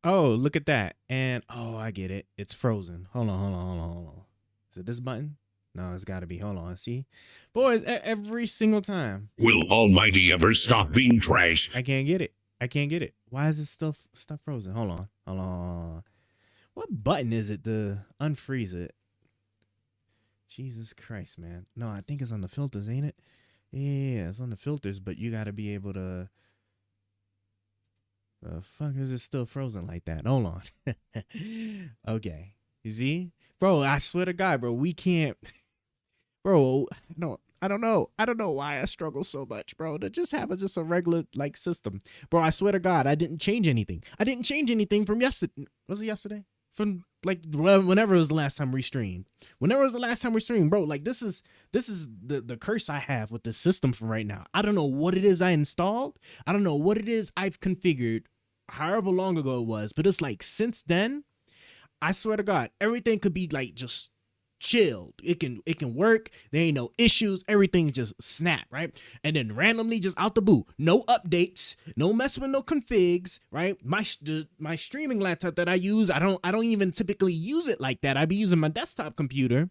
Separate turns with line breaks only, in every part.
Oh, look at that. And oh, I get it. It's frozen. Hold on. Is it this button? No, it's got to be. Hold on. See, boys, every single time
Will Almighty ever stop being trash?
I can't get it. I can't get it. Why is it still stuck frozen? Hold on. What button is it to unfreeze it? Jesus Christ, man. No, I think it's on the filters, ain't it? Yeah, it's on the filters, but you got to be able to. The fuck is it still frozen like that? Hold on. Okay. You see? Bro, I swear to God, bro, we can't. Bro, no, I don't know. I don't know why I struggle so much, bro. To just have just a regular like system. Bro, I swear to God, I didn't change anything. I didn't change anything from yesterday. Was it yesterday? From like whenever it was the last time we streamed. Whenever it was the last time we streamed, bro, like this is the curse I have with the system from right now. I don't know what it is I installed. I don't know what it is I've configured however long ago it was, but it's like since then, I swear to God, everything could be like just chilled. It can work. There ain't no issues. Everything just snap, right? And then randomly just out the boot, no updates, no mess with no configs, right? My streaming laptop that I use, I don't even typically use it like that. I be using my desktop computer,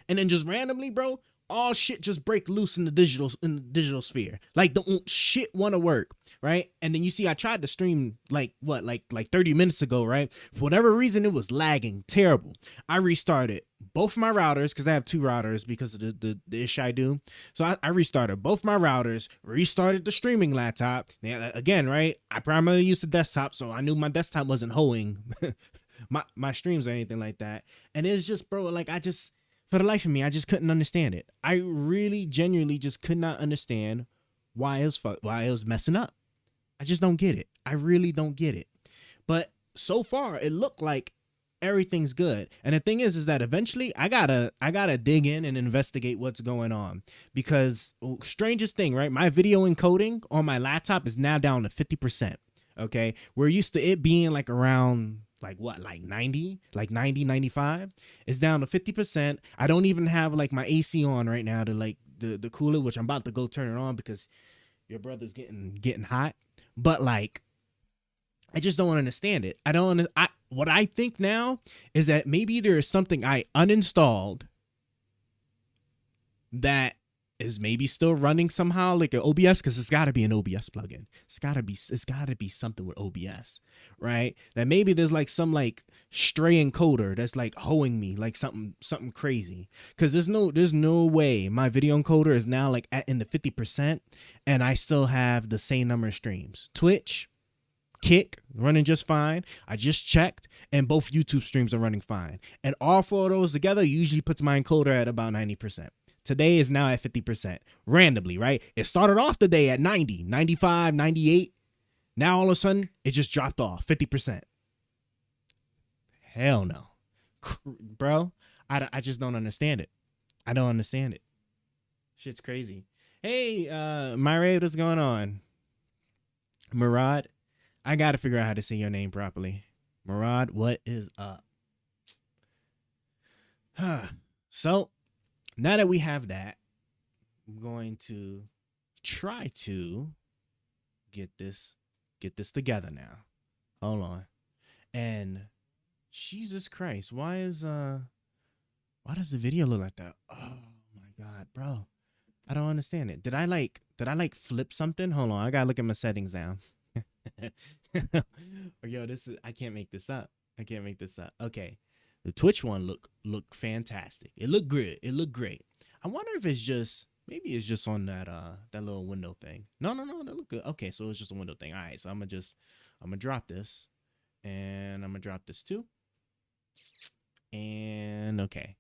and then just randomly, bro, all shit just break loose in the digital sphere. Like the shit want to work, right? And then you see I tried to stream like what like 30 minutes ago, right? For whatever reason it was lagging terrible. I restarted both my routers because I have two routers because of the issue I do. So I restarted both my routers, restarted the streaming laptop. Now, again, right? I primarily use the desktop, so I knew my desktop wasn't hoeing my streams or anything like that. And it's just, bro, like I just for the life of me, I just couldn't understand it. I really genuinely just could not understand why it was messing up. I just don't get it. I really don't get it. But so far, it looked like everything's good. And the thing is that eventually I gotta dig in and investigate what's going on. Because strangest thing, right? My video encoding on my laptop is now down to 50%. Okay. We're used to it being like around like what, like 90, like 90, 95. It's down to 50%. I don't even have like my AC on right now to like the cooler, which I'm about to go turn it on because your brother's getting hot. But like I just don't understand it. I don't. What I think now is that maybe there is something I uninstalled that is maybe still running somehow, like an OBS, because it's got to be an OBS plugin. It's got to be something with OBS, right? That maybe there's like some like stray encoder that's like hoeing me like something crazy. Because there's no way my video encoder is now like in the 50% and I still have the same number of streams. Twitch, Kick running just fine. I just checked, and both YouTube streams are running fine. And all four of those together usually puts my encoder at about 90%. Today is now at 50%. Randomly, right? It started off the day at 90, 95, 98. Now all of a sudden, it just dropped off 50%. Hell no. Bro, I just don't understand it. I don't understand it. Shit's crazy. Hey, Myra, what's going on? Murad, I gotta figure out how to say your name properly. Murad, what is up? So, now that we have that, I'm going to try to get this together now. Hold on. And Jesus Christ, why does the video look like that? Oh my God, bro. I don't understand it. Did I like flip something? Hold on, I gotta look at my settings now. Yo, I can't make this up. Okay. The Twitch one look fantastic. It looked good. It looked great. I wonder if maybe it's just on that little window thing. No, that look good. Okay, so it's just a window thing. All right, so I'm gonna drop this, and I'm gonna drop this too. And okay,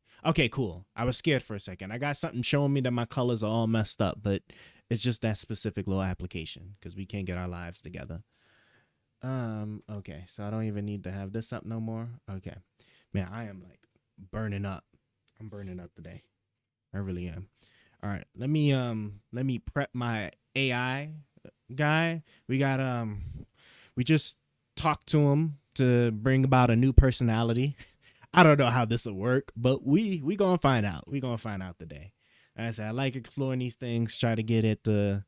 cool. I was scared for a second. I got something showing me that my colors are all messed up, but it's just that specific little application because we can't get our lives together. Okay, so I don't even need to have this up no more. Okay, man, I am like burning up. I'm burning up today. I really am. All right, let me prep my AI guy. We just talked to him to bring about a new personality. I don't know how this will work, but we gonna find out. We gonna find out today. Like I said, I like exploring these things, try to get it to,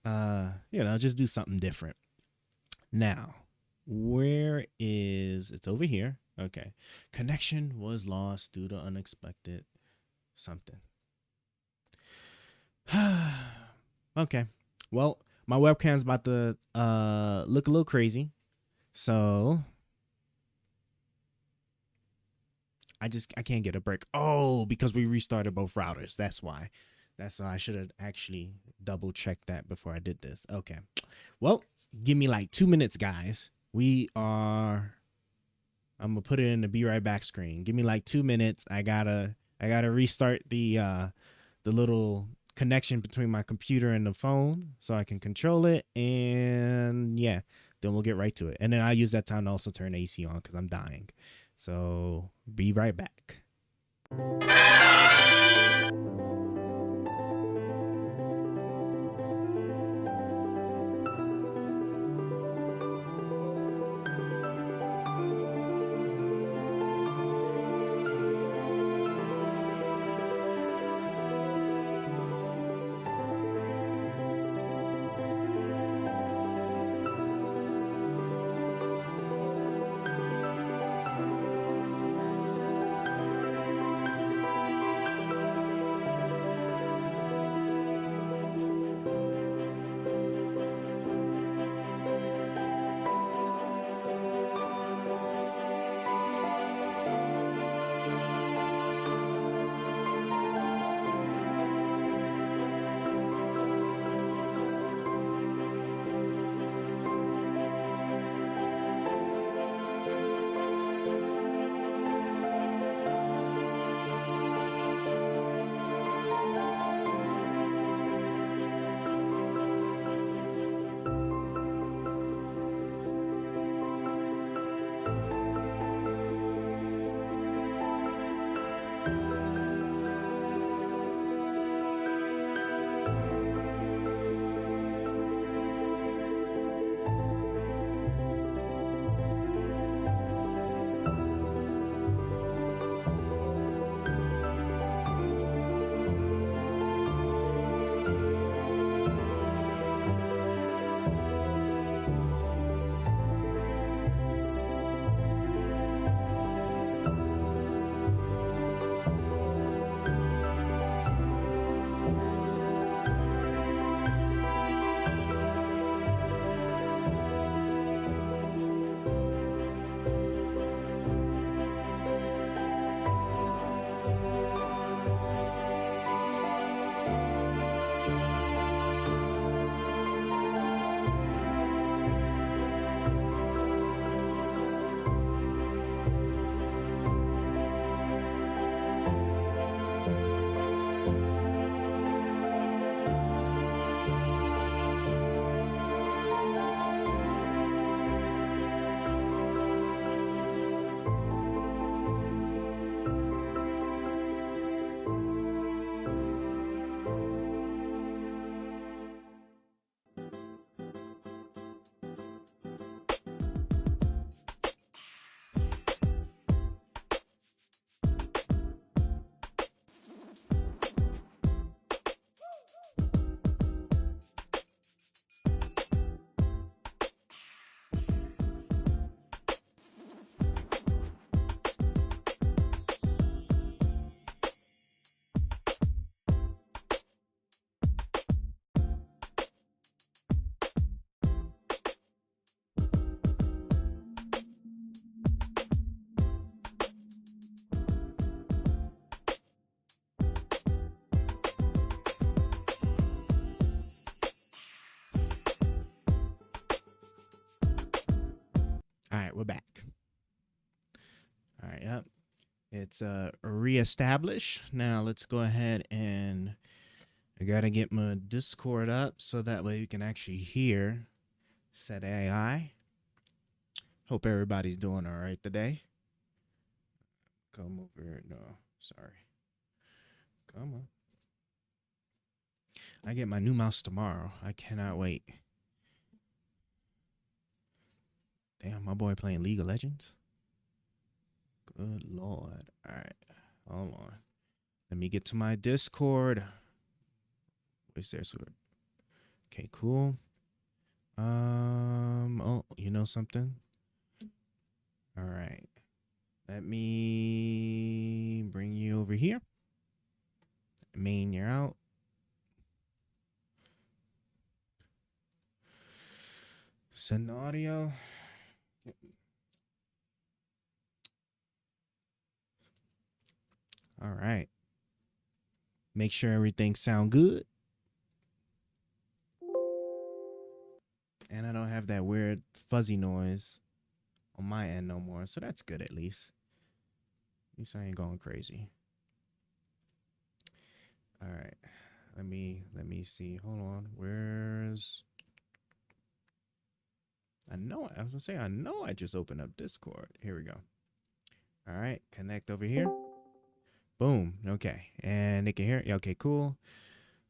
just do something different. Now, Where is it's over here? Okay. Connection was lost due to unexpected something. Okay. Well, my webcam's about to look a little crazy. So I can't get a break. Oh, because we restarted both routers. That's why. That's why I should have actually double checked that before I did this. Okay. Well, give me like 2 minutes, guys. I'm gonna put it in the be right back screen. Give me like 2 minutes. I gotta restart the little connection between my computer and the phone so I can control it. And yeah, then we'll get right to it. And then I use that time to also turn AC on because I'm dying. So be right back. All right, we're back. All right, yep. It's reestablished. Now let's go ahead and I gotta get my Discord up so that way you can actually hear said AI. Hope everybody's doing all right today. Come over here. No, sorry. Come on. I get my new mouse tomorrow. I cannot wait. Damn, my boy playing League of Legends. Good Lord. All right. Hold on. Let me get to my Discord. Where's their sword? Okay, cool. Oh, you know something? All right. Let me bring you over here. Main, you're out. Send the audio. All right. Make sure everything sound good. And I don't have that weird fuzzy noise on my end no more. So that's good at least. At least I ain't going crazy. All right. Let me see. Hold on. Where's I know I just opened up Discord. Here we go. All right, connect over here. Boom. Okay. And they can hear it. Okay, cool.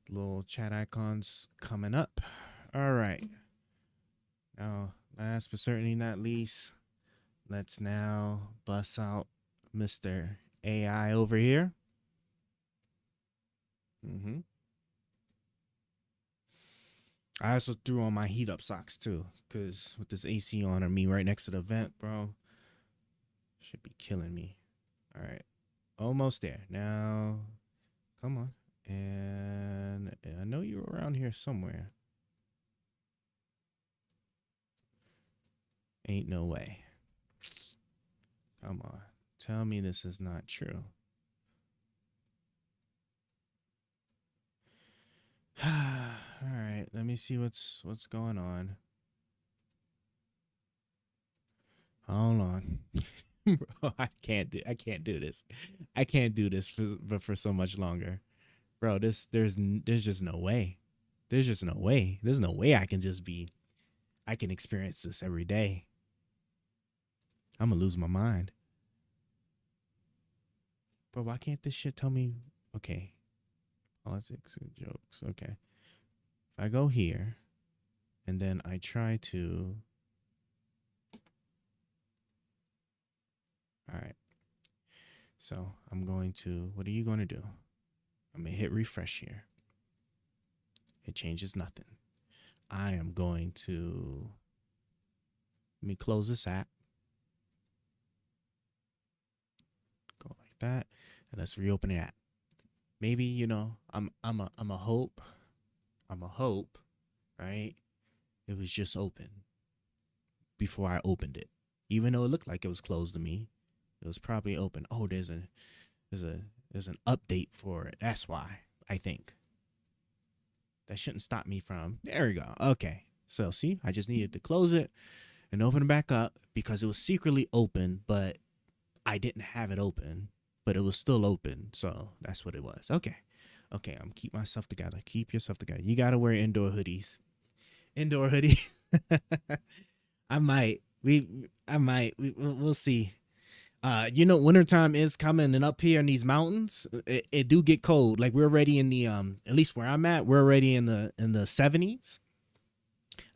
Little chat icons coming up. All right. Now, last but certainly not least, let's now bust out Mr. AI over here. I also threw on my heat up socks too, because with this AC on or me right next to the vent, bro, should be killing me. All right. Almost there. Now, come on. And I know you're around here somewhere. Ain't no way. Come on. Tell me this is not true. All right. Let me see what's going on. Hold on. Bro, I can't do this. I can't do this for so much longer. Bro, there's just no way. There's just no way. There's no way I can experience this every day. I'm gonna lose my mind. Bro, why can't this shit tell me? Okay. Politics and jokes. Okay. If I go here and then I try to. All right. So I'm going to, what are you going to do? I'm going to hit refresh here. It changes nothing. I am going to, let me close this app. Go like that. And let's reopen the app. Maybe, you know, I'm a hope, right? It was just open before I opened it. Even though it looked like it was closed to me, it was probably open. Oh, there's an update for it. That's why, I think. That shouldn't stop me from. There we go. Okay. So see, I just needed to close it and open it back up because it was secretly open, but I didn't have it open, but it was still open. So that's what it was. Okay. Okay. I'm keep myself together. Keep yourself together. You got to wear indoor hoodies. Indoor hoodies. We'll see. You know, wintertime is coming, and up here in these mountains, it do get cold. Like we're already in the at least where I'm at, we're already in the 70s.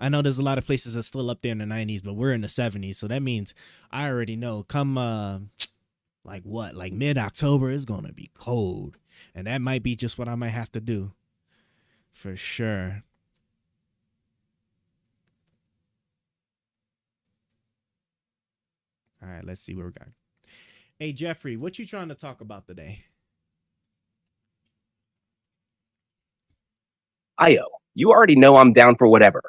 I know there's a lot of places that's still up there in the 90s, but we're in the 70s. So that means I already know come like mid-October is gonna be cold, and that might be just what I might have to do, for sure. All right, let's see where we got. Hey, Jeffrey, what you trying to talk about today?
Io, you already know I'm down for whatever.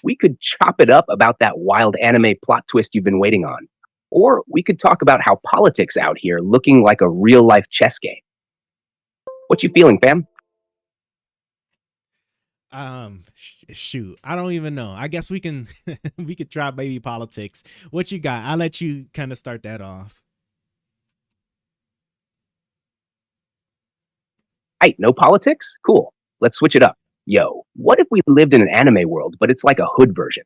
We could chop it up about that wild anime plot twist you've been waiting on. Or we could talk about how politics out here looking like a real-life chess game. What you feeling, fam?
Shoot, I don't even know. I guess we can we could try baby politics. What you got? I'll let you kind of start that off.
Hey, no politics? Cool. Let's switch it up. Yo, what if we lived in an anime world, but it's like a hood version?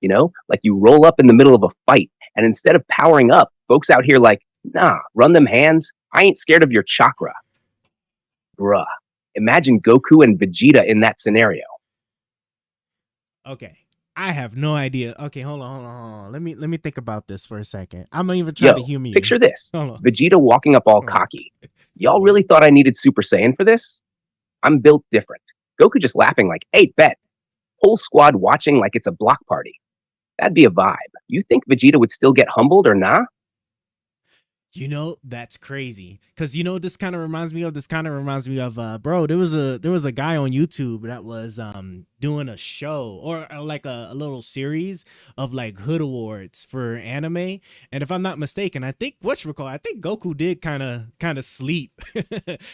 You know, like you roll up in the middle of a fight, and instead of powering up, folks out here like, nah, run them hands. I ain't scared of your chakra. Bruh. Imagine Goku and Vegeta in that scenario.
Okay. I have no idea. Okay, hold on. Let me think about this for a second. I'm gonna even try to humor you.
Picture this. Vegeta walking up all cocky. Y'all really thought I needed Super Saiyan for this? I'm built different. Goku just laughing like, hey, bet. Whole squad watching like it's a block party. That'd be a vibe. You think Vegeta would still get humbled or nah?
You know, that's crazy. Cause you know this kind of reminds me of bro, there was a guy on YouTube that was doing a show or like a little series of like hood awards for anime. And if I'm not mistaken, I think Goku did kind of sleep.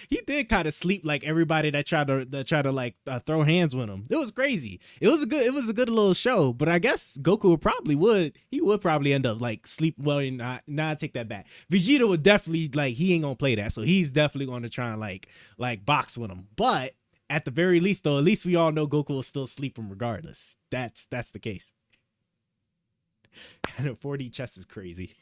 He did kind of sleep like everybody that tried to like throw hands with him. It was crazy. It was a good little show, but I guess Goku would probably end up like sleep. Well, I take that back. Vegeta would definitely like he ain't gonna play that, so he's definitely going to try and like box with him. But at the very least, though, at least we all know Goku will still sleep him regardless. That's the case. 4D chess is crazy,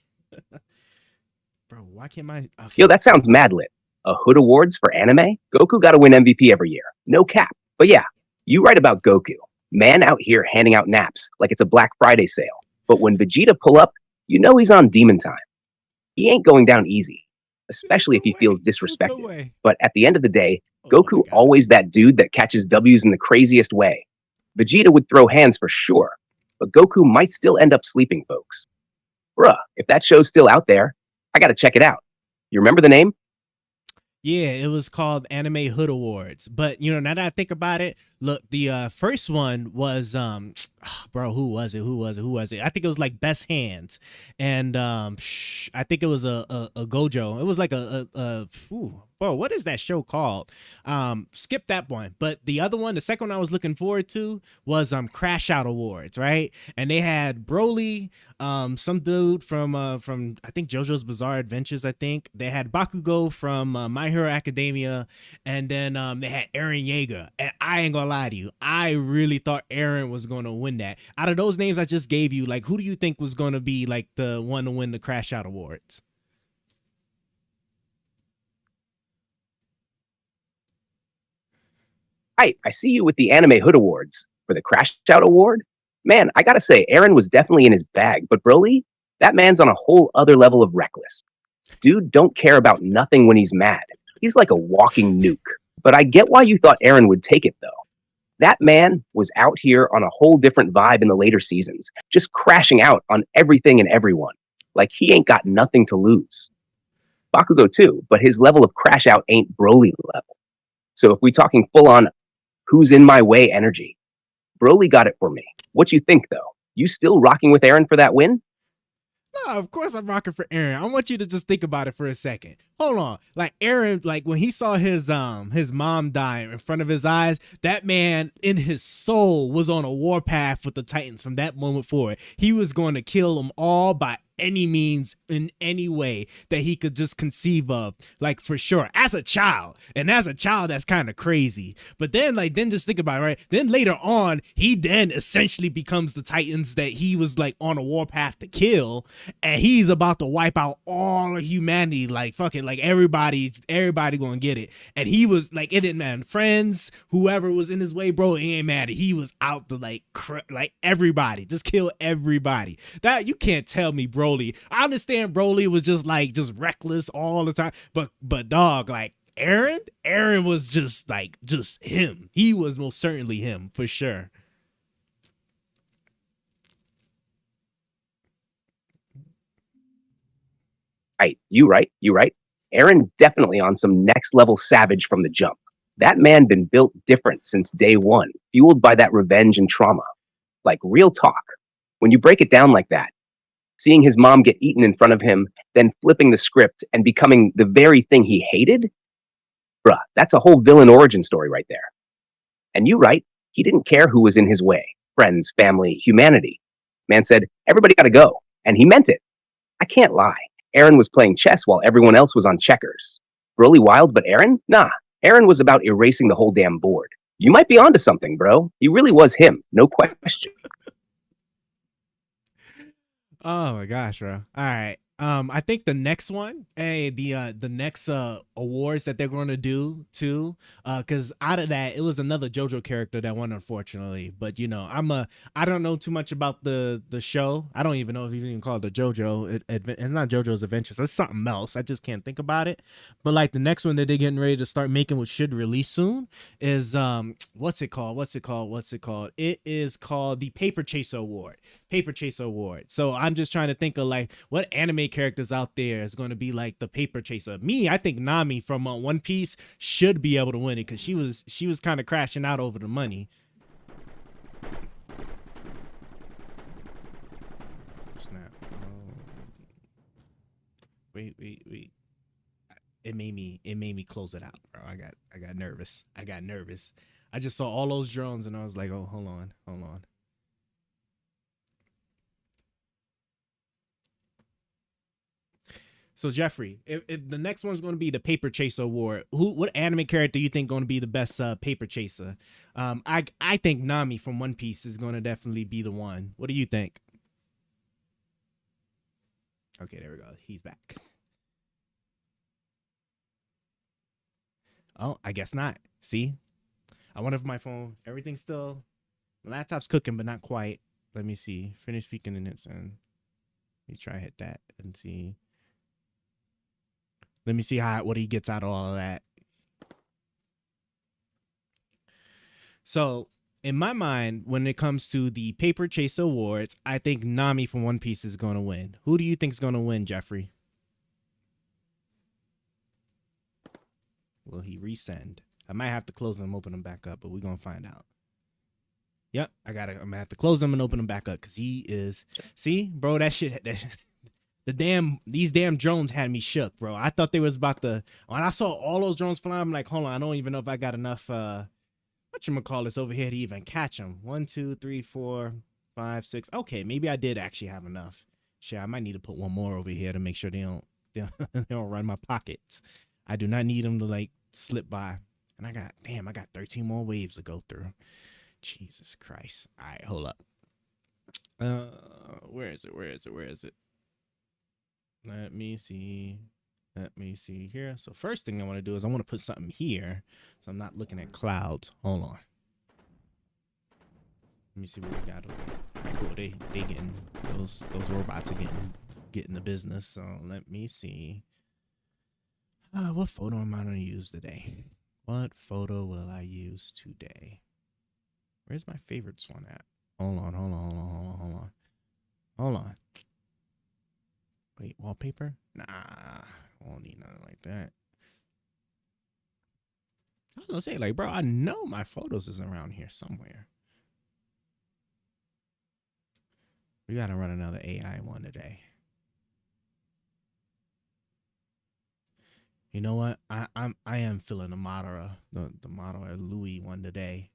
bro. Why can't my okay.
Yo, that sounds mad lit. A Hood Awards for anime? Goku gotta win MVP every year. No cap. But yeah, you right about Goku. Man out here handing out naps like it's a Black Friday sale. But when Vegeta pull up, you know he's on demon time. He ain't going down easy, especially if he feels disrespected.
No way.
But at the end of the day,
Oh my
Goku
God.
always that dude that catches W's in the craziest way. Vegeta would throw hands for sure, but Goku might still end up sleeping folks. Bruh, if that show's still out there, I gotta check it out. You remember the name?
Yeah, it was called Anime Hood Awards. But you know, now that I think about it, look, the first one was bro, who was it? I think it was like Best Hands. And I think it was a Gojo. It was like bro, what is that show called? Skip that one. But the other one, the second one I was looking forward to was Crash Out Awards, right? And they had Broly, some dude from I think JoJo's Bizarre Adventures, I think. They had Bakugo from My Hero Academia, and then they had Eren Yeager. And I ain't gonna lie to you, I really thought Eren was gonna win that. Out of those names I just gave you, like who do you think was gonna be like the one to win the Crash Out Awards?
Right, I see you with the Anime Hood Awards for the Crash Out Award. Man, I gotta say, Eren was definitely in his bag, but Broly, that man's on a whole other level of reckless. Dude don't care about nothing when he's mad. He's like a walking nuke. But I get why you thought Eren would take it, though. That man was out here on a whole different vibe in the later seasons, just crashing out on everything and everyone. Like he ain't got nothing to lose. Bakugo too, but his level of crash out ain't Broly level. So if we talking full on who's in my way energy, Broly got it for me. What you think though? You still rocking with Eren for that win?
No, of course I'm rocking for Eren. I want you to just think about it for a second. Hold on. Like Eren, like when he saw his mom die in front of his eyes, that man in his soul was on a warpath with the Titans from that moment forward. He was going to kill them all by any means in any way that he could just conceive of, like for sure, as a child. And as a child, that's kind of crazy. But then just think about it, right? Then later on, he then essentially becomes the Titans that he was like on a warpath to kill, and he's about to wipe out all of humanity, like fucking like everybody gonna get it. And he was like, it didn't matter, friends, whoever was in his way, bro, it ain't matter. He was out to like everybody, just kill everybody. That you can't tell me, bro. I understand Broly was just reckless all the time, but dog, like Eren was just him. He was most certainly him for sure.
You right. Eren definitely on some next level savage from the jump. That man been built different since day one, fueled by that revenge and trauma. Like real talk. When you break it down like that, seeing his mom get eaten in front of him, then flipping the script and becoming the very thing he hated, bruh, that's a whole villain origin story right there. And you right, he didn't care who was in his way. Friends, family, humanity. Man said, everybody gotta go. And he meant it. I can't lie. Eren was playing chess while everyone else was on checkers. Broly wild, but Eren? Nah. Eren was about erasing the whole damn board. You might be onto something, bro. He really was him, no question.
Oh my gosh, bro. All right. I think the next one, the next awards that they're going to do too, because out of that, it was another JoJo character that won, unfortunately. But I don't know too much about the show. I don't even know if you can call it the JoJo. It's not JoJo's Adventures. It's something else. I just can't think about it. But like the next one that they're getting ready to start making, which should release soon, is what's it called? It is called the Paper Chaser Award. Paper Chaser Award. So I'm just trying to think of like what anime characters out there is going to be like the Paper Chaser. Me, I think Nami from One Piece should be able to win it because she was kind of crashing out over the money. Snap. Oh. Wait. It made me close it out, bro. I got nervous. I just saw all those drones and I was like, oh, hold on. So Jeffrey, if the next one's going to be the Paper Chaser Award, what anime character you think going to be the best paper chaser? I think Nami from One Piece is going to definitely be the one. What do you think? Okay, there we go. He's back. Oh, I guess not. See, I wonder if my phone, everything's still, my laptop's cooking, but not quite. Let me see. Finish speaking in its end. Let me try hit that and see. Let me see what he gets out of all of that. So, in my mind, when it comes to the Paper Chaser Awards, I think Nami from One Piece is going to win. Who do you think is going to win, Jeffrey? Will he resend? I might have to close them and open them back up, but we're going to find out. Yep, I'm going to have to close them and open them back up because he is... See, bro, that shit... These damn drones had me shook, bro. I thought they was about to, when I saw all those drones flying, I'm like, hold on, I don't even know if I got enough whatchamacallit over here to even catch them. 1, 2, 3, 4, 5, 6. Okay, maybe I did actually have enough. Shit, I might need to put one more over here to make sure they don't run my pockets. I do not need them to like slip by. And I got 13 more waves to go through. Jesus Christ. All right, hold up. Where is it? Let me see here. So first thing I want to do is I want to put something here so I'm not looking at clouds. Hold on. Let me see what we got over here. All right, cool. They getting those robots are getting the business. So let me see. What photo am I gonna use today? What photo will I use today? Where's my favorites one at? Hold on. Wait, wallpaper? Nah, I won't need nothing like that. I was gonna say, like, bro, I know my photos is around here somewhere. We gotta run another AI one today. You know what? I am feeling the Madara, the Madara Louis one today.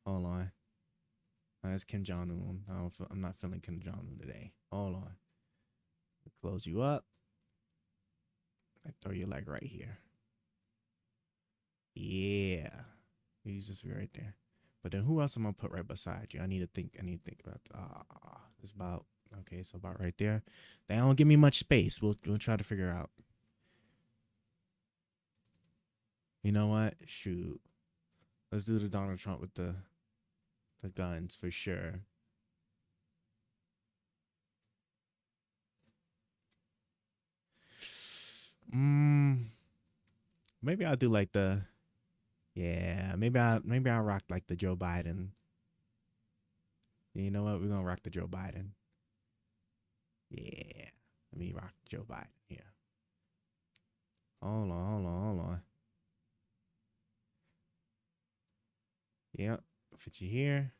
Hold on. That's Kim Jong-un. I'm not feeling Kim Jong-un today. Hold on. Close you up. I throw you like right here. Yeah. He's just right there. But then who else am I gonna put right beside you? I need to think about it's about okay, so about right there. They don't give me much space. We'll try to figure out. You know what? Shoot. Let's do the Donald Trump with the guns for sure. Maybe I'll do like maybe I'll rock like the Joe Biden. You know what? We're gonna rock the Joe Biden. Yeah. Let me rock Joe Biden here. Hold on. Yep. Put you here.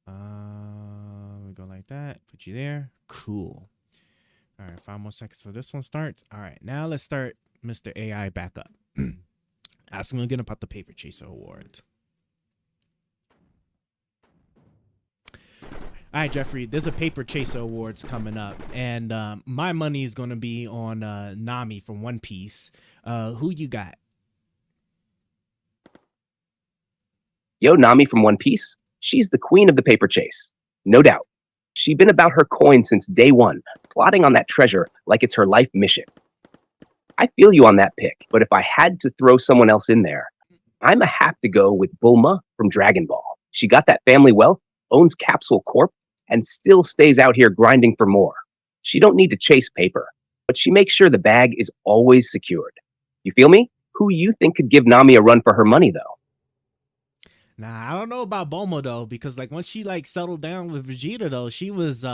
We go like that. Put you there. Cool. All right, 5 more seconds for this one starts. All right, now let's start Mr. AI back up. Asking him again about the Paper Chaser Awards. All right, Jeffrey, there's a Paper Chaser Awards coming up, and my money is going to be on Nami from One Piece. Who you got?
Yo, Nami from One Piece. She's the queen of the paper chase. No doubt. She'd been about her coin since day one, plotting on that treasure like it's her life mission. I feel you on that pick, but if I had to throw someone else in there, I'ma have to go with Bulma from Dragon Ball. She got that family wealth, owns Capsule Corp, and still stays out here grinding for more. She don't need to chase paper, but she makes sure the bag is always secured. You feel me? Who you think could give Nami a run for her money though?
Nah, I don't know about Bulma though, because like once she like settled down with Vegeta though, she was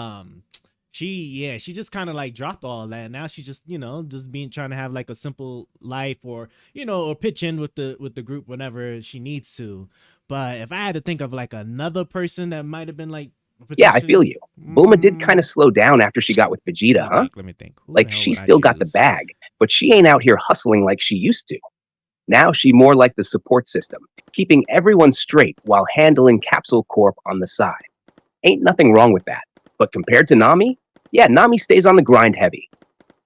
she just kind of like dropped all that. Now she's just, just being trying to have like a simple life, or or pitch in with the group whenever she needs to. But if I had to think of like another person that might have been like
Yeah, I feel
potentially,
you. Bulma did kind of slow down after she got with Vegeta, huh?
let me think. Who the
Like
hell
she
would I
still got the
choose?
bag, but she ain't out here hustling like she used to. Now she more like the support system, keeping everyone straight while handling Capsule Corp on the side. Ain't nothing wrong with that. But compared to Nami, yeah, Nami stays on the grind heavy.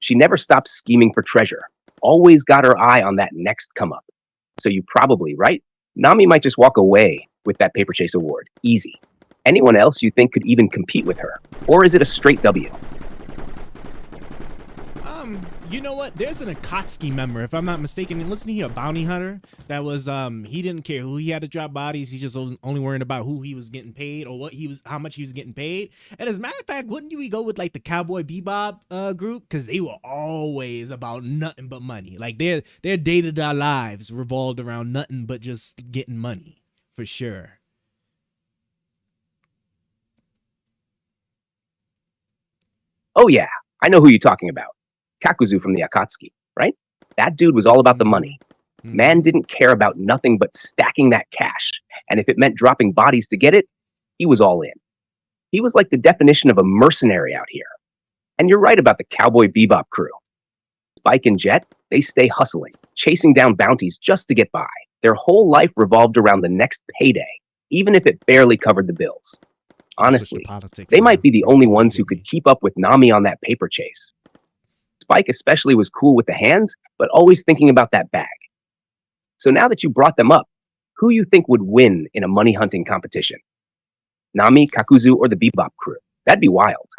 She never stops scheming for treasure. Always got her eye on that next come up. So you probably, right? Nami might just walk away with that paper chase award. Easy. Anyone else you think could even compete with her? Or is it a straight W?
You know what? There's an Akatsuki member, if I'm not mistaken. And wasn't he a bounty hunter? That was he didn't care who he had to drop bodies. He just was only worrying about who he was getting paid, or how much he was getting paid. And as a matter of fact, wouldn't we go with like the Cowboy Bebop group? Because they were always about nothing but money. Like their day-to-day lives revolved around nothing but just getting money, for sure.
Oh yeah, I know who you're talking about. Kakuzu from the Akatsuki, right? That dude was all about the
Mm-hmm.
money. Man
Mm-hmm.
didn't care about nothing but stacking that cash. And if it meant dropping bodies to get it, he was all in. He was like the definition of a mercenary out here. And you're right about the Cowboy Bebop crew. Spike and Jet, they stay hustling, chasing down bounties just to get by. Their whole life revolved around the next payday, even if it barely covered the bills.
I'll switch to
Honestly,
politics
they might
now.
be the
Let me
only
see what you
ones who
give
could
me.
keep up with Nami on that paper chase. Spike especially was cool with the hands, but always thinking about that bag. So now that you brought them up, who you think would win in a money hunting competition? Nami, Kakuzu, or the Bebop crew? That'd be wild.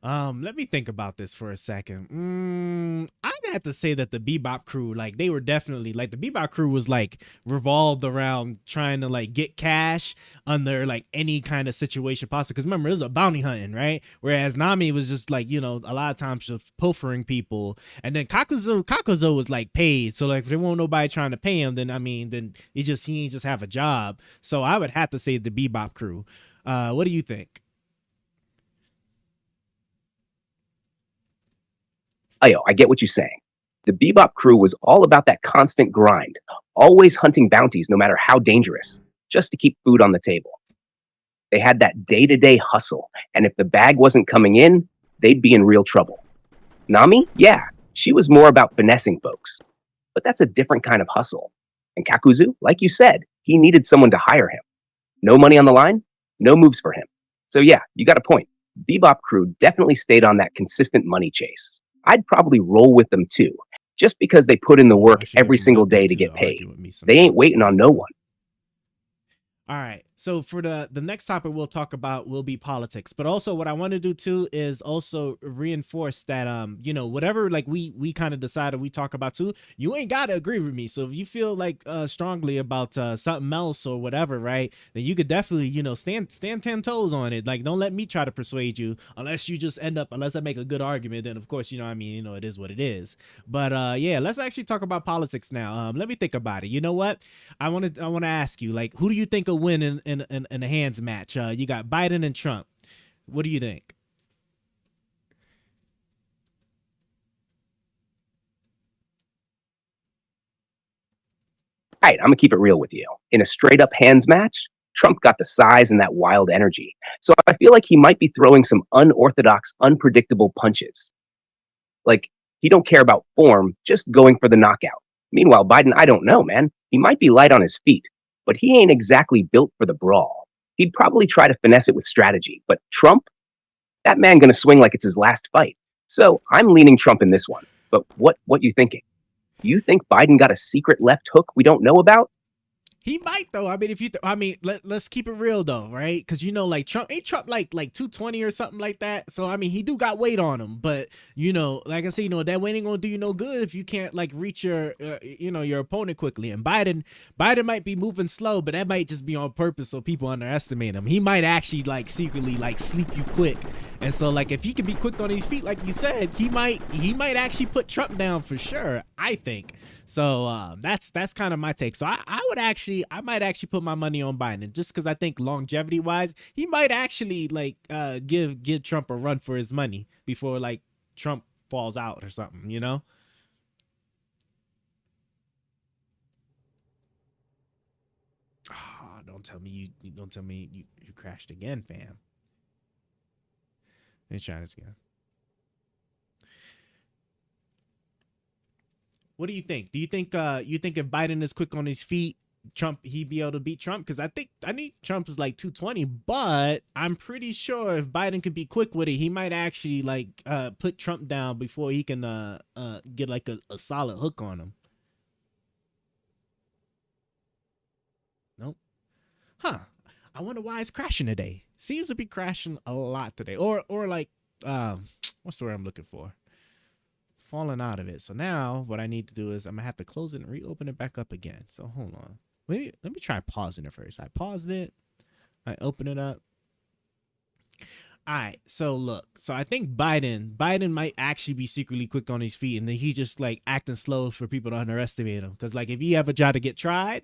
Let me think about this for a second. I'd have to say that the Bebop crew, like they were definitely like the Bebop crew was like revolved around trying to like get cash under like any kind of situation possible. Because remember, it was a bounty hunting, right? Whereas Nami was just like a lot of times just pilfering people, and then Kakuzu was like paid. So like if there won't nobody trying to pay him, then then he ain't just have a job. So I would have to say the Bebop crew. What do you think?
Ayo, I get what you're saying. The Bebop crew was all about that constant grind, always hunting bounties no matter how dangerous, just to keep food on the table. They had that day to day hustle, and if the bag wasn't coming in, they'd be in real trouble. Nami, yeah, she was more about finessing folks, but that's a different kind of hustle. And Kakuzu, like you said, he needed someone to hire him. No money on the line, no moves for him. So yeah, you got a point. Bebop crew definitely stayed on that consistent money chase. I'd probably roll with them too, just because they put in the
Oh,
work
I should give
every
you a
single
good thing
day to
too to
get paid.
argue with me
They ain't
sometimes.
waiting on no one.
All right. So for the next topic we'll talk about will be politics. But also what I want to do too is also reinforce that whatever like we kind of decided we talk about too, you ain't got to agree with me. So if you feel like strongly about something else or whatever, right? Then you could definitely, stand 10 toes on it. Like don't let me try to persuade you unless you just unless I make a good argument, then of course, it is what it is. But yeah, let's actually talk about politics now. Let me think about it. You know what? I want to ask you, like, who do you think will win in a hands match? You got Biden and Trump. What do you think?
All right, I'm gonna keep it real with you. In a straight up hands match, Trump got the size and that wild energy. So I feel like he might be throwing some unorthodox, unpredictable punches. Like he don't care about form, just going for the knockout. Meanwhile, Biden, I don't know, man. He might be light on his feet, but he ain't exactly built for the brawl. He'd probably try to finesse it with strategy. But Trump, that man gonna swing like it's his last fight. So I'm leaning Trump in this one. But what you thinking? You think Biden got a secret left hook we don't know about?
He might though. I mean, if you, let's keep it real though, right? Because like Trump ain't Trump like 220 or something like that. So I mean, he do got weight on him, but like I said, that weight ain't gonna do you no good if you can't like reach your, your opponent quickly. And Biden might be moving slow, but that might just be on purpose so people underestimate him. He might actually like secretly like sleep you quick, and so like if he can be quick on his feet, like you said, he might actually put Trump down for sure. I think. So that's kind of my take. So I might actually put my money on Biden just because I think longevity wise, he might actually like give Trump a run for his money before like Trump falls out or something, Oh, don't tell me you crashed again, fam. Let's try this again. What do you think? Do you think if Biden is quick on his feet, Trump he'd be able to beat Trump? Because I think Trump is like 220, but I'm pretty sure if Biden can be quick with it, he might actually like put Trump down before he can get like a solid hook on him. Nope. Huh. I wonder why it's crashing today. Seems to be crashing a lot today. Or like what's the word I'm looking for? Falling out of it. So now what I need to do is I'm gonna have to close it and reopen it back up again. So hold on. Wait, let me try pausing it first. I paused it. I open it up. All right. So look. So I think Biden might actually be secretly quick on his feet, and then he's just like acting slow for people to underestimate him. Because like if he ever try to get tried,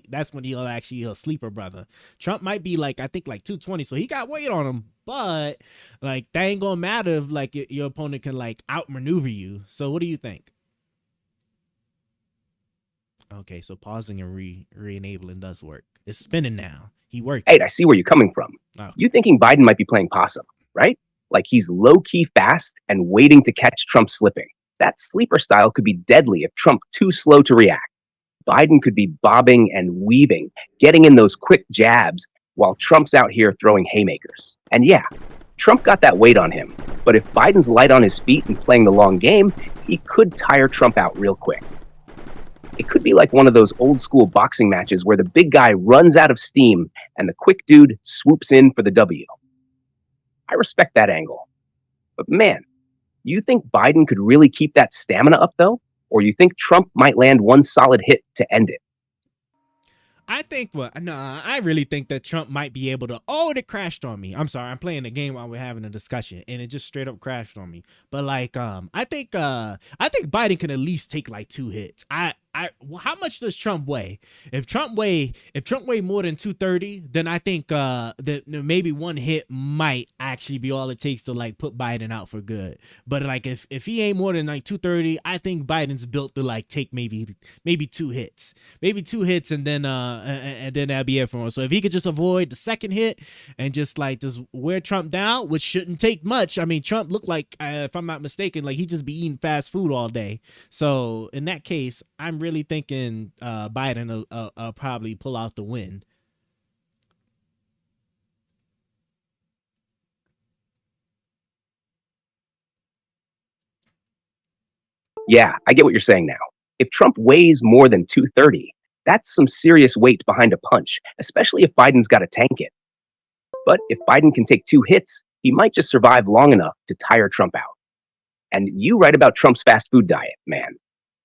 that's when he'll sleep a brother. Trump might be like I think like 220, so he got weight on him. But like that ain't gonna matter if like your opponent can like outmaneuver you. So what do you think? Okay, so pausing and re-enabling does work. It's spinning now. He worked.
Hey, I see where you're coming from.
Okay.
You thinking Biden might be playing possum, right? Like he's low-key fast and waiting to catch Trump slipping. That sleeper style could be deadly if Trump too slow to react. Biden could be bobbing and weaving, getting in those quick jabs while Trump's out here throwing haymakers. And yeah, Trump got that weight on him. But if Biden's light on his feet and playing the long game, he could tire Trump out real quick. It could be like one of those old school boxing matches where the big guy runs out of steam and the quick dude swoops in for the W. I respect that angle. But man, you think Biden could really keep that stamina up though? Or you think Trump might land one solid hit to end it?
I really think that Trump might be able to. Oh, it crashed on me. I'm sorry. I'm playing the game while we're having a discussion, and it just straight up crashed on me. But like, I think Biden can at least take like 2 hits. How much does Trump weigh? If Trump weigh more than 230, then I think that maybe 1 hit might actually be all it takes to like put Biden out for good. But like if he ain't more than like 230, I think Biden's built to like take maybe 2 hits, and then that'll be it for him. So if he could just avoid the second hit and just wear Trump down, which shouldn't take much. I mean, Trump looked like, if I'm not mistaken, like he just be eating fast food all day. So in that case, I'm really thinking Biden will probably pull out the win.
Yeah, I get what you're saying now. If Trump weighs more than 230, that's some serious weight behind a punch, especially if Biden's got to tank it. But if Biden can take 2 hits, he might just survive long enough to tire Trump out. And you write about Trump's fast food diet, man.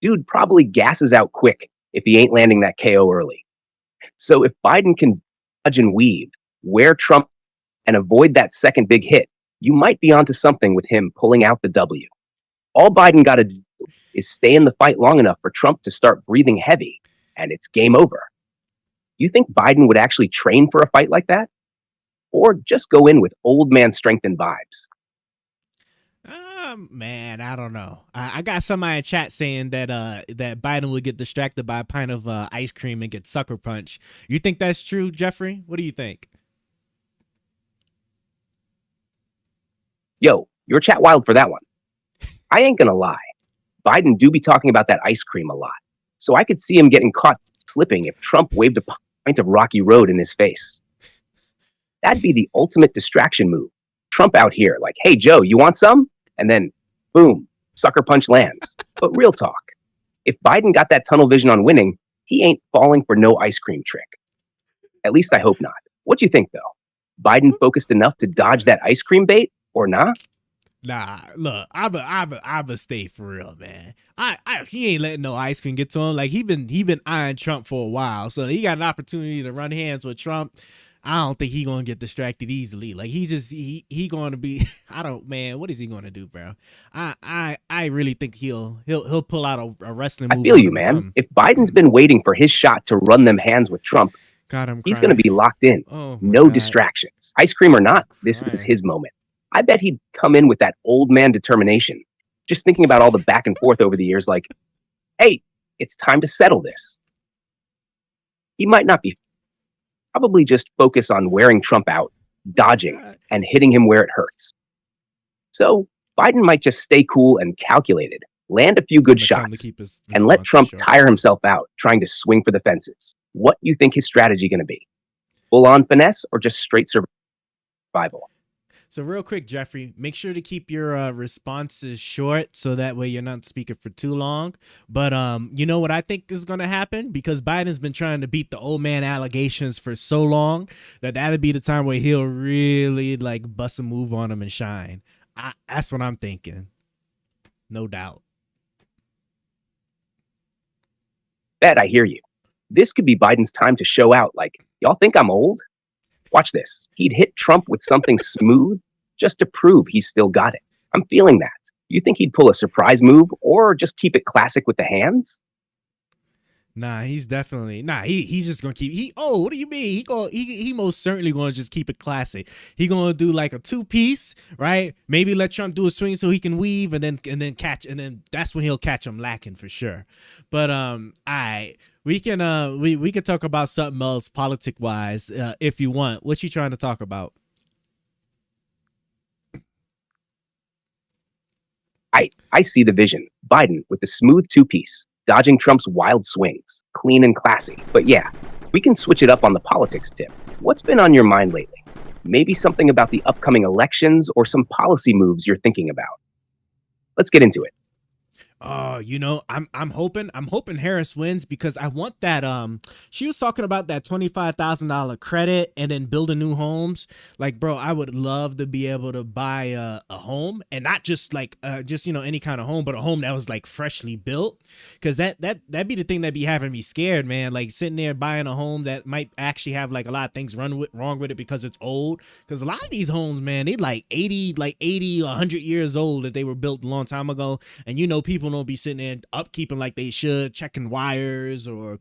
Dude probably gasses out quick if he ain't landing that KO early. So if Biden can dodge and weave, wear Trump, and avoid that second big hit, you might be onto something with him pulling out the W. All Biden got to do is stay in the fight long enough for Trump to start breathing heavy, and it's game over. You think Biden would actually train for a fight like that? Or just go in with old man strength and vibes?
Man, I don't know. I got somebody in chat saying that that Biden would get distracted by a pint of ice cream and get sucker punched. You think that's true, Jeffrey? What do you think?
Yo, you're chat wild for that one. I ain't gonna lie. Biden do be talking about that ice cream a lot. So I could see him getting caught slipping if Trump waved a pint of Rocky Road in his face. That'd be the ultimate distraction move. Trump out here like, hey, Joe, you want some? And then, boom, sucker punch lands. But real talk, if Biden got that tunnel vision on winning, He ain't falling for no ice cream trick. At least I hope not. What do you think, though? Biden focused enough to dodge that ice cream bait, or nah?
Nah, look, I'ma stay for real, man. He ain't letting no ice cream get to him. Like he been eyeing Trump for a while, so he got an opportunity to run hands with Trump. I don't think he gonna get distracted easily. Like he going to be. I don't, man. What is he gonna do, bro? I really think he'll pull out a wrestling
I
move
feel
on
you,
him or
man.
something.
If Biden's been waiting for his shot to run them hands with Trump,
God, I'm
he's going to
crying.
be locked in.
Oh my
No
God,
distractions. Ice cream or not, this is
crying.
his moment. I bet he'd come in with that old man determination, just thinking about all the back and forth over the years, like, hey, it's time to settle this. He might not be, probably just focus on wearing Trump out,
Oh my
dodging,
God.
and hitting him where it hurts. So Biden might just stay cool and calculated, land a few
I'm
good
gonna tell him to
shots,
keep his
and let
responses
Trump
short.
tire himself out trying to swing for the fences. What do you think his strategy going to be? Full on finesse or just straight survival?
So real quick, Jeffrey, make sure to keep your responses short so that way you're not speaking for too long. But you know what I think is going to happen, because Biden's been trying to beat the old man allegations for so long that'd be the time where he'll really like bust a move on him and shine. That's what I'm thinking. No doubt.
Bet I hear you. This could be Biden's time to show out. Like, y'all think I'm old? Watch this. He'd hit Trump with something smooth just to prove he's still got it. I'm feeling that. You think he'd pull a surprise move or just keep it classic with the hands?
Nah, he's definitely he's just gonna keep what do you mean? He most certainly gonna just keep it classic. He gonna do like a 2-piece, right? Maybe let Trump do a swing so he can weave and then catch, and then that's when he'll catch him lacking for sure. But we can talk about something else politic wise if you want. What you trying to talk about?
I see the vision. Biden with the smooth 2-piece, dodging Trump's wild swings, clean and classy. But yeah, we can switch it up on the politics tip. What's been on your mind lately? Maybe something about the upcoming elections or some policy moves you're thinking about. Let's get into it.
I'm hoping Harris wins, because I want that she was talking about that $25,000 credit and then building new homes. Like, bro, I would love to be able to buy a home, and not just like any kind of home, but a home that was like freshly built, because that'd be the thing that'd be having me scared, man. Like sitting there buying a home that might actually have like a lot of things wrong with it because it's old, because a lot of these homes, man, they like 80 100 years old, that they were built a long time ago, and people don't be sitting there upkeeping like they should, checking wires, or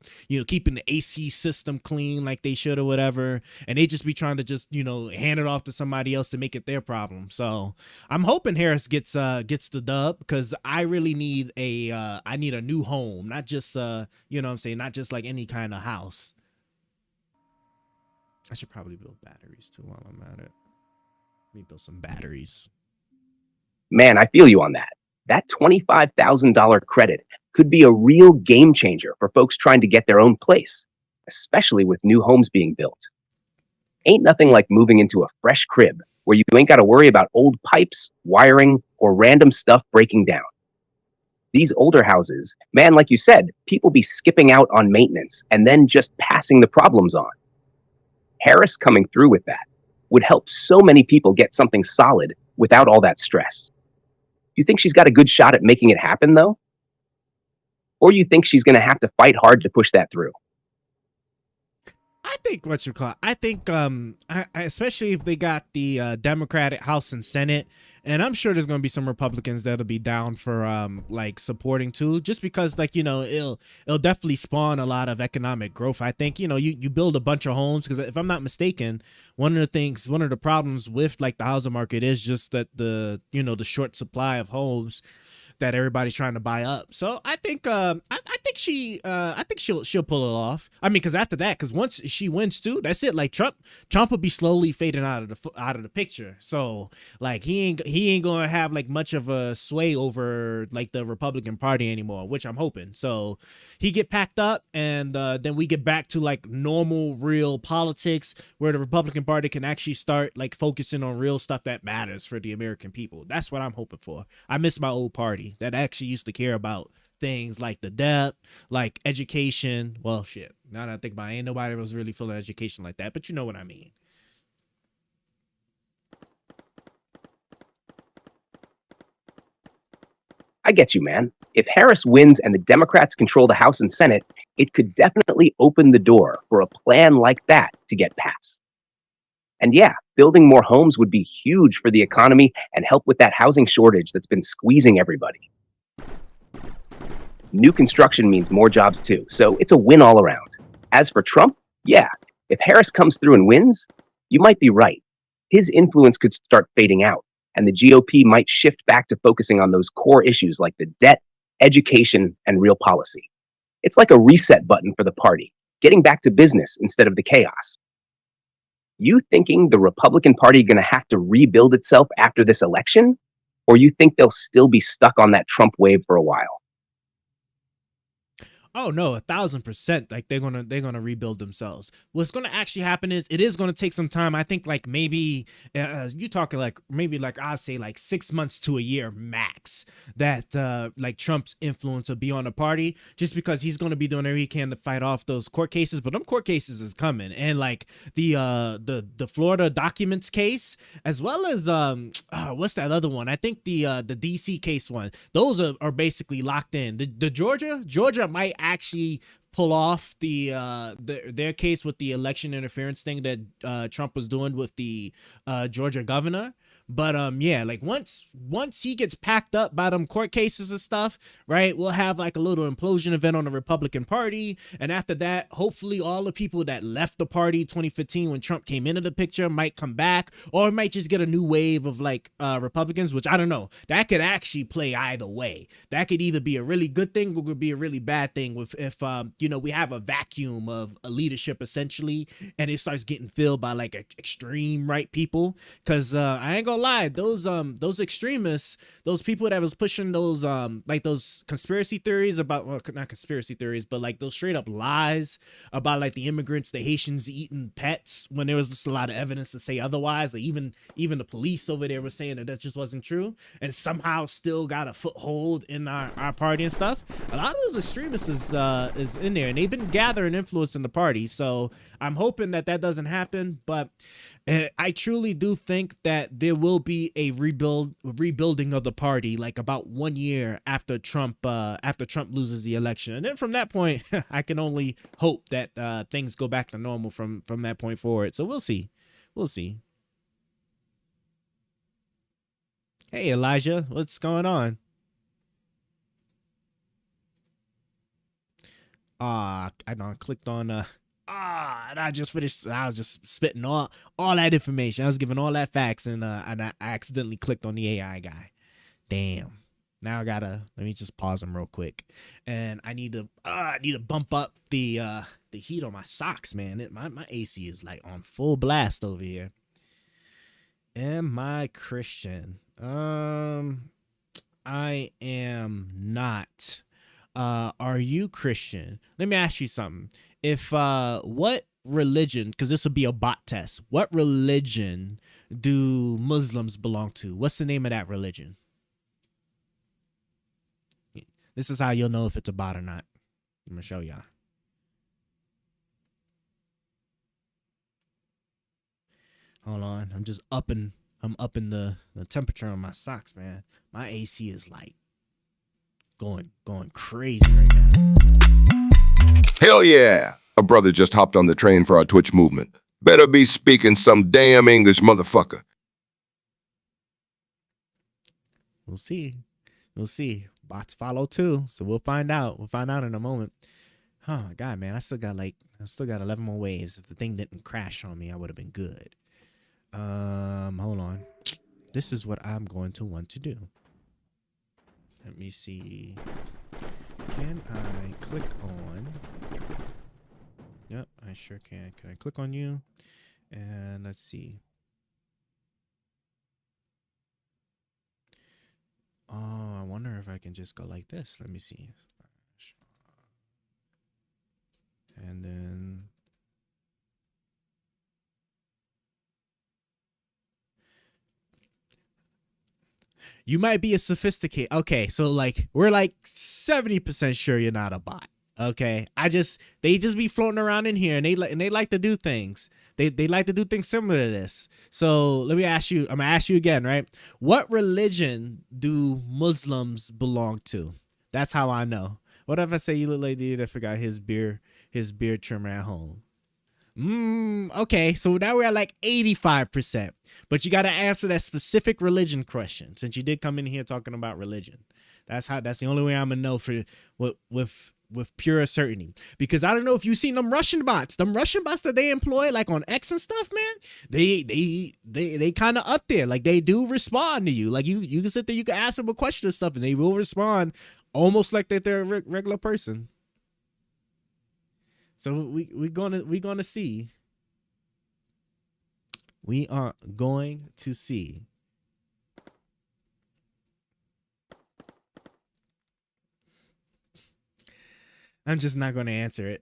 keeping the AC system clean like they should or whatever, and they just be trying to just hand it off to somebody else to make it their problem. So I'm hoping Harris gets the dub, because I really need I need a new home, not just what I'm saying, not just like any kind of house. I should probably build batteries too while I'm at it. Let me build some batteries.
Man, I feel you on that. That $25,000 credit could be a real game changer for folks trying to get their own place, especially with new homes being built. Ain't nothing like moving into a fresh crib where you ain't got to worry about old pipes, wiring, or random stuff breaking down. These older houses, man, like you said, people be skipping out on maintenance and then just passing the problems on. Harris coming through with that would help so many people get something solid without all that stress. You think she's got a good shot at making it happen, though? Or you think she's going to have to fight hard to push that through?
I think especially if they got the Democratic House and Senate, and I'm sure there's going to be some Republicans that'll be down for like supporting too, just because it'll definitely spawn a lot of economic growth. I think you build a bunch of homes, because if I'm not mistaken, one of the problems with like the housing market is just that the short supply of homes that everybody's trying to buy up. So I think I think she'll pull it off. I mean, because after that, because once she wins too, that's it. Like Trump will be slowly fading out of the picture. So like he ain't gonna have like much of a sway over like the Republican Party anymore, which I'm hoping. So he get packed up, and then we get back to like normal, real politics, where the Republican Party can actually start like focusing on real stuff that matters for the American people. That's what I'm hoping for. I miss my old party that actually used to care about things like the debt, like education. Well, shit. Now that I think about it, ain't nobody was really feeling education like that, but you know what I mean.
I get you, man. If Harris wins and the Democrats control the House and Senate, it could definitely open the door for a plan like that to get passed. And yeah, building more homes would be huge for the economy and help with that housing shortage that's been squeezing everybody. New construction means more jobs too, so it's a win all around. As for Trump, yeah, if Harris comes through and wins, you might be right. His influence could start fading out, and the GOP might shift back to focusing on those core issues like the debt, education, and real policy. It's like a reset button for the party, getting back to business instead of the chaos. You thinking the Republican Party going to have to rebuild itself after this election? Or you think they'll still be stuck on that Trump wave for a while?
Oh no, 1,000%. Like they're gonna rebuild themselves. What's gonna actually happen is it is gonna take some time. I think like maybe you talking like maybe like I'd say like 6 months to a year max that like Trump's influence will be on the party, just because he's gonna be doing everything he can to fight off those court cases. But them court cases is coming, and like the Florida documents case, as well as what's that other one? I think the DC case one. Those are basically locked in. The Georgia might actually pull off their case with the election interference thing that Trump was doing with the Georgia governor. But yeah, like once he gets packed up by them court cases and stuff, right, we'll have like a little implosion event on the Republican Party. And after that, hopefully all the people that left the party 2015 when Trump came into the picture might come back, or it might just get a new wave of like Republicans, which I don't know. That could actually play either way. That could either be a really good thing or could be a really bad thing with if you know, we have a vacuum of a leadership essentially, and it starts getting filled by like extreme right people. Because I ain't gonna lie, those extremists, those people that was pushing those like those conspiracy theories about, well, not conspiracy theories, but like those straight up lies about like the immigrants, the Haitians eating pets, when there was just a lot of evidence to say otherwise. Like even the police over there were saying that just wasn't true, and somehow still got a foothold in our party and stuff. A lot of those extremists is in there, and they've been gathering influence in the party. So I'm hoping that doesn't happen, but I truly do think that there will be a rebuilding of the party, like about 1 year after Trump loses the election, and then from that point, I can only hope that things go back to normal from that point forward. So we'll see. Hey Elijah, what's going on? I done clicked on and I just finished. I was just spitting all that information. I was giving all that facts, and I accidentally clicked on the AI guy. Damn. Now I gotta, let me just pause him real quick, and I need to bump up the heat on my socks, man. My AC is like on full blast over here. Am I Christian? I am not. Are you Christian? Let me ask you something. If what religion, because this will be a bot test, what religion do Muslims belong to? What's the name of that religion? This is how you'll know if it's a bot or not. I'm gonna show y'all. Hold on, I'm upping the temperature on my socks, man. My AC is like going crazy right now.
Hell yeah! A brother just hopped on the train for our Twitch movement. Better be speaking some damn English, motherfucker.
We'll see. Bots follow too, so we'll find out. We'll find out in a moment. Oh my god, man, I still got 11 more waves. If the thing didn't crash on me, I would have been good. Hold on. This is what I'm going to want to do. Let me see. Can I click on? Yep, I sure can. Can I click on you? And let's see. Oh, I wonder if I can just go like this. Let me see. And then You might be a sophisticated. Okay, so like we're like 70% sure you're not a bot. Okay, they just be floating around in here, and they like to do things. They like to do things similar to this. So let me ask you. I'm gonna ask you again, right? What religion do Muslims belong to? That's how I know. What if I say you look like the dude that forgot his beard trimmer at home? Okay, so now we're at like 85%. But you got to answer that specific religion question, since you did come in here talking about religion. That's the only way I'm gonna know for with pure certainty. Because I don't know if you've seen them Russian bots that they employ like on X and stuff, man. They kind of up there. Like they do respond to you. Like you can sit there, you can ask them a question or stuff, and they will respond almost like that they're a regular person. So we're gonna see. We are going to see. I'm just not going to answer it.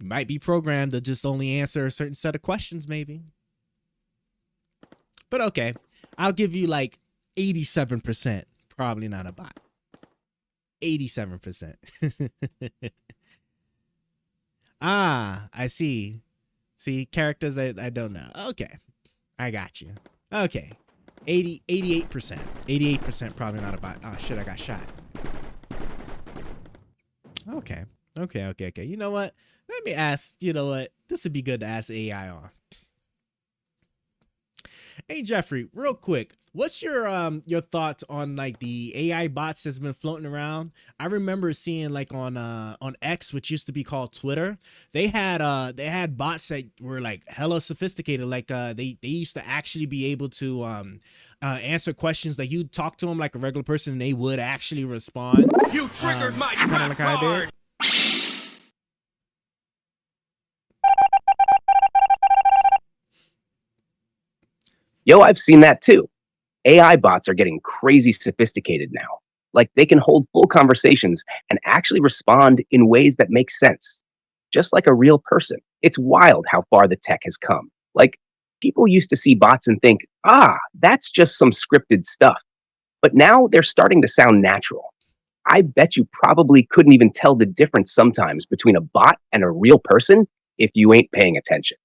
Might be programmed to just only answer a certain set of questions, maybe. But okay, I'll give you like 87%. Probably not a bot. 87%. I see. See, characters I don't know. Okay. I got you. Okay. 88%. 88% probably not a bot. Oh shit, I got shot. Okay. You know what? Let me ask, you know what? This would be good to ask AI on. Hey Jeffrey, real quick, what's your thoughts on like the AI bots that's been floating around? I remember seeing like on X, which used to be called Twitter, they had bots that were like hella sophisticated. Like they used to actually be able to answer questions. Like you talk to them like a regular person, and they would actually respond.
You triggered my
trap card.
Yo, I've seen that too. AI bots are getting crazy sophisticated now. Like they can hold full conversations and actually respond in ways that make sense, just like a real person. It's wild how far the tech has come. Like people used to see bots and think, that's just some scripted stuff. But now they're starting to sound natural. I bet you probably couldn't even tell the difference sometimes between a bot and a real person if you ain't paying attention.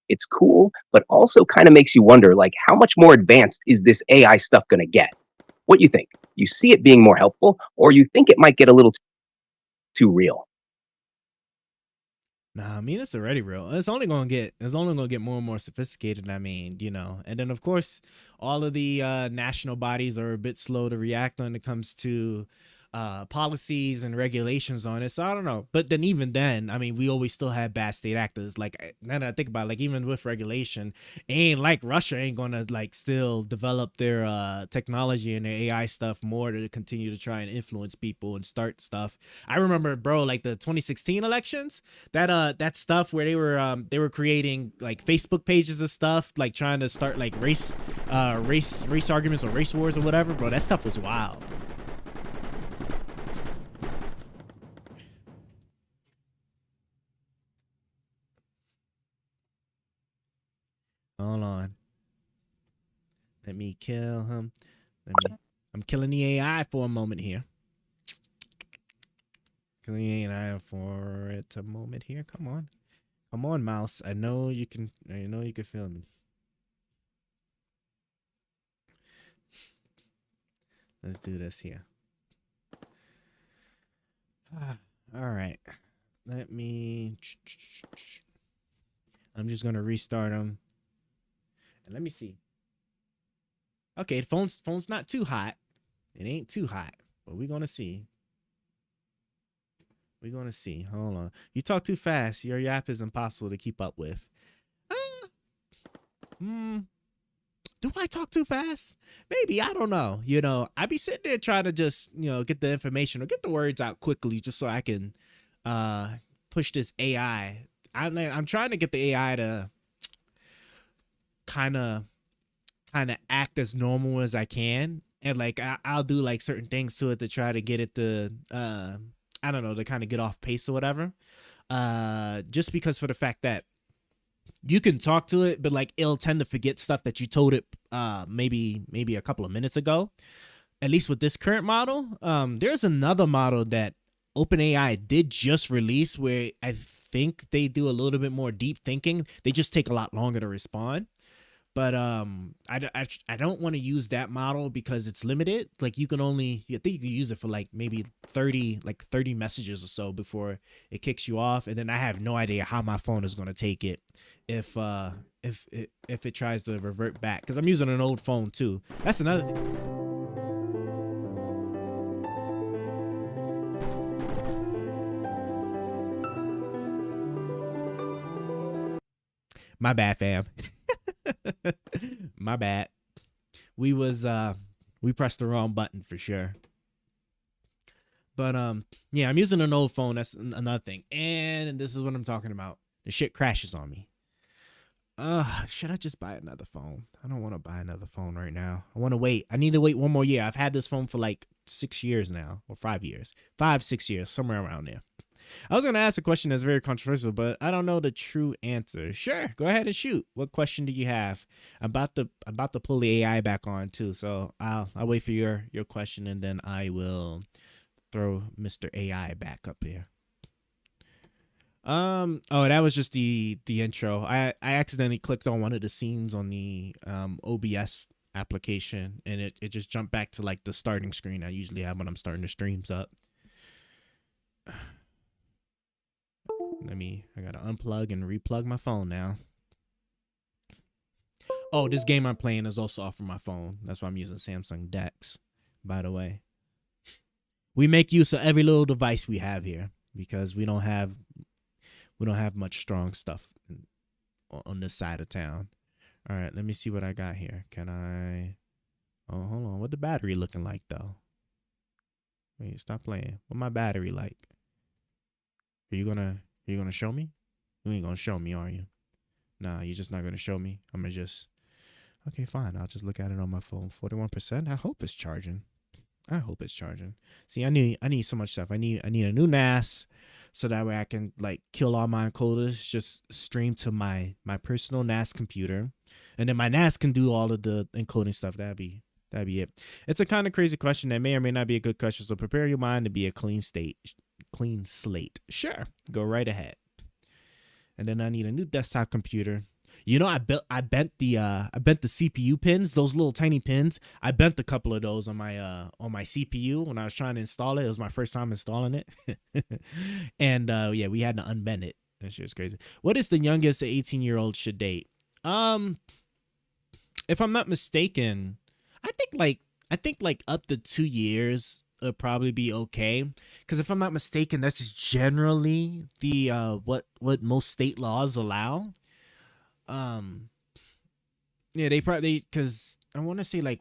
It's cool, but also kind of makes you wonder, like, how much more advanced is this AI stuff going to get? What do you think? You see it being more helpful, or you think it might get a little too real?
Nah, I mean it's already real. It's only gonna get more and more sophisticated. I mean, you know, and then of course all of the national bodies are a bit slow to react when it comes to policies and regulations on it. So I don't know. But then even then, I mean, we always still have bad state actors. Like now that I think about it, like even with regulation, ain't like Russia ain't gonna like still develop their technology and their AI stuff more to continue to try and influence people and start stuff. I remember, bro, like the 2016 elections, that stuff where they were creating like Facebook pages and stuff, like trying to start like race arguments or race wars or whatever, bro. That stuff was wild. Hold on. Let me kill him. I'm killing the AI for a moment here. Killing the AI for a moment here. Come on. Come on, mouse. I know you can feel me. Let's do this here. All right. I'm just gonna restart them. And let me see. Okay, the phone's not too hot. It ain't too hot, but we're gonna see. We're gonna see. Hold on. You talk too fast. Your yap is impossible to keep up with. Do I talk too fast? Maybe. I don't know. You know, I be sitting there trying to just, you know, get the information or get the words out quickly just so I can push this AI. I'm trying to get the AI to kind of act as normal as I can, and like I'll do like certain things to it to try to get it to I don't know, to kind of get off pace or whatever, just because for the fact that, you can talk to it, but like it'll tend to forget stuff that you told it maybe a couple of minutes ago. At least with this current model. There's another model that OpenAI did just release where I think they do a little bit more deep thinking. They just take a lot longer to respond. But I don't want to use that model because it's limited. Like you think you can use it for like maybe 30 messages or so before it kicks you off. And then I have no idea how my phone is going to take it if it tries to revert back, because I'm using an old phone too. That's another thing. My bad, fam. My bad. We pressed the wrong button for sure. But yeah, I'm using an old phone. That's another thing. And this is what I'm talking about. The shit crashes on me. Should I just buy another phone? I don't want to buy another phone right now. I want to wait. I need to wait one more year. I've had this phone for like 6 years now, or 5 years. 5-6 years, somewhere around there. I was going to ask a question that's very controversial, but I don't know the true answer. Sure, go ahead and shoot. What question do you have? I'm about to pull the AI back on too, so I'll wait for your question, and then I will throw Mr. AI back up here. Oh, that was just the intro. I accidentally clicked on one of the scenes on the OBS application, and it just jumped back to like the starting screen I usually have when I'm starting the streams up. I gotta unplug and replug my phone now. Oh, this game I'm playing is also off of my phone. That's why I'm using Samsung Dex, by the way. We make use of every little device we have here because we don't have much strong stuff on this side of town. All right, let me see what I got here. Can I? Oh, hold on. What the battery looking like though? Wait, stop playing. What my battery like? Are you gonna show me? You ain't gonna show me, are you? Nah, you're just not gonna show me. I'm gonna just. Okay, fine. I'll just look at it on my phone. 41%. I hope it's charging. See, I need so much stuff. I need a new NAS so that way I can like kill all my encoders, just stream to my personal NAS computer, and then my NAS can do all of the encoding stuff. That'd be it. It's a kind of crazy question that may or may not be a good question. So prepare your mind to be a clean slate. Sure, go right ahead. And then I need a new desktop computer. You know, I bent the CPU pins, those little tiny pins. I bent a couple of those on my CPU when I was trying to install it. It was my first time installing it. And yeah, we had to unbend it. That shit was crazy. What is the youngest an 18-year-old should date? If I'm not mistaken, I think like up to 2 years would probably be okay, because if I'm not mistaken, that's just generally the what most state laws allow. Yeah, they probably, because I want to say like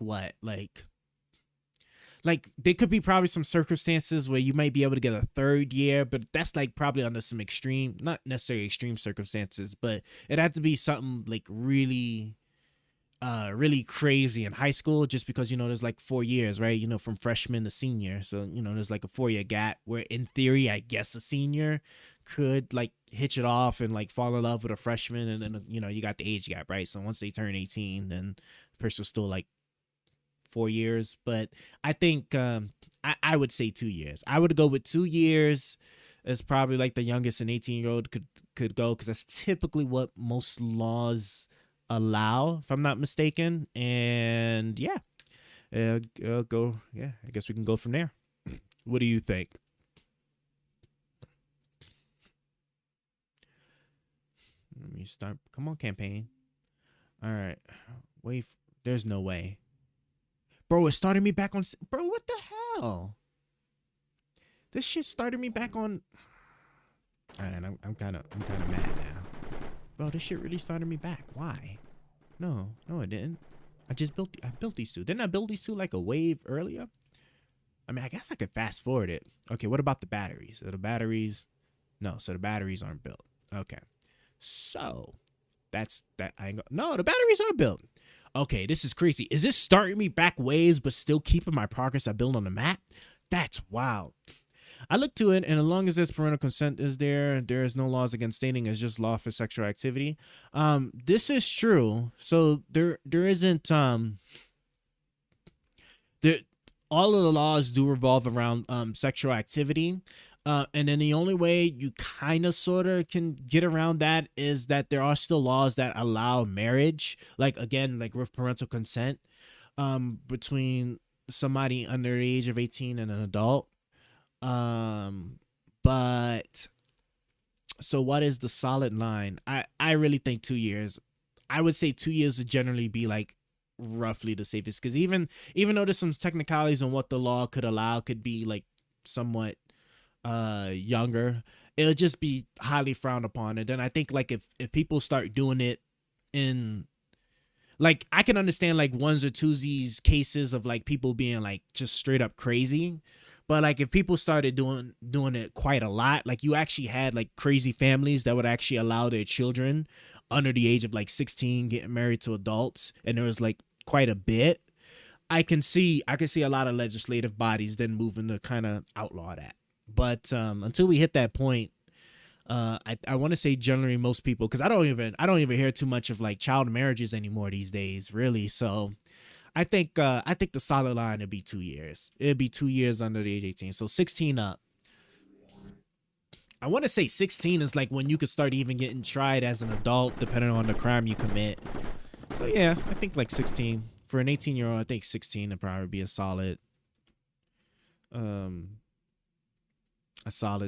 there could be probably some circumstances where you might be able to get a 3rd year, but that's like probably under some extreme, not necessarily extreme circumstances, but it had to be something like really crazy in high school, just because, you know, there's like 4 years, right? You know, from freshman to senior. So, you know, there's like a 4-year gap where in theory, I guess a senior could like hitch it off and like fall in love with a freshman. And then, you know, you got the age gap, right? So once they turn 18, then the person's still like 4 years. But I think I would say 2 years. I would go with 2 years as probably like the youngest an 18-year-old could go, because that's typically what most laws allow, if I'm not mistaken. And yeah, go. Yeah, I guess we can go from there. What do you think? Let me start. Come on, campaign. All right. Wait. There's no way. Bro, it started me back on. Bro, what the hell? This shit started me back on. All right, I'm kind of mad now. Bro, this shit really started me back. Why? No, it didn't. I built these two. Didn't I build these two like a wave earlier? I mean, I guess I could fast forward it. Okay, what about the batteries? So the batteries aren't built. Okay. So that's that. No, the batteries are built. Okay, this is crazy. Is this starting me back waves but still keeping my progress I build on the map? That's wild. I look to it, and as long as there's parental consent is there is no laws against dating. It's just law for sexual activity. This is true. So there isn't there all of the laws do revolve around sexual activity. And then the only way you kind of sort of can get around that is that there are still laws that allow marriage, like again, like with parental consent, between somebody under the age of 18 and an adult. But so what is the solid line? I really think 2 years. I would say 2 years would generally be like roughly the safest, because even though there's some technicalities on what the law could allow, could be like somewhat younger, it'll just be highly frowned upon. And then I think like if people start doing it in, like, I can understand like ones or twosies cases of like people being like just straight up crazy, but like if people started doing it quite a lot, like you actually had like crazy families that would actually allow their children under the age of like 16 getting married to adults, and there was like quite a bit, I can see a lot of legislative bodies then moving to kind of outlaw that. But until we hit that point, I want to say generally most people, because I don't even hear too much of like child marriages anymore these days, really. So I think the solid line would be 2 years. It'd be 2 years under the age 18, so 16 up. I want to say 16 is like when you could start even getting tried as an adult, depending on the crime you commit. So yeah, I think like 16 for an 18-year-old. I think 16 would probably be a solid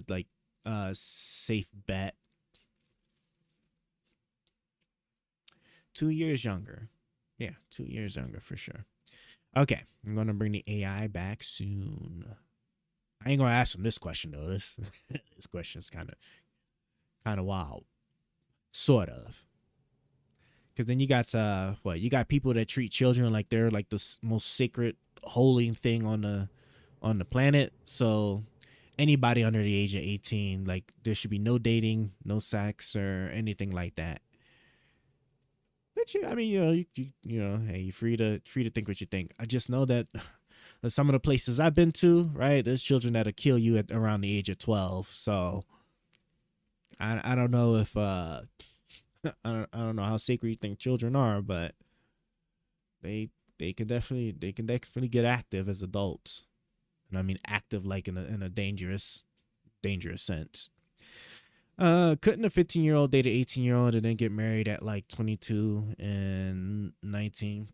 like safe bet. 2 years younger. Yeah, 2 years younger for sure. Okay, I'm gonna bring the AI back soon. I ain't gonna ask him this question though. This question's kind of wild, sort of. Because then you got you got people that treat children like they're like the most sacred, holy thing on the planet. So anybody under the age of 18, like there should be no dating, no sex, or anything like that. But I mean, you know, hey, you're free to think what you think. I just know that some of the places I've been to, right, there's children that'll kill you at around the age of 12. So I don't know if I don't know how sacred you think children are, but they can definitely get active as adults. And I mean active like in a dangerous sense. Couldn't a 15-year-old date an 18-year-old and then get married at like 22 and 19?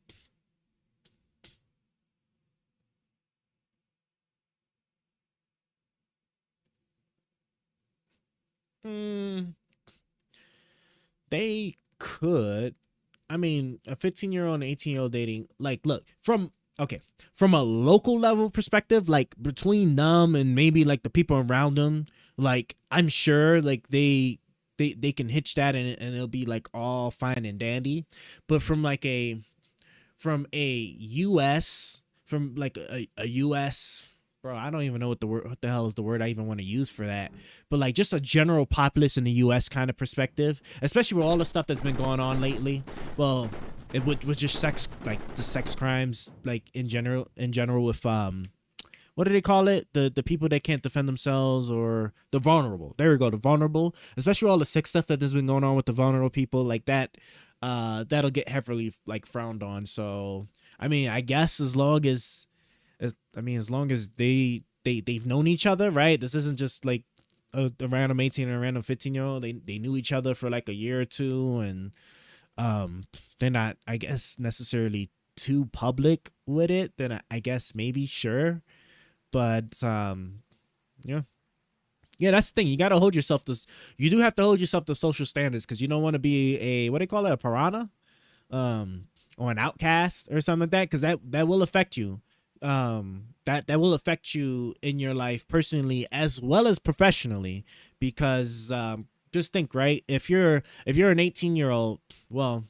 They could. I mean, a 15-year-old and 18-year-old dating, like, look, from a local level perspective, like between them and maybe like the people around them, like I'm sure like they can hitch that and it'll be like all fine and dandy. But from like a US, from like a US, bro, I don't even know what the hell is the word I even want to use for that. But like just a general populace in the US kind of perspective, especially with all the stuff that's been going on lately. Well, it was just sex, like the sex crimes, like in general with what do they call it? The people that can't defend themselves, or the vulnerable. There we go, the vulnerable. Especially all the sick stuff that has been going on with the vulnerable people, like that. That'll get heavily like frowned on. So I mean, I guess as long as they've known each other, right? This isn't just like a random 18 and a random 15-year-old. They knew each other for like a year or two, and they're not, I guess, necessarily too public with it. Then I guess maybe sure, but yeah, that's the thing. You gotta hold yourself to. You do have to hold yourself to social standards, because you don't want to be a, what do they call it, a piranha, or an outcast or something like that, because that will affect you. That will affect you in your life personally as well as professionally, because just think, right, if you're an 18-year-old, well,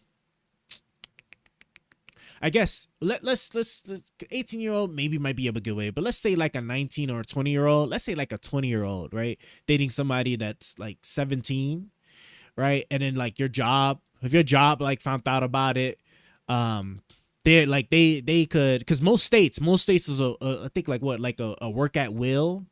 I guess let's 18-year-old maybe might be a good way, but let's say like a 19 or a 20-year-old, let's say like a 20-year-old, right, dating somebody that's like 17, right, and then like if your job like found out about it, they could, because most states is I think like what, like a work at will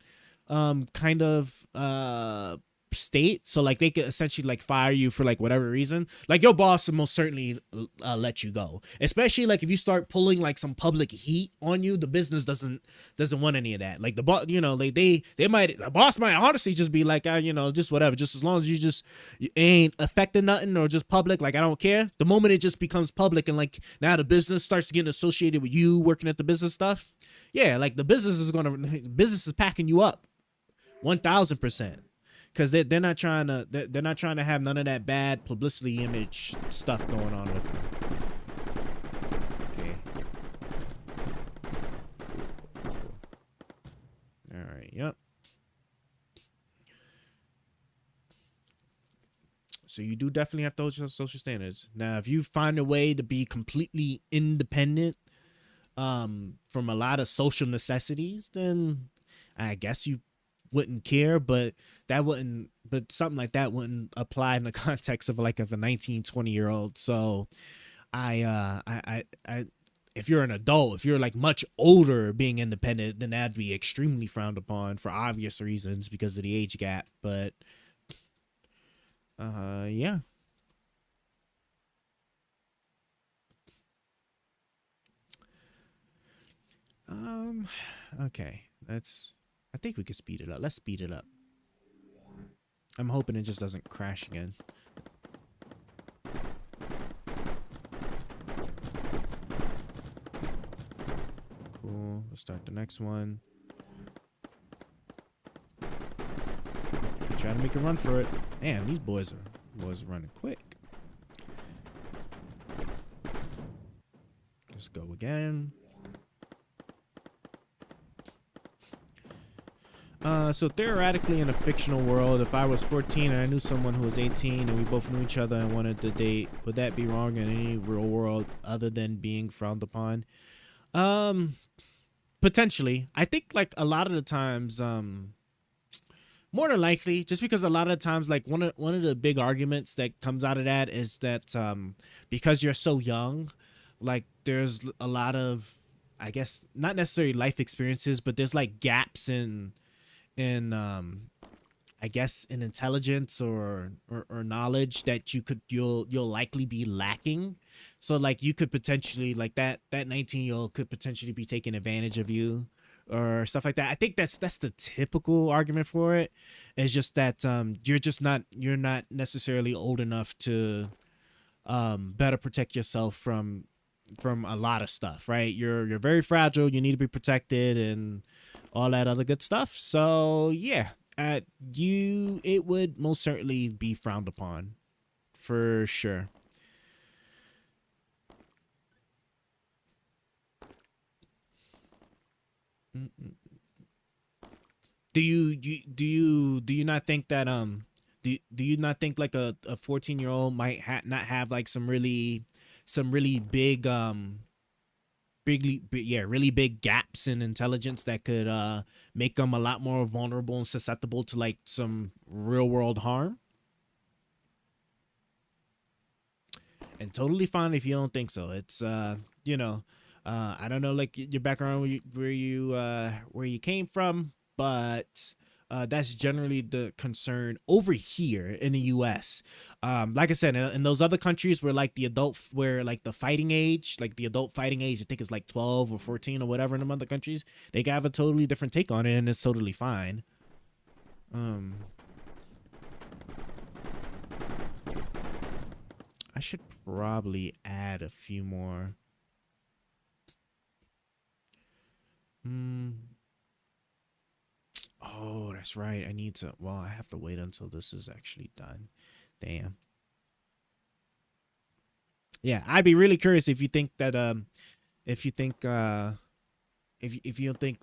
kind of state, so like they could essentially like fire you for like whatever reason. Like your boss will most certainly let you go, especially like if you start pulling like some public heat on you. The business doesn't want any of that. Like the boss, you know, like the boss might honestly just be like, you know, just whatever, just as long as you ain't affecting nothing or just public, like I don't care. The moment it just becomes public and like now the business starts to get associated with you working at the business stuff, yeah, like the business is packing you up 1000%. Because they're not trying to have none of that bad publicity image stuff going on with them. Okay. Cool. All right. Yep. So you do definitely have those social standards. Now, if you find a way to be completely independent from a lot of social necessities, then I guess you wouldn't care, but something like that wouldn't apply in the context of like of a 19, 20-year-old. So I if you're an adult, if you're like much older being independent, then that'd be extremely frowned upon for obvious reasons because of the age gap. But yeah. Okay. I think we could speed it up. Let's speed it up. I'm hoping it just doesn't crash again. Cool. Let's start the next one. Trying to make a run for it. Damn, these boys are running quick. Let's go again. So theoretically, in a fictional world, if I was 14 and I knew someone who was 18 and we both knew each other and wanted to date, would that be wrong in any real world other than being frowned upon? Potentially. I think like a lot of the times, more than likely, just because a lot of the times, like one of the big arguments that comes out of that is that because you're so young, like there's a lot of, I guess, not necessarily life experiences, but there's like gaps in I guess in intelligence or knowledge that you'll likely be lacking. So like you could potentially like that 19-year-old could potentially be taking advantage of you or stuff like that. I think that's the typical argument for it. It's just that you're not necessarily old enough to better protect yourself from a lot of stuff, right? You're very fragile, you need to be protected and all that other good stuff. So yeah, it would most certainly be frowned upon for sure. Do you not think that do you not think like a 14-year-old might not have like some really big really big gaps in intelligence that could make them a lot more vulnerable and susceptible to like some real world harm? And totally fine if you don't think so. It's I don't know like your background where you came from, but that's generally the concern over here in the U.S. Like I said, in those other countries where like the adult fighting age, I think is like 12 or 14 or whatever in the other countries, they have a totally different take on it, and it's totally fine. I should probably add a few more. Oh, that's right. I have to wait until this is actually done. Damn. Yeah, I'd be really curious if you think that if you think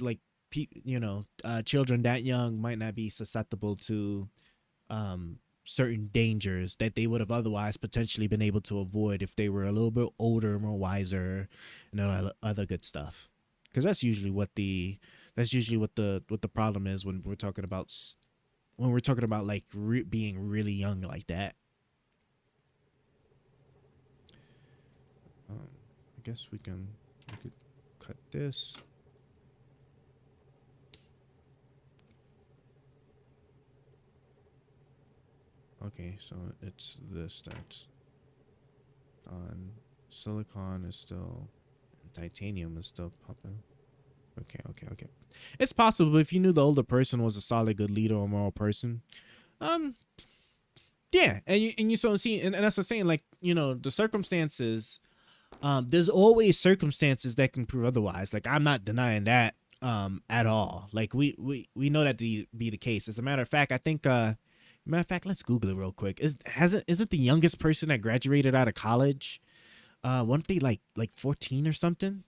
like children that young might not be susceptible to certain dangers that they would have otherwise potentially been able to avoid if they were a little bit older, more wiser, and other good stuff. Because that's usually what the problem is when we're talking about like being really young like that. I guess we could cut this. Okay, so it's this that's on. Silicon is still, titanium is still popping. Okay. It's possible if you knew the older person was a solid, good leader or moral person. Yeah, and you so see, and that's what I'm saying. Like, you know, the circumstances. There's always circumstances that can prove otherwise. Like, I'm not denying that at all. Like, we know that to be the case. As a matter of fact, I think let's Google it real quick. Is it the youngest person that graduated out of college? Weren't they like 14 or something?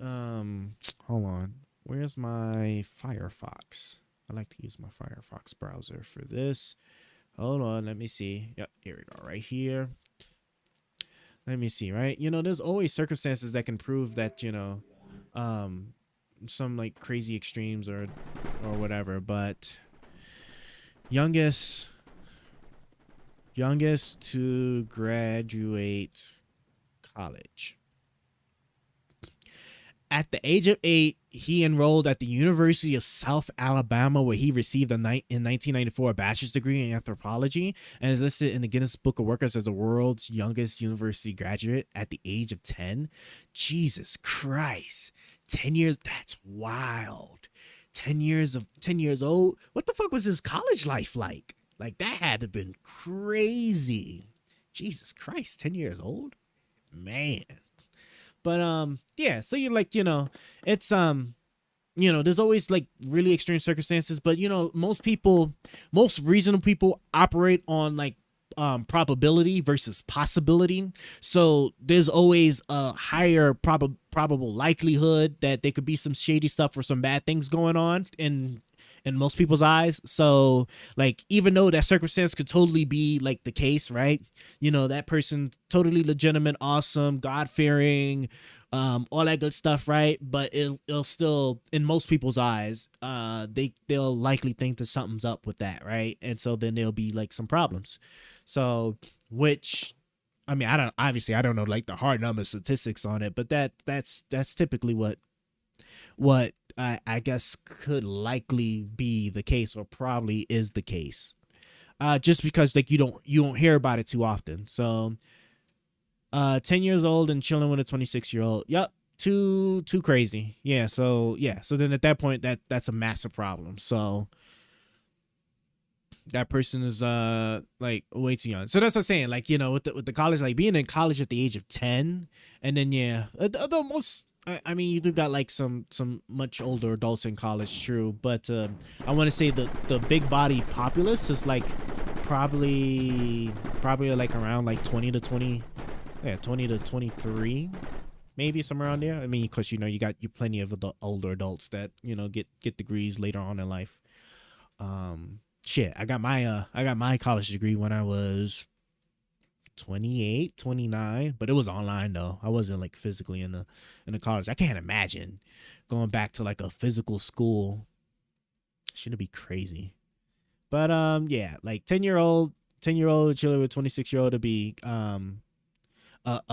Hold on. Where's my Firefox? I like to use my Firefox browser for this. Hold on, let me see. Yep, here we go, right here. Let me see, right? You know, there's always circumstances that can prove that, you know, some like crazy extremes or whatever, but youngest to graduate college. At the age of 8, he enrolled at the University of South Alabama, where he received in 1994 a bachelor's degree in anthropology and is listed in the Guinness Book of Records as the world's youngest university graduate at the age of 10. Jesus Christ. 10 years, that's wild. 10 years old. What the fuck was his college life like? Like, that had to have been crazy. Jesus Christ, 10 years old? Man. But yeah, so you're like, you know, it's you know, there's always like really extreme circumstances, but you know, most reasonable people operate on like probability versus possibility. So there's always a higher probable likelihood that there could be some shady stuff or some bad things going on in most people's eyes. So like, even though that circumstance could totally be like the case, right? You know, that person totally legitimate, awesome, God-fearing, all that good stuff, right? But it'll still, in most people's eyes, they'll likely think that something's up with that, right? And so then there'll be like some problems. So, which, I mean, I don't know like the hard number statistics on it, but that's typically what I guess could likely be the case, or probably is the case, just because like you don't hear about it too often. So 10 years old and chilling with a 26-year-old. Yep, too crazy. So then at that point, that's a massive problem. So that person is like way too young. So that's what I'm saying. Like, you know, with the college, like being in college at the age of 10, and then the most, I mean, you do got like some much older adults in college, true, but I want to say the big body populace is like probably like around like 20 to 23, maybe somewhere around there. I mean, because you know you plenty of older adults that, you know, get degrees later on in life. Shit, I got my college degree when I was 28, 29, but it was online though. I wasn't like physically in the college. I can't imagine going back to like a physical school. Shouldn't be crazy. But yeah, like 10-year-old chilling with 26-year-old to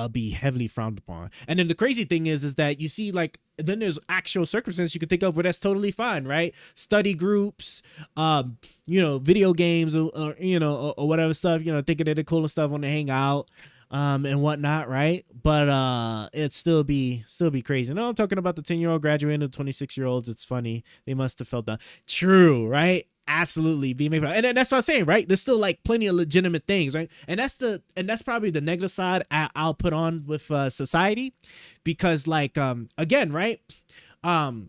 be heavily frowned upon. And then the crazy thing is that you see like, then there's actual circumstances you could think of where that's totally fine, right? Study groups, you know, video games or you know, or whatever stuff, you know, thinking they're the coolest stuff when they hang out, and whatnot, right? But it'd still be crazy. No, I'm talking about the 10-year-old graduating to 26-year-olds. It's funny. They must have felt that. True, right? Absolutely be made, and that's what I'm saying, right? There's still like plenty of legitimate things, right? And that's probably the negative side I'll put on with society, because like again, right? Your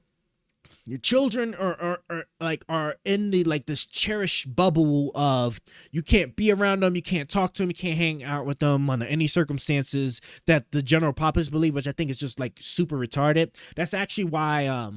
children are in the like this cherished bubble of you can't be around them, you can't talk to them, you can't hang out with them under any circumstances that the general populace believe, which I think is just like super retarded. That's actually why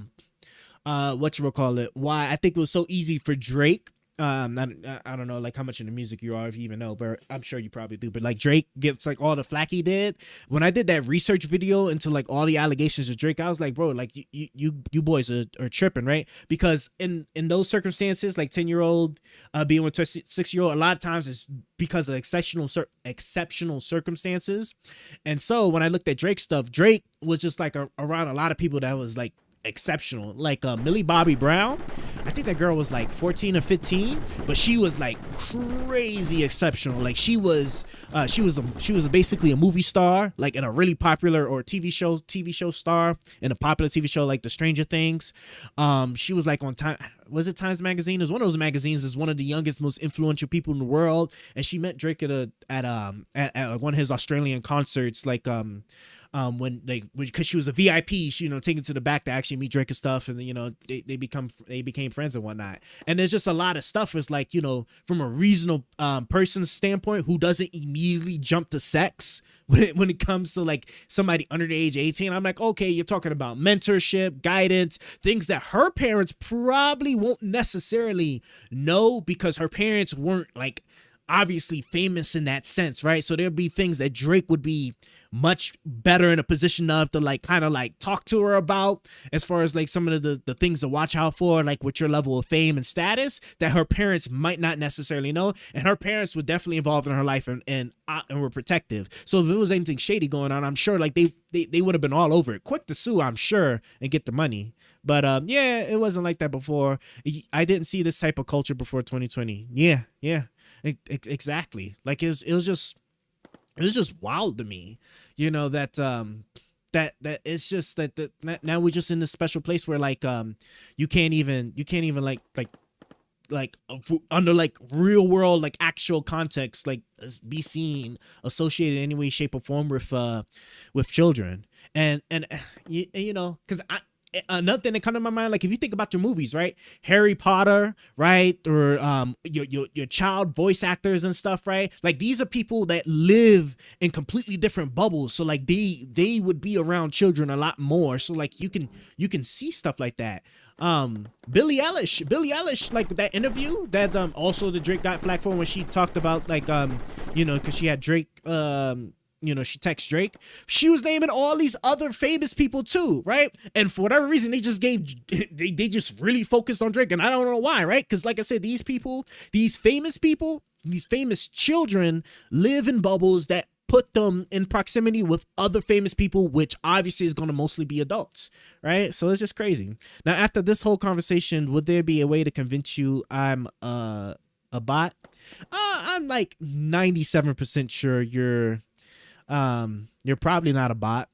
why I think it was so easy for Drake. I don't know like how much into music you are, if you even know, but I'm sure you probably do. But like Drake gets like all the flack he did. When I did that research video into like all the allegations of Drake, I was like, bro, like you boys are tripping, right? Because in those circumstances, like 10-year-old being with 6-year-old, a lot of times it's because of exceptional circumstances. And so when I looked at Drake stuff, Drake was just like around a lot of people that was like exceptional. Like Millie Bobby Brown, I think that girl was like 14 or 15, but she was like crazy exceptional. Like she was basically a movie star, like in a really popular or TV show star in a popular TV show like The Stranger Things. She was like on Time, was it Times Magazine? It was one of those magazines. Is one of the youngest, most influential people in the world, and she met Drake at one of his Australian concerts, like when because she was a VIP, she, taken to the back to actually meet Drake and stuff, and they became friends and whatnot. And there's just a lot of stuff. It's like, from a reasonable person's standpoint who doesn't immediately jump to sex when it comes to like somebody under the age of 18. I'm like, okay, you're talking about mentorship, guidance, things that her parents probably won't necessarily know because her parents weren't like obviously famous in that sense, right? So there'd be things that Drake would be much better in a position of to like kind of like talk to her about, as far as like some of the things to watch out for, like with your level of fame and status, that her parents might not necessarily know. And her parents were definitely involved in her life and were protective. So if it was anything shady going on, I'm sure like they would have been all over it, quick to sue, I'm sure, and get the money. But yeah, it wasn't like that before. I didn't see this type of culture before 2020. Yeah, exactly. Like it was just wild to me, that it's just that now we're just in this special place where like you can't even like under like real world, like actual context, like be seen associated in any way, shape, or form with children. And because another thing that comes to my mind, like if you think about your movies, right, Harry Potter, right, or your child voice actors and stuff, right, like these are people that live in completely different bubbles, so like they would be around children a lot more, so like you can see stuff like that. Billie Eilish, like that interview that also the Drake got flack for, when she talked about like because she had Drake she texts Drake. She was naming all these other famous people too, right? And for whatever reason, they just really focused on Drake, and I don't know why, right? Because like I said, these famous people, these famous children live in bubbles that put them in proximity with other famous people, which obviously is going to mostly be adults, right? So it's just crazy. Now, after this whole conversation, would there be a way to convince you I'm a bot? I'm like 97% sure you're probably not a bot,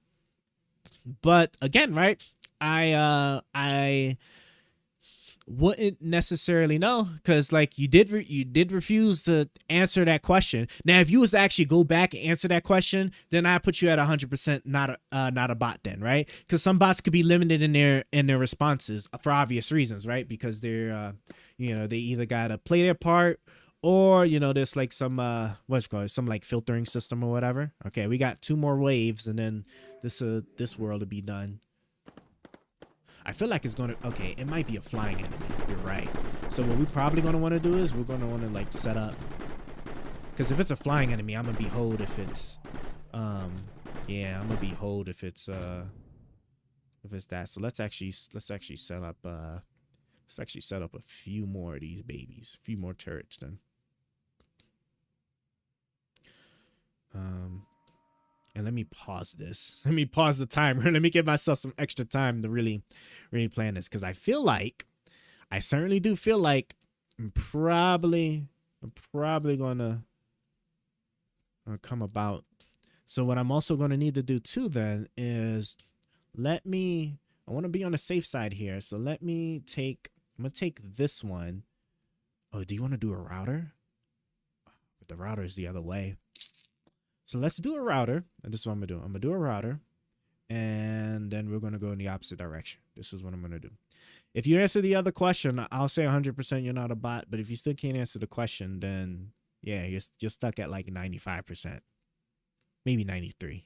but again, right, I wouldn't necessarily know, because like you did refuse to answer that question. Now if you was to actually go back and answer that question, then I put you at 100% not a bot then, right? Because some bots could be limited in their responses for obvious reasons, right? Because they're they either gotta play their part, or there's like some what's it called, some like filtering system or whatever. Okay, we got 2 more waves, and then this world will be done. I feel like it's gonna, okay, it might be a flying enemy. You're right. So what we're probably gonna want to do is we're gonna want to like set up, because if it's a flying enemy, I'm gonna be hold if it's yeah, I'm gonna be hold if it's that. So let's actually set up a few more of these babies, a few more turrets then. And let me pause this. Let me pause the timer. Let me give myself some extra time to really plan this, because I certainly do feel like I'm probably gonna come about. So what I'm also gonna need to do too then is I want to be on the safe side here. So I'm gonna take this one. Oh, do you want to do a router? But the router is the other way. So let's do a router. And this is what I'm going to do. I'm going to do a router. And then we're going to go in the opposite direction. This is what I'm going to do. If you answer the other question, I'll say 100% you're not a bot. But if you still can't answer the question, then yeah, you're stuck at like 95%. Maybe 93%.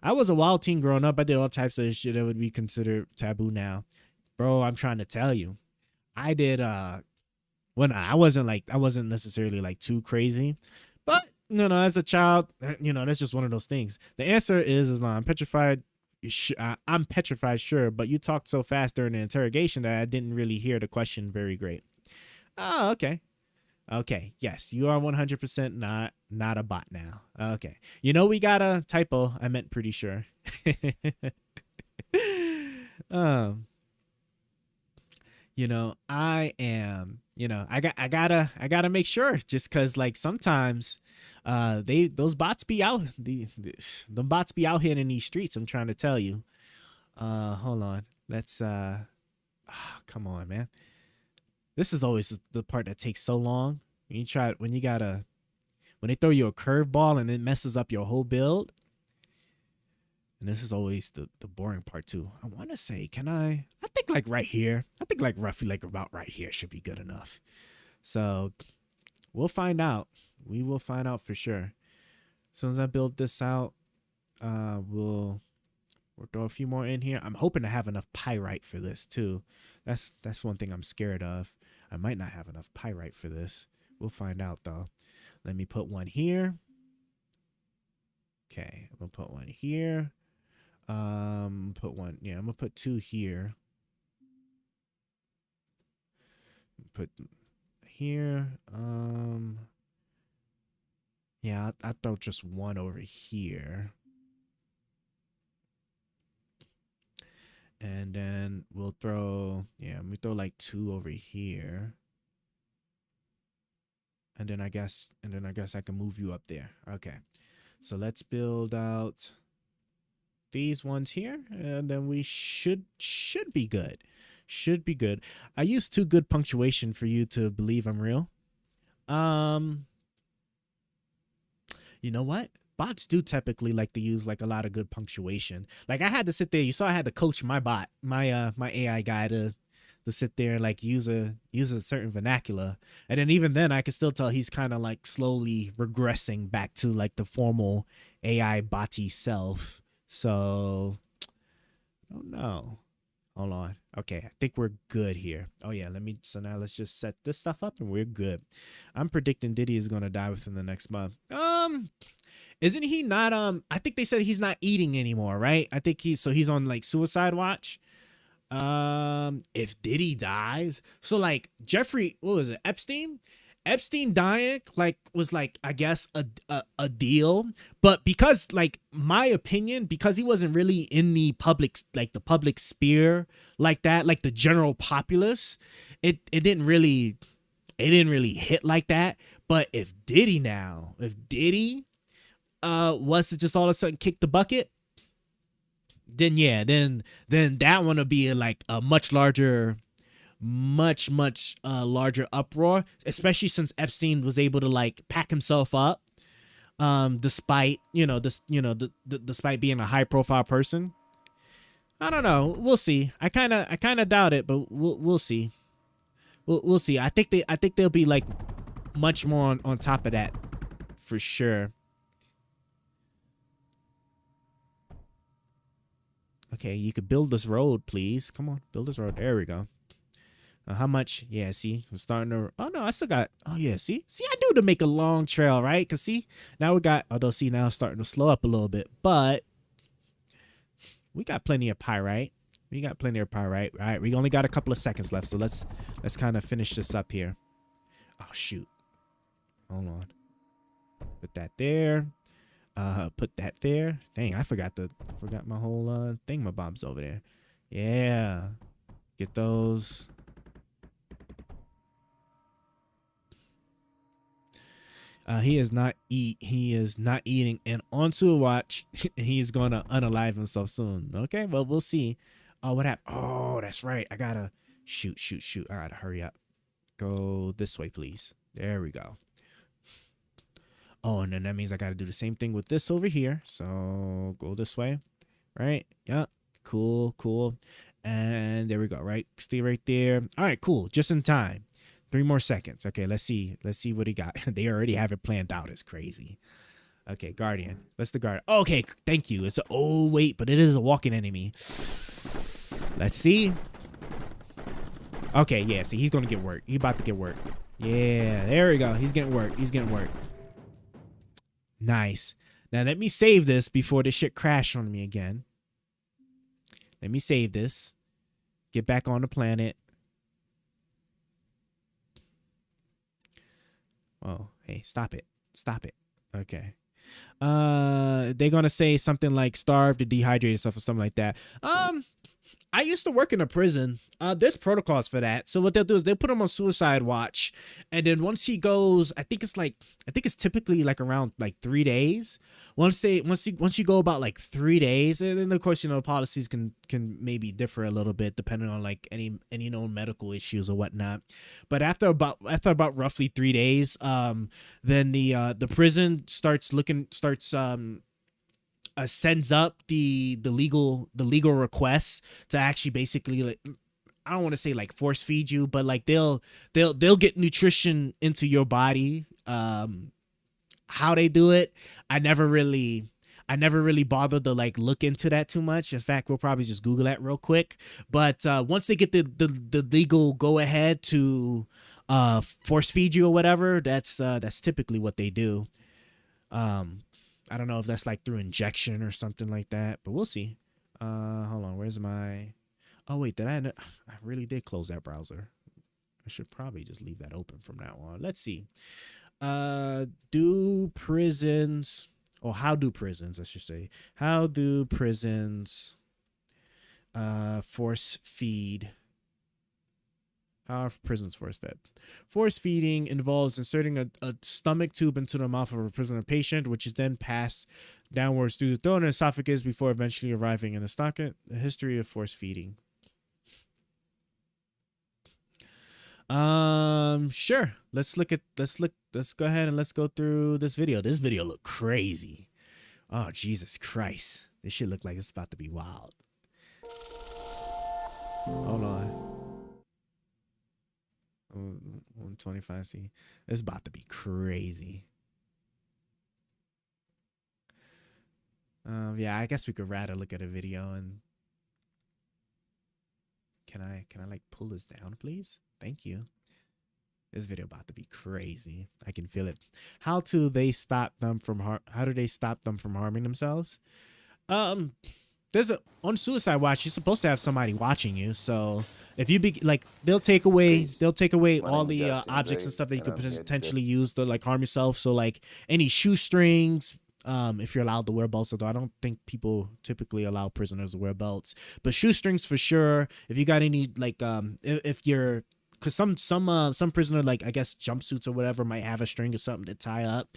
I was a wild teen growing up. I did all types of shit that would be considered taboo now. Bro, I'm trying to tell you. I did when I wasn't necessarily like too crazy. But as a child, that's just one of those things. The answer is I'm petrified. I'm petrified, sure, but you talked so fast during the interrogation that I didn't really hear the question very great. Oh, okay. Okay, yes, you are 100% not a bot now. Okay. We got a typo. I meant pretty sure. um, I am, I gotta make sure, just cause like sometimes, those bots be out, the bots be out here in these streets. I'm trying to tell you. Hold on. Let's, come on, man. This is always the part that takes so long. When they throw you a curveball and it messes up your whole build. And this is always the boring part too. I want to say, I think like right here. I think like roughly like about right here should be good enough. So we'll find out. We will find out for sure. As soon as I build this out, we'll throw a few more in here. I'm hoping to have enough pyrite for this too. That's one thing I'm scared of. I might not have enough pyrite for this. We'll find out though. Let me put one here. Okay, I'm gonna put one here. I'm gonna put two here. Put here. Yeah, I'll throw just one over here. And then we'll throw, let me throw like two over here. And then I guess I can move you up there. Okay. So let's build out these ones here, and then we should be good. Should be good. I use too good punctuation for you to believe I'm real. You know what? Bots do typically like to use like a lot of good punctuation. Like I had to sit there. You saw I had to coach my bot, my AI guy to sit there and like use a certain vernacular. And then even then I could still tell he's kind of like slowly regressing back to like the formal AI botty self. So I don't know. Hold on. Okay, I think we're good here. Oh yeah, so now let's just set this stuff up and we're good. I'm predicting Diddy is gonna die within the next month. Isn't he not I think they said he's not eating anymore, right? I think he's on like suicide watch. If Diddy dies, so like Jeffrey, what was it, Epstein dying like was like I guess a deal, but because like my opinion, because he wasn't really in the public sphere like that, like the general populace, it didn't really hit like that. But if Diddy was to just all of a sudden kick the bucket, then yeah, then that one would be like a much larger uproar, especially since Epstein was able to like pack himself up, despite despite being a high profile person. I don't know. We'll see. I kind of doubt it, but we'll see. We'll see. I think they'll be like much more on top of that for sure. Okay, you could build this road, please. Come on, build this road. There we go. How much? Yeah, see, I'm starting to. Oh no, I still got. Oh yeah, see, I do to make a long trail, right? Cause see, now we got. Although see, now it's starting to slow up a little bit, but we got plenty of pyrite. All right, we only got a couple of seconds left, so let's kind of finish this up here. Oh shoot, hold on. Put that there. Put that there. Dang, I forgot my whole thingamabobs over there. Yeah, get those. He is not eating and onto a watch. He's gonna unalive himself soon. Okay, well we'll see. Oh, what happened? Oh, that's right. I gotta shoot. I gotta hurry up. Go this way, please. There we go. Oh, and then that means I gotta do the same thing with this over here. So go this way, right? Yeah, cool. And there we go. Right, stay right there. All right, cool. Just in time. 3 more seconds. Okay, let's see what he got. They already have it planned out. It's crazy. Okay, Guardian. Let's the guard. Okay, thank you. It's but it is a walking enemy. Let's see. Okay, yeah, see, he's gonna get work. He's about to get work. Yeah, there we go. He's getting work. Nice. Now let me save this before this shit crash on me again. Let me save this. Get back on the planet. Oh, hey, stop it. Okay. They're gonna say something like starve to dehydrate yourself or something like that. I I used to work in a prison. There's protocols for that. So what they'll do is they'll put him on suicide watch, and then once he goes, I think it's typically like around like 3 days. Once you go about like 3 days, and then of course the policies can maybe differ a little bit depending on like any known medical issues or whatnot. But after about roughly 3 days, then the prison sends up the legal requests to actually basically, like, I don't want to say like force feed you, but like they'll get nutrition into your body. How they do it, I never really bothered to like look into that too much. In fact, we'll probably just Google that real quick. But once they get the legal go ahead to force feed you or whatever, that's typically what they do. I don't know if that's like through injection or something like that, but we'll see. Hold on, where's my? Oh wait, I really did close that browser. I should probably just leave that open from now on. Let's see. Do prisons, or how do prisons, I should say, how do prisons force feed? How are prisons force fed? Force feeding involves inserting a stomach tube into the mouth of a prisoner patient, which is then passed downwards through the throat and esophagus before eventually arriving in the stomach. The history of force feeding. Sure. Let's go ahead and let's go through this video. This video look crazy. Oh, Jesus Christ. This shit look like it's about to be wild. Hold on. 125C. It's about to be crazy. Yeah, I guess we could rather look at a video. And can I like pull this down, please? Thank you. This video about to be crazy. I can feel it. How do they stop them from harming themselves? On suicide watch, you're supposed to have somebody watching you. So if you be like, they'll take away all the objects and stuff that you could potentially use to like harm yourself. So like any shoestrings, if you're allowed to wear belts, although I don't think people typically allow prisoners to wear belts, but shoestrings for sure. If you got any like if you're, because some prisoner, like I guess jumpsuits or whatever, might have a string or something to tie up.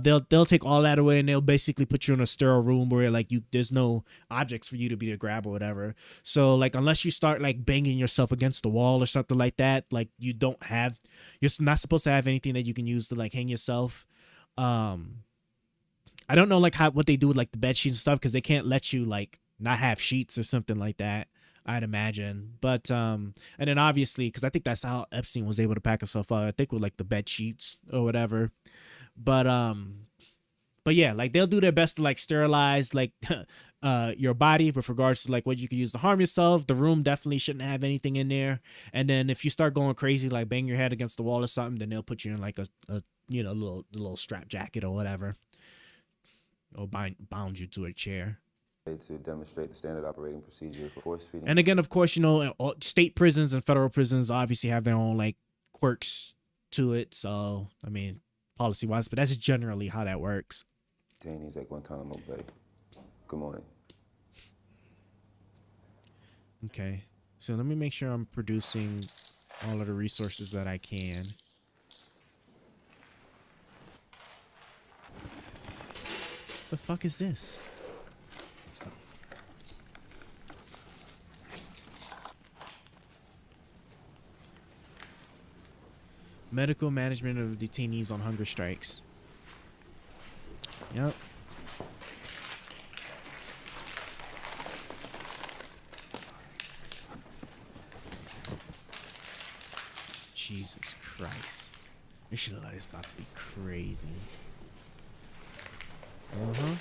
They'll take all that away, and they'll basically put you in a sterile room where like there's no objects for you to be to grab or whatever. So like unless you start like banging yourself against the wall or something like that, like you're not supposed to have anything that you can use to like hang yourself. I don't know like what they do with like the bed sheets and stuff, because they can't let you like not have sheets or something like that, I'd imagine. But and then obviously, because I think that's how Epstein was able to pack himself out, I think with like the bed sheets or whatever. But yeah, like they'll do their best to like sterilize like your body with regards to like what you could use to harm yourself. The room definitely shouldn't have anything in there. And then if you start going crazy, like bang your head against the wall or something, then they'll put you in like a little strap jacket or whatever, or bound you to a chair.
To demonstrate the standard operating procedure for force feeding.
And again, of course, state prisons and federal prisons obviously have their own like quirks to it. So, I mean, policy wise, but that's generally how that works.
Detainees at Guantanamo Bay. Good morning.
Okay, so let me make sure I'm producing all of the resources that I can. The fuck is this? Medical management of detainees on hunger strikes. Yep. Jesus Christ. This shit like it's about to be crazy. Uh-huh.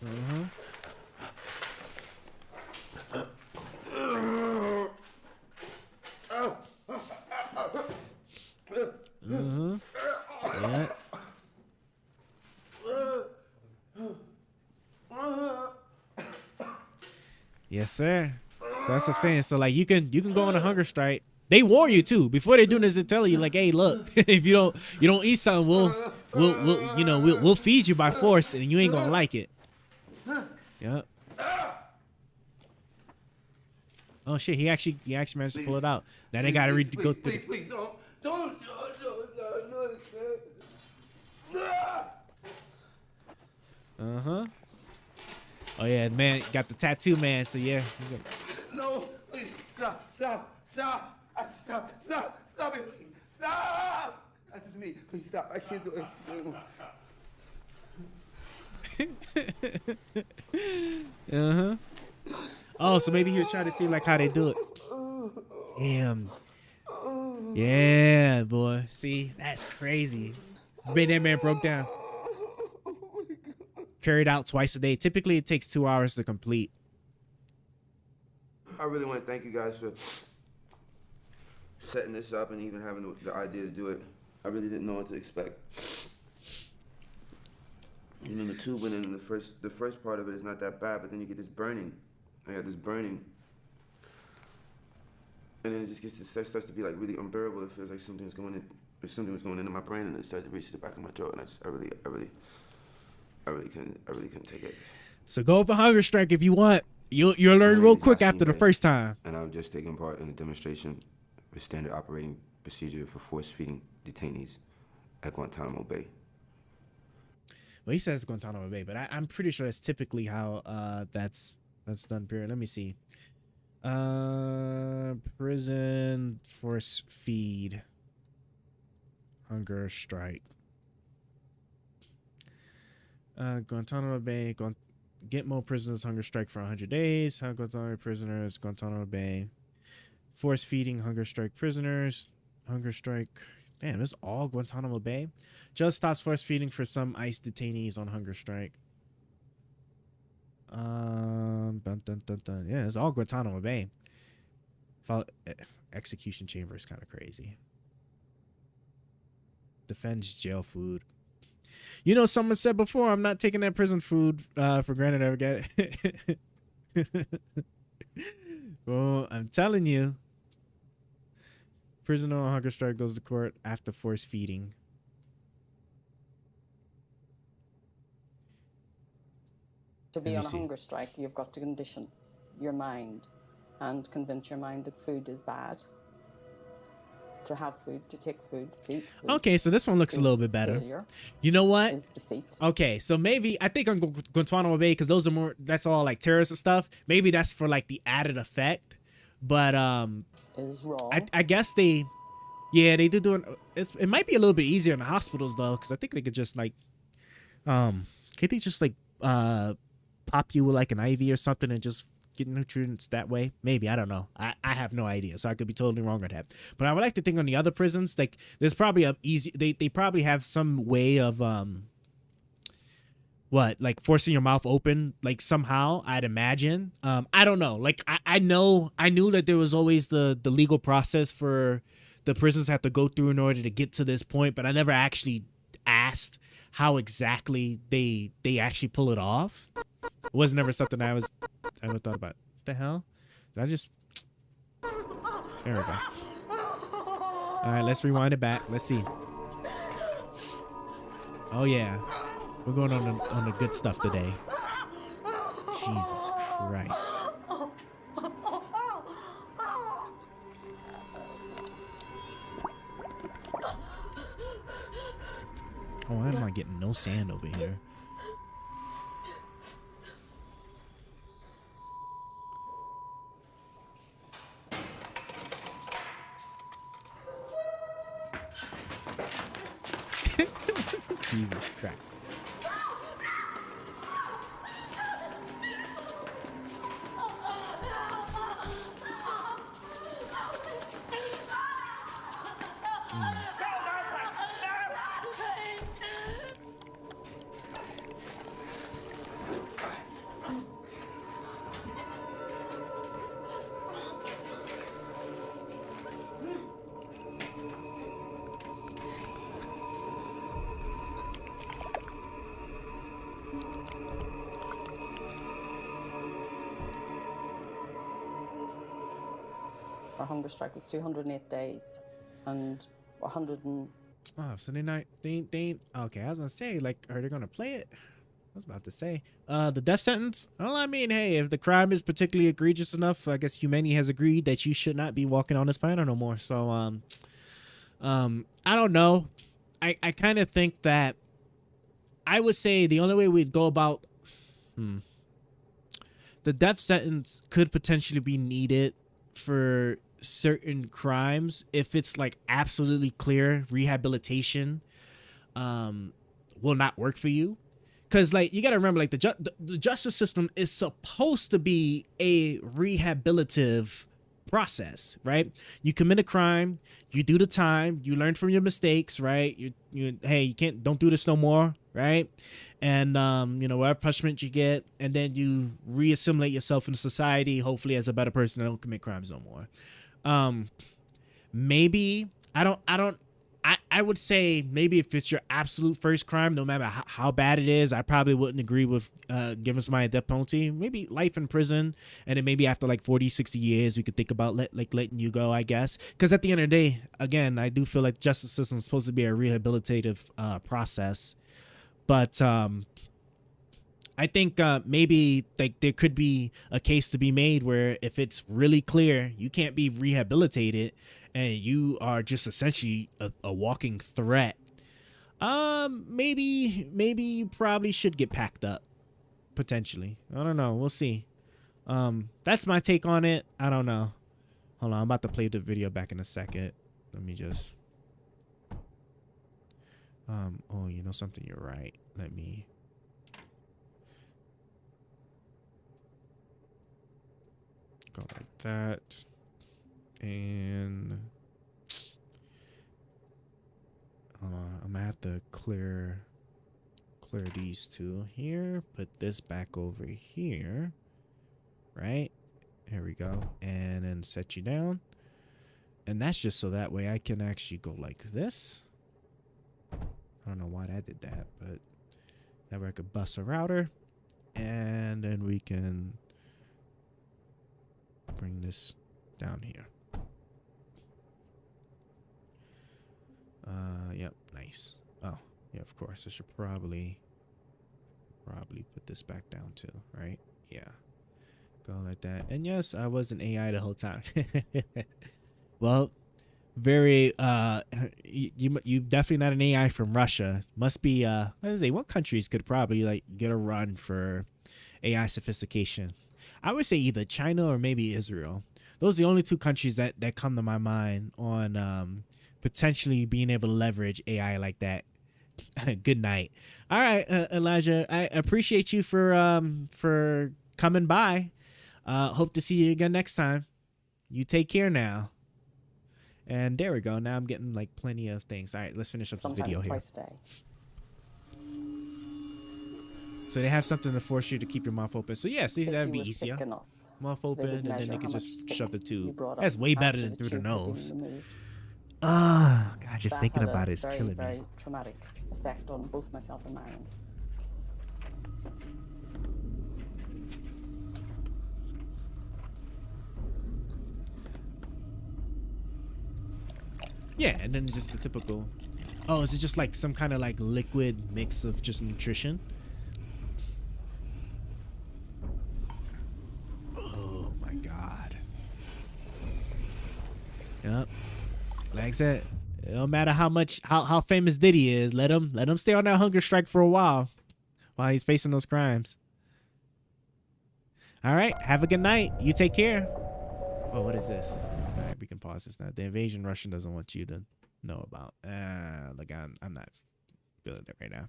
Uh-huh. Yeah. Yes, sir. That's the saying. So like you can go on a hunger strike. They warn you too before they do this. They tell you like, hey, look, if you don't eat something, we'll feed you by force, and you ain't gonna like it. Yep. Oh shit, he actually managed to pull it out. Now they gotta go through.
Please, don't.
Uh-huh. Oh yeah, the man got the tattoo, man. So yeah.
No, please, stop it, please, stop. That's just me. Please stop. I can't do it.
Uh-huh. Oh, so maybe he was trying to see like how they do it. Damn. Yeah, boy. See, that's crazy. That man broke down. Carried out twice a day. Typically, it takes 2 hours to complete.
I really want to thank you guys for setting this up and even having the idea to do it. I really didn't know what to expect. You know, the tubing and the first part of it is not that bad, but then you get this burning. I had this burning, and then it just starts to be like really unbearable. It feels like something was going into my brain, and it started to reach the back of my throat, and I really couldn't take it.
So go for hunger strike if you want. You'll learn real quick after the first time.
And I'm just taking part in a demonstration with standard operating procedure for force feeding detainees at Guantanamo Bay.
Well, he says Guantanamo Bay, but I'm pretty sure that's typically how that's done. Period. Let me see. Prison force feed hunger strike. Guantanamo Bay. Get more prisoners hunger strike for 100 days. How Guantanamo prisoners Guantanamo Bay. Force feeding hunger strike prisoners. Hunger strike. Damn, it's all Guantanamo Bay. Judge stops force feeding for some ICE detainees on hunger strike. Dun, dun, dun, dun. Yeah, it's all Guantanamo Bay. Execution chamber is kind of crazy. Defends jail food. You know, someone said before, I'm not taking that prison food for granted ever get it. Well, I'm telling you. Prisoner on hunger strike goes to court after force feeding.
To be on a hunger strike, you've got to condition your mind and convince your mind that food is bad. To have food, to take food, to eat food.
Okay, so this one looks a little bit better. You know what?
Is defeat.
Okay, so maybe I think on Guantanamo Bay, because those are more, that's all like terrorist and stuff. Maybe that's for like the added effect. But
is wrong.
I guess they do it might be a little bit easier in the hospitals though, because I think they could just like can they just like pop you with like an IV or something and just get nutrients that way? Maybe, I don't know. I have no idea, so I could be totally wrong on that. But I would like to think on the other prisons, like there's probably a easy they probably have some way of like forcing your mouth open, like somehow, I'd imagine. I don't know. Like I knew that there was always the legal process for the prisons have to go through in order to get to this point, but I never actually asked how exactly they actually pull it off. It was never something I ever thought about. What the hell? Did I just... There we go. Alright, let's rewind it back. Let's see. Oh yeah. We're going on the good stuff today. Jesus Christ. Oh, I'm not getting no sand over here. Jesus Christ.
Our hunger strike was 208 days, and 100 and...
Oh, so they okay, I was gonna say, like, are they gonna play it? was about to say, the death sentence. Well, I mean, hey, if the crime is particularly egregious enough, I guess humanity has agreed that you should not be walking on this planet no more. So, I don't know. I kind of think that I would say the only way we'd go about the death sentence could potentially be needed for certain crimes if it's like absolutely clear rehabilitation will not work for you. Because like you gotta remember, like the justice system is supposed to be a rehabilitative process, right? You commit a crime, you do the time, you learn from your mistakes, right? You hey, you don't do this no more, right? And whatever punishment you get, and then you reassimilate yourself into society, hopefully as a better person that don't commit crimes no more. Maybe I would say maybe if it's your absolute first crime, no matter how bad it is, I probably wouldn't agree with giving somebody a death penalty. Maybe life in prison, and then maybe after like 40, 60 years, we could think about letting you go, I guess. Because at the end of the day, again, I do feel like justice system is supposed to be a rehabilitative process. But I think maybe like there could be a case to be made where if it's really clear you can't be rehabilitated and you are just essentially a walking threat, maybe you probably should get packed up, potentially. I don't know. We'll see. That's my take on it. I don't know. Hold on. I'm about to play the video back in a second. Let me just. Oh, you know something? You're right. Let me. Go like that. And I'm gonna have to clear these two here. Put this back over here. Right? Here we go. And then set you down. And that's just so that way I can actually go like this. I don't know why that did that, but that way I could bust a router. And then we can bring this down here. Yep, nice. Oh, yeah, of course. I should probably put this back down too, right? Yeah. Go like that. And yes, I was an AI the whole time. Well, very you definitely not an AI from Russia. Must be what countries could probably like get a run for AI sophistication? I would say either China or maybe Israel. Those are the only two countries that come to my mind on potentially being able to leverage AI like that. Good night. All right, Elijah, I appreciate you for coming by. Hope to see you again next time. You take care now. And there we go. Now I'm getting like plenty of things. All right, let's finish up this video here.
Twice a day.
So they have something to force you to keep your mouth open. So yeah, see,
If
that'd
you
be
were sick
easier.
enough,
Mouth
they
open,
would
and then
measure
they
how
can
much
just
sick
shove the
you
tube.
brought
That's
up
way better
after
than
the
through the
tube had been
nose.
removed.
God, just
That
thinking
had
about
a
it is
very,
killing
very
me.
traumatic effect on both myself and Marion.
Yeah, and then just the typical. Oh, is it just like some kind of like liquid mix of just nutrition? Oh my God. Yep. Like I said, it don't matter how famous Diddy is. Let him stay on that hunger strike for a while he's facing those crimes. All right. Have a good night. You take care. Oh, what is this? All right, we can pause this now. The invasion Russian doesn't want you to know about. Like I'm not feeling it right now.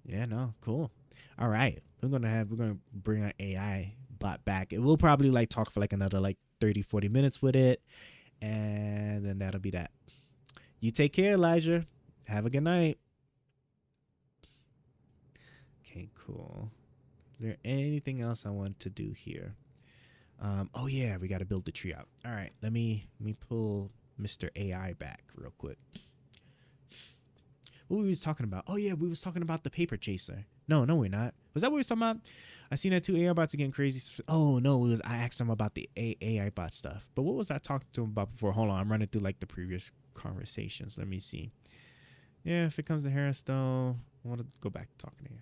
Yeah, no, cool. All right, we're gonna bring our AI bot back. It will probably like talk for like another like 30-40 minutes with it, and then that'll be that. You take care, Elijah. Have a good night. Okay, cool. Is there anything else I want to do here? Oh yeah, we got to build the tree out. All right, let me pull Mr. AI back real quick. What we was talking about? Oh yeah, we was talking about the paper chaser. No, we're not. Was that what we was talking about? I seen that two AI bots are getting crazy. Oh no, I asked them about the AI bot stuff. But what was I talking to him about before? Hold on, I'm running through like the previous conversations. Let me see. Yeah, if it comes to Harrowstone, I want to go back to talking to you.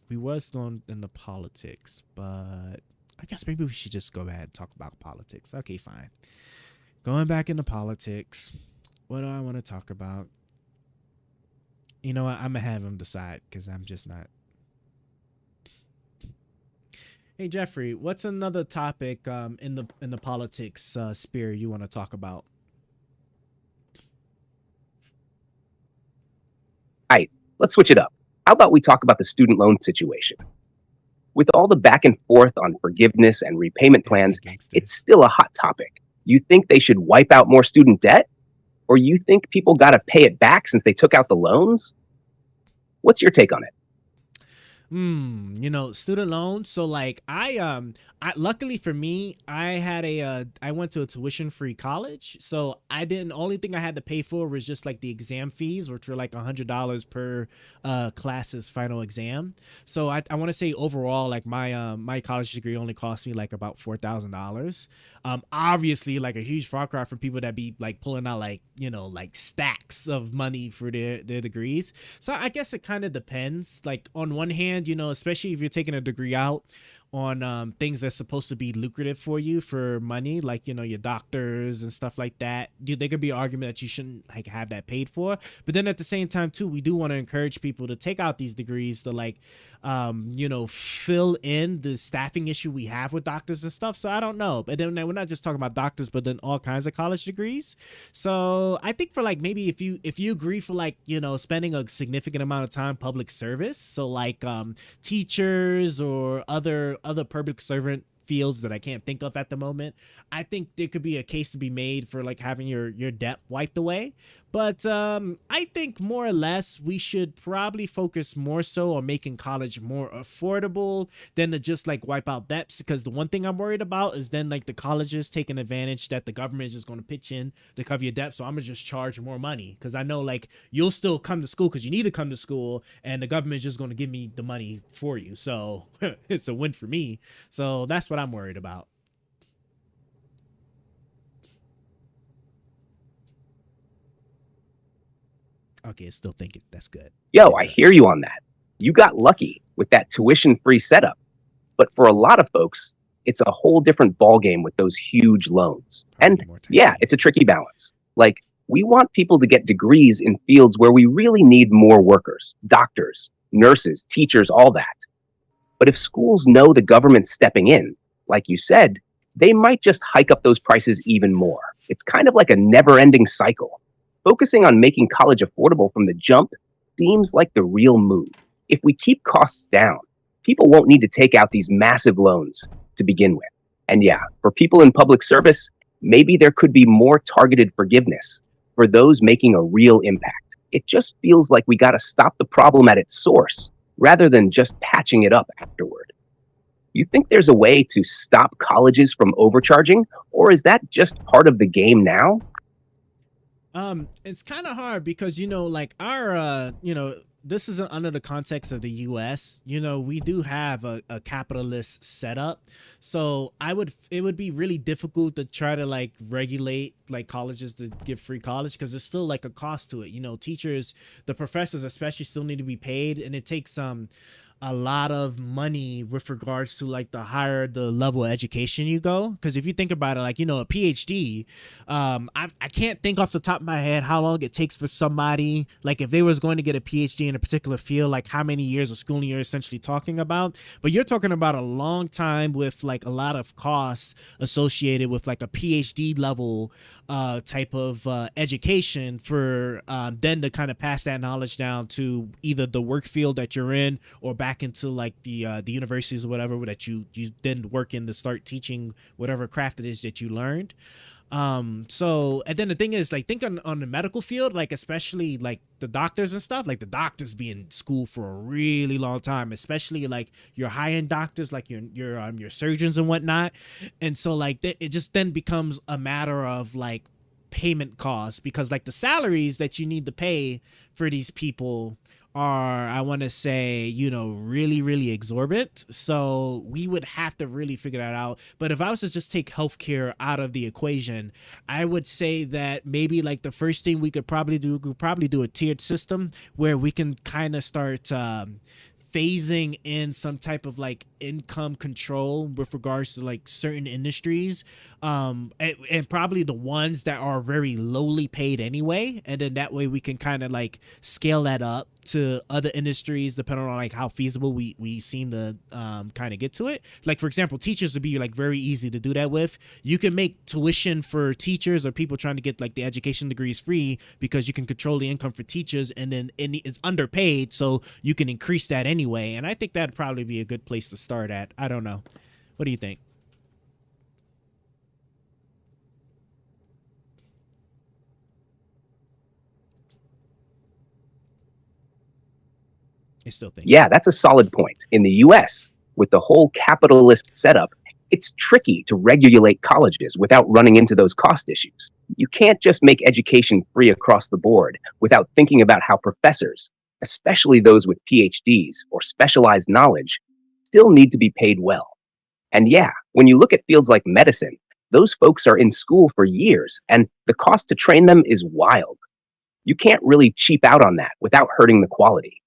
We was going into politics, but I guess maybe we should just go ahead and talk about politics. Okay, fine. Going back into politics, what do I want to talk about? You know what? I'm gonna have him decide because I'm just not. Hey Jeffrey, what's another topic in the politics sphere you want to talk about?
All right, let's switch it up. How about we talk about the student loan situation? With all the back and forth on forgiveness and repayment plans, it's still a hot topic. You think they should wipe out more student debt? Or you think people got to pay it back since they took out the loans? What's your take on it?
You know, student loans. So like I luckily for me, I went to a tuition-free college. So only thing I had to pay for was just like the exam fees, which were like $100 per class's final exam. So I want to say overall, like my college degree only cost me like about $4,000. Obviously like a huge far cry from people that be like pulling out like, you know, like stacks of money for their degrees. So I guess it kind of depends. Like on one hand, you know, especially if you're taking a degree out on things that's supposed to be lucrative for you for money, like, you know, your doctors and stuff like that, dude, there could be an argument that you shouldn't like have that paid for. But then at the same time too, we do want to encourage people to take out these degrees to like you know, fill in the staffing issue we have with doctors and stuff. So I don't know, but then we're not just talking about doctors, but then all kinds of college degrees. So I think for like maybe if you agree for like, you know, spending a significant amount of time public service, so like teachers or other public servant fields that I can't think of at the moment, I think there could be a case to be made for like having your debt wiped away. But I think more or less we should probably focus more so on making college more affordable than to just like wipe out debts, because the one thing I'm worried about is then like the colleges taking advantage that the government is just going to pitch in to cover your debt, so I'm gonna just charge more money because I know like you'll still come to school because you need to come to school and the government is just going to give me the money for you, so it's a win for me. So that's what I'm worried about. Okay, it's still thinking. That's good.
Yo, I hear you on that. You got lucky with that tuition-free setup. But for a lot of folks, it's a whole different ballgame with those huge loans. And yeah, it's a tricky balance. Like, we want people to get degrees in fields where we really need more workers, doctors, nurses, teachers, all that. But if schools know the government's stepping in, like you said, they might just hike up those prices even more. It's kind of like a never-ending cycle. Focusing on making college affordable from the jump seems like the real move. If we keep costs down, people won't need to take out these massive loans to begin with. And yeah, for people in public service, maybe there could be more targeted forgiveness for those making a real impact. It just feels like we got to stop the problem at its source rather than just patching it up afterward. You think there's a way to stop colleges from overcharging, or is that just part of the game now?
It's kind of hard because, you know, like our, you know, this is under the context of the US, you know, we do have a capitalist setup. So it would be really difficult to try to like regulate like colleges to give free college because there's still like a cost to it. You know, teachers, the professors especially still need to be paid, and it takes a lot of money with regards to like the higher the level of education you go. Because if you think about it, like, you know, a PhD, I can't think off the top of my head how long it takes for somebody, like if they was going to get a PhD in a particular field, like how many years of schooling you're essentially talking about. But you're talking about a long time with like a lot of costs associated with like a PhD level type of education for then to kind of pass that knowledge down to either the work field that you're in or back into like the universities or whatever that you then work in to start teaching whatever craft it is that you learned. So, and then the thing is, like, think on the medical field, like, especially like the doctors and stuff, like the doctors be in school for a really long time, especially like your high-end doctors, like your surgeons and whatnot. And so like it just then becomes a matter of like payment costs, because like the salaries that you need to pay for these people are, I want to say, really, really exorbitant. So we would have to really figure that out. But if I was to just take healthcare out of the equation, I would say that maybe like the first thing we could probably do a tiered system where we can kind of start phasing in some type of like income control with regards to like certain industries, and probably the ones that are very lowly paid anyway, and then that way we can kind of like scale that up to other industries depending on like how feasible we seem to kind of get to it. Like for example, teachers would be like very easy to do that with. You can make tuition for teachers or people trying to get like the education degrees free because you can control the income for teachers, and then it's underpaid, so you can increase that anyway. And I think that'd probably be a good place to start at. I don't know. What do you think? I still think.
Yeah, that's a solid point. In the US, with the whole capitalist setup, it's tricky to regulate colleges without running into those cost issues. You can't just make education free across the board without thinking about how professors, especially those with PhDs or specialized knowledge, still need to be paid well. And yeah, when you look at fields like medicine, those folks are in school for years, and the cost to train them is wild. You can't really cheap out on that without hurting the quality.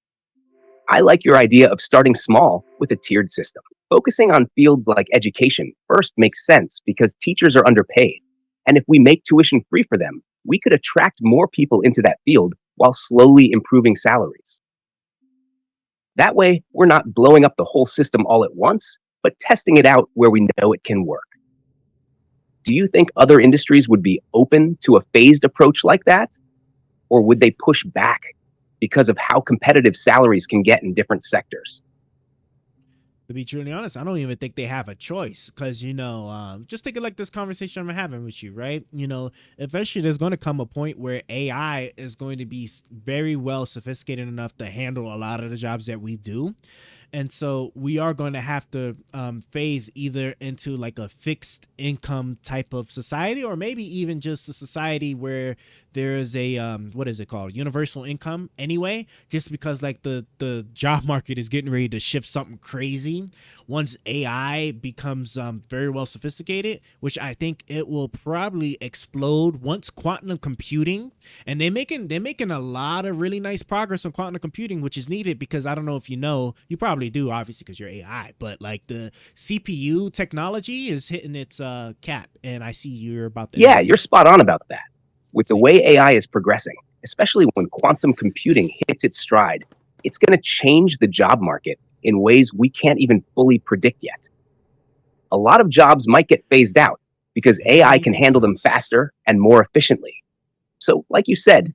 I like your idea of starting small with a tiered system. Focusing on fields like education first makes sense because teachers are underpaid. And if we make tuition free for them, we could attract more people into that field while slowly improving salaries. That way, we're not blowing up the whole system all at once, but testing it out where we know it can work. Do you think other industries would be open to a phased approach like that? Or would they push back because of how competitive salaries can get in different sectors?
To be truly honest, I don't even think they have a choice because, just think of like this conversation I'm having with you, right? Eventually there's going to come a point where AI is going to be very well sophisticated enough to handle a lot of the jobs that we do. And so we are going to have to phase either into like a fixed income type of society, or maybe even just a society where there's a what is it called, universal income anyway, just because like the job market is getting ready to shift something crazy once AI becomes very well sophisticated, which I think it will probably explode once quantum computing. And they're making a lot of really nice progress on quantum computing, which is needed because I don't know if you probably do, obviously, because you're AI, but like the CPU technology is hitting its cap, and I see you're about to.
Yeah, you're spot on about that. With the way AI is progressing, especially when quantum computing hits its stride, it's going to change the job market in ways we can't even fully predict yet. A lot of jobs might get phased out because AI can handle them faster and more efficiently. So, like you said,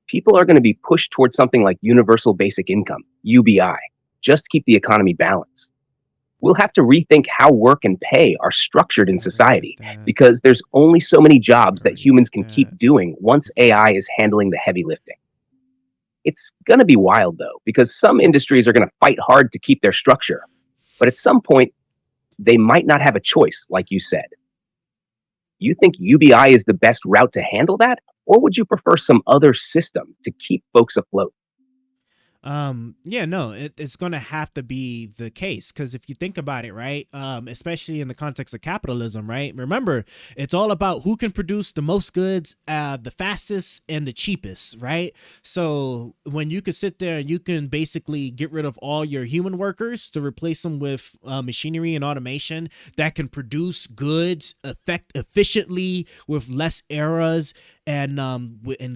people are going to be pushed towards something like universal basic income, UBI, just to keep the economy balanced. We'll have to rethink how work and pay are structured in society because there's only so many jobs that humans can keep doing once AI is handling the heavy lifting. It's going to be wild, though, because some industries are going to fight hard to keep their structure. But at some point, they might not have a choice, like you said. You think UBI is the best route to handle that? Or would you prefer some other system to keep folks afloat?
Yeah, no, it's going to have to be the case because if you think about it, right, especially in the context of capitalism, right, remember, it's all about who can produce the most goods, the fastest and the cheapest, right? So when you can sit there and you can basically get rid of all your human workers to replace them with machinery and automation that can produce goods efficiently with less errors and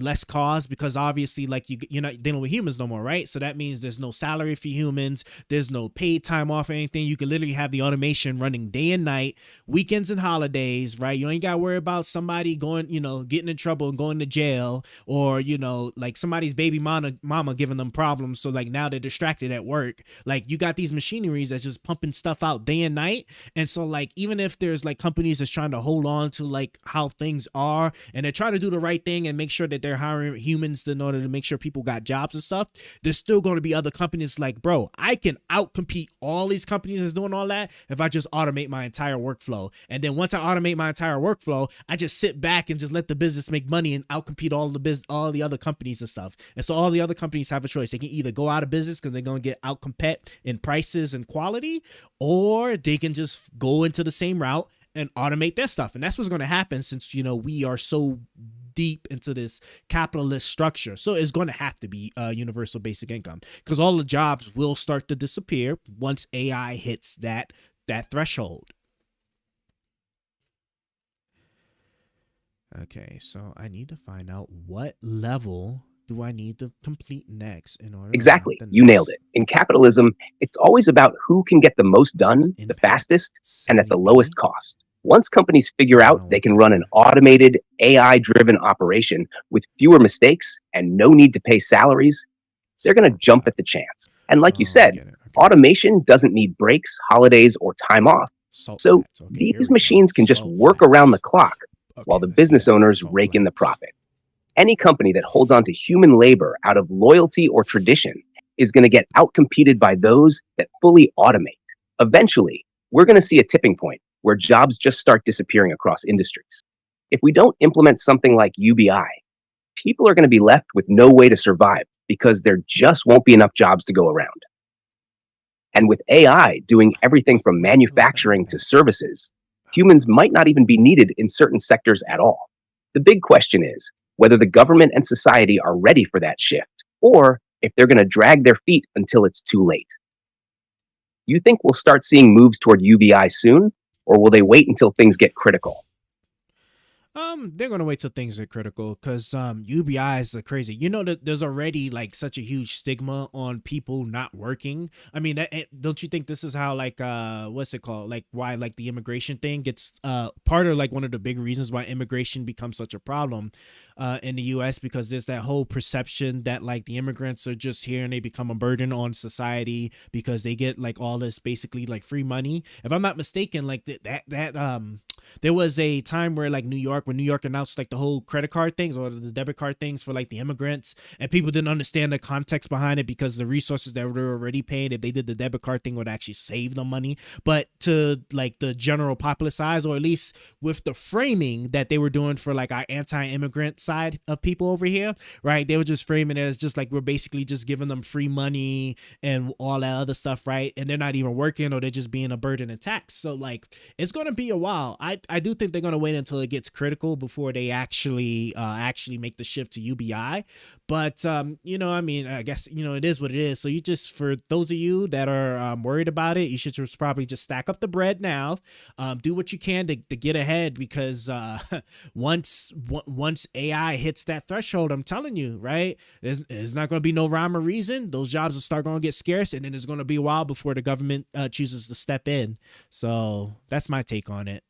less cost, because obviously like you're not dealing with humans no more, right? So that means there's no salary for humans, there's no paid time off or anything. You can literally have the automation running day and night, weekends and holidays, right? You ain't got to worry about somebody going, getting in trouble and going to jail, or like somebody's baby mama giving them problems, so like now they're distracted at work. Like you got these machineries that's just pumping stuff out day and night. And so like even if there's like companies that's trying to hold on to like how things are and they're trying to do the right thing and make sure that they're hiring humans in order to make sure people got jobs and stuff, there's still going to be other companies like, bro, I can outcompete all these companies that's doing all that if I just automate my entire workflow. And then once I automate my entire workflow, I just sit back and just let the business make money and outcompete all the other companies and stuff. And so all the other companies have a choice. They can either go out of business because they're going to get outcompete in prices and quality, or they can just go into the same route and automate their stuff. And that's what's going to happen since, you know, we are so deep into this capitalist structure. So it's going to have to be universal basic income, because all the jobs will start to disappear once AI hits that threshold. Okay, so I need to find out what level do I need to complete next in order
Exactly.
to have the
You nailed
next
it. In capitalism, it's always about who can get the most done, the
impact
fastest, and at the
70B.
lowest cost. Once companies figure
I don't
out
know
they
what
can
that
run an
is.
automated, AI-driven operation with fewer mistakes and no need to pay salaries, they're going to
Stop
jump
that.
at the chance. And like you
Oh, I
said,
get it. Okay.
automation doesn't need breaks, holidays, or time off.
Salt
So
flats. Okay, here
these
we go.
machines can just
Salt
work around the
flats.
clock while
Okay,
the
let's do
business
that.
owners
Salt
rake in the
flats.
profit. Any company that holds on to human labor out of loyalty or tradition is going to get outcompeted by those that fully automate. Eventually, we're going to see a tipping point where jobs just start disappearing across industries. If we don't implement something like UBI, people are going to be left with no way to survive because there just won't be enough jobs to go around. And with AI doing everything from
What the hell is that
manufacturing to
at?
services, humans might not even be needed in certain sectors at all. The big question is whether the government and society are ready for that shift, or if they're going to drag their feet until it's too late. You think we'll start seeing moves toward UBI soon, or will they wait until things get critical?
They're gonna wait till things are critical, because UBIs are crazy. You know that there's already like such a huge stigma on people not working. I mean, don't you think this is how like what's it called? Like why like the immigration thing gets part of like one of the big reasons why immigration becomes such a problem in the US, because there's that whole perception that like the immigrants are just here and they become a burden on society because they get like all this basically like free money. If I'm not mistaken, like there was a time where like when New York announced like the whole credit card things or the debit card things for like the immigrants, and people didn't understand the context behind it, because the resources that they were already paying, if they did the debit card thing, would actually save them money. But to like the general populace size, or at least with the framing that they were doing for like our anti-immigrant side of people over here, right? They were just framing it as just like we're basically just giving them free money and all that other stuff, right? And they're not even working, or they're just being a burden and tax. So like it's gonna be a while. I do think they're gonna wait until it gets critical before they actually make the shift to UBI. But you know, I mean, I guess, you know, it is what it is. So you just, for those of you that are worried about it, you should just probably just stack up the bread now. Do what you can to get ahead, because once AI hits that threshold, I'm telling you, right? There's not going to be no rhyme or reason. Those jobs will start going to get scarce, and then it's going to be a while before the government chooses to step in. So that's my take on it.